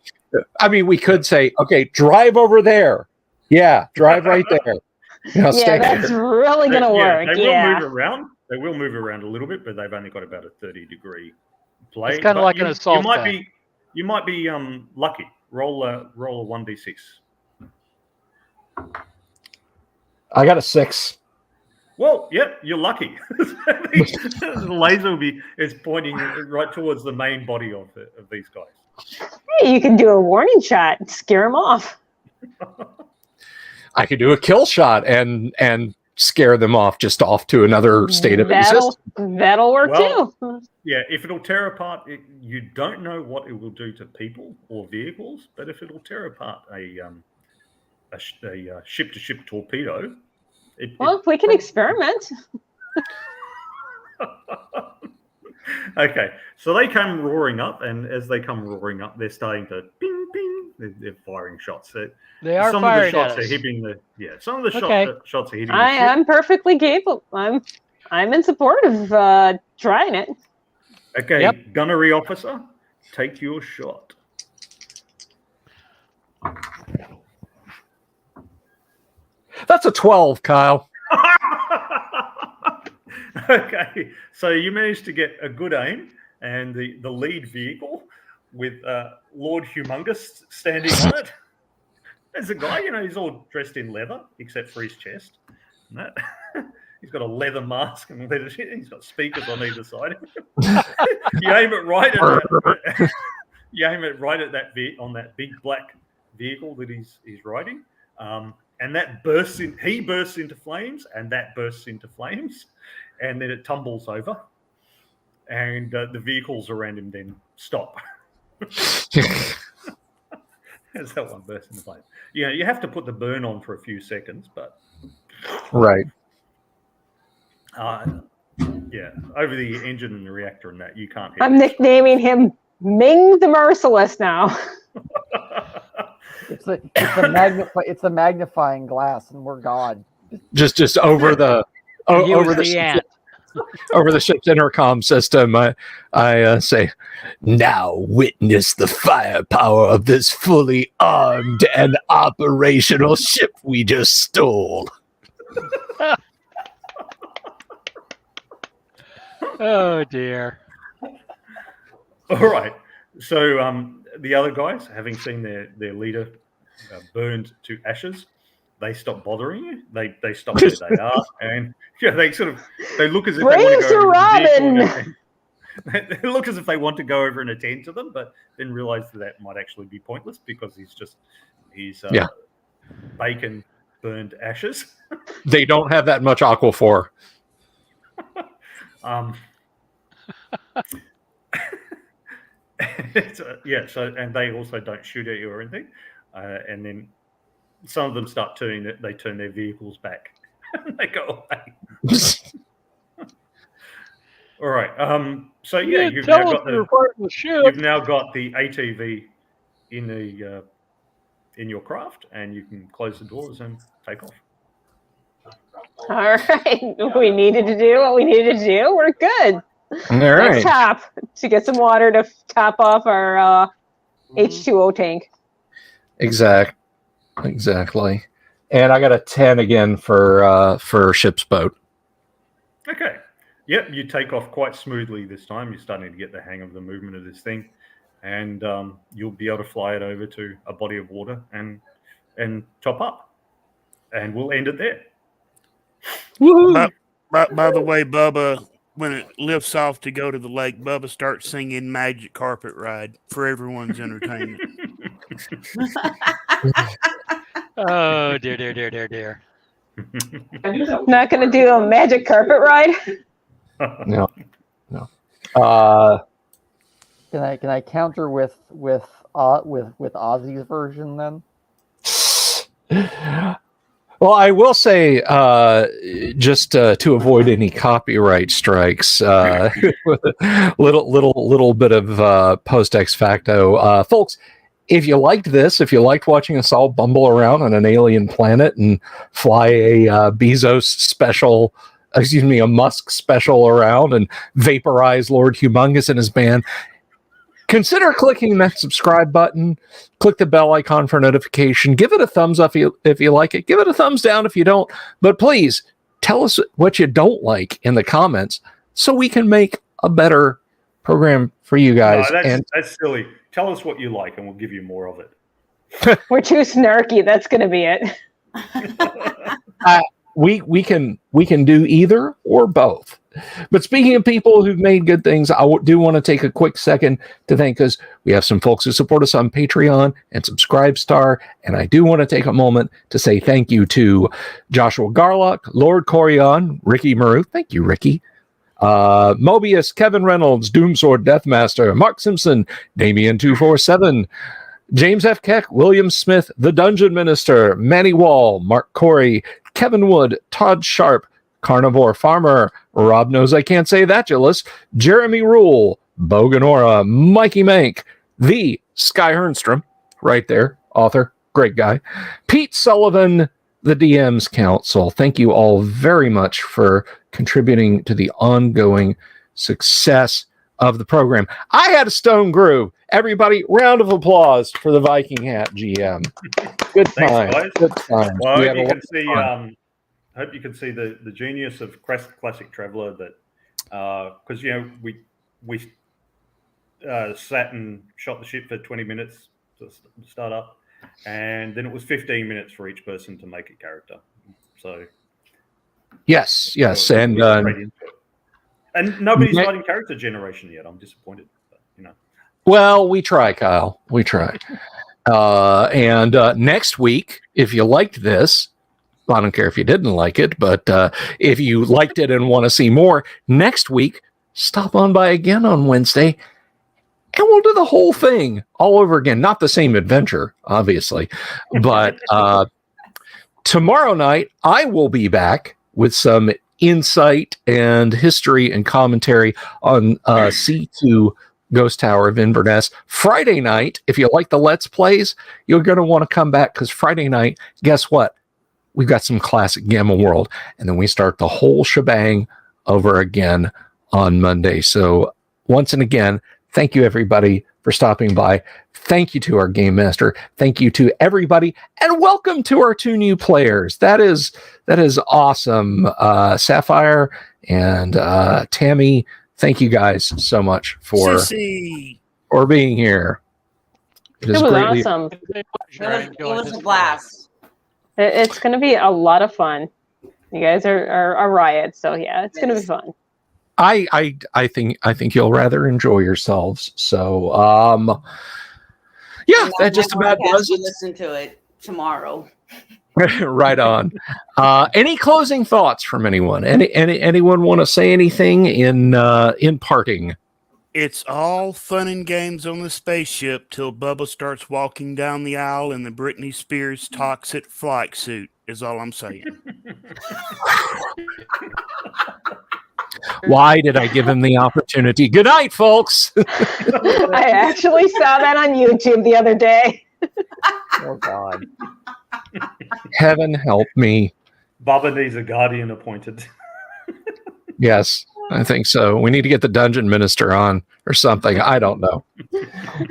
I mean, we could say, okay, drive over there. Yeah, drive right there. Yeah, that's really going to work. They will move around. They will move around a little bit, but they've only got about a 30-degree play. It's kind of like an assault. You might be lucky. Roll a 1d6. I got a 6. Well, yep, you're lucky. The laser is pointing right towards the main body of these guys. Hey, you can do a warning shot and scare them off. I could do a kill shot and scare them off to another state of existence. That'll work too. Yeah, if it'll tear apart, you don't know what it will do to people or vehicles, but if it'll tear apart a ship-to-ship torpedo, we can experiment. Okay, so they come roaring up, and as they come roaring up, they're starting to ping, ping. They're firing shots. They are some firing of the shots at are us. hitting the Some of the shots are hitting. I'm perfectly capable. I'm in support of trying it. Okay, Yep. Gunnery officer, take your shot. That's a 12, Kyle. Okay, so you managed to get a good aim, and the lead vehicle with Lord Humongous standing on it. There's a guy, he's all dressed in leather except for his chest. And that, he's got a leather mask and leather shit. He's got speakers on either side. You aim it right at that. You aim it right at that on that big black vehicle that he's riding. And that bursts in. He bursts into flames, and that bursts into flames, and then it tumbles over, and the vehicles around him then stop. As that one bursts into flames. You have to put the burn on for a few seconds, but right. Over the engine and the reactor and that you can't hit. I'm nicknaming him Ming the Merciless now. It's a magnifying glass, and we're God. Just over the Use over the the ant. over the ship's intercom system, I say, now witness the firepower of this fully armed and operational ship we just stole. Oh dear. All right. So the other guys, having seen their leader burned to ashes, they stop bothering you. They stop where they are, and they look as if they want to go over Robin! they look as if they want to go over and attend to them, but then realize that might actually be pointless because he's bacon burned ashes. They don't have that much aquaphor. So and they also don't shoot at you or anything, and then some of them start turn their vehicles back. They go away. All right. So yeah, you've now got the ATV in your craft, and you can close the doors and take off. All right. We needed to do what we needed to do. We're good. All right. Let's top to get some water to top off our H2O tank. Exactly. And I got a 10 again for ship's boat. Okay. Yep, you take off quite smoothly this time. You're starting to get the hang of the movement of this thing, and you'll be able to fly it over to a body of water and top up, and we'll end it there. By the way, Bubba, when it lifts off to go to the lake, Bubba starts singing Magic Carpet Ride for everyone's entertainment. Oh dear. Not going to do a magic carpet ride. No. Can I counter with Ozzy's version then? Well, I will say, just to avoid any copyright strikes, little bit of post ex facto, folks. If you liked this, if you liked watching us all bumble around on an alien planet and fly a Musk special around and vaporize Lord Humongous and his band, consider clicking that subscribe button. Click the bell icon for notification. Give it a thumbs up if you like it. Give it a thumbs down if you don't. But please tell us what you don't like in the comments so we can make a better program for you guys. No, that's silly. Tell us what you like, and we'll give you more of it. We're too snarky. That's going to be it. We can do either or both. But speaking of people who've made good things, I do want to take a quick second to thank us. We have some folks who support us on Patreon and Subscribestar, and I do want to take a moment to say thank you to Joshua Garlock, Lord Corion, Ricky Maru. Thank you, Ricky. Mobius, Kevin Reynolds, Doomsword Deathmaster, Mark Simpson, Damien247, James F. Keck, William Smith, The Dungeon Minister, Manny Wall, Mark Corey, Kevin Wood, Todd Sharp, Carnivore Farmer, Rob Knows I Can't Say That, Gillis, Jeremy Rule, Boganora, Mikey Mank, the Sky Hernstrom, right there, author, great guy, Pete Sullivan, the DM's Council. Thank you all very much for contributing to the ongoing success of the program. I had a stone groove. everybody, round of applause for the Viking Hat GM. Good time. Thanks, Good time. Well, I hope you can see. Hope you can see the genius of Classic Traveller. That because we sat and shot the ship for 20 minutes to start up, and then it was 15 minutes for each person to make a character. So yes, so and nobody's writing character generation yet. I'm disappointed. But, Well, we try, Kyle. We try. And next week, if you liked this, I don't care if you didn't like it, but if you liked it and want to see more, next week, stop on by again on Wednesday, and we'll do the whole thing all over again. Not the same adventure, obviously, but tomorrow night, I will be back with some insight and history and commentary on C2 Ghost Tower of Inverness. Friday night, if you like the Let's Plays, you're going to want to come back, because Friday night, guess what? We've got some classic Gamma World, and then we start the whole shebang over again on Monday. So once and again, thank you everybody for stopping by. Thank you to our game master. Thank you to everybody, and welcome to our 2 new players. That is awesome. Sapphire and Tammy, thank you guys so much for being here. It was awesome. It was a blast. It's going to be a lot of fun. You guys are a riot, so yeah, it's going to be fun. I think you'll rather enjoy yourselves. So yeah, that just about does it. Listen to it tomorrow. Right on. Any closing thoughts from anyone? Anyone want to say anything in parting? It's all fun and games on the spaceship till Bubba starts walking down the aisle in the Britney Spears toxic flight suit, is all I'm saying. Why did I give him the opportunity? Good night, folks. I actually saw that on YouTube the other day. Oh, God. Heaven help me. Bubba needs a guardian appointed. Yes, I think so. We need to get the dungeon minister on or something. I don't know.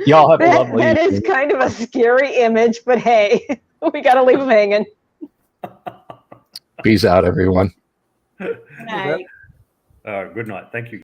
Y'all have a lovely That is kind of a scary image, but hey, we got to leave him hanging. Peace out, everyone. Good night. Good night. Thank you.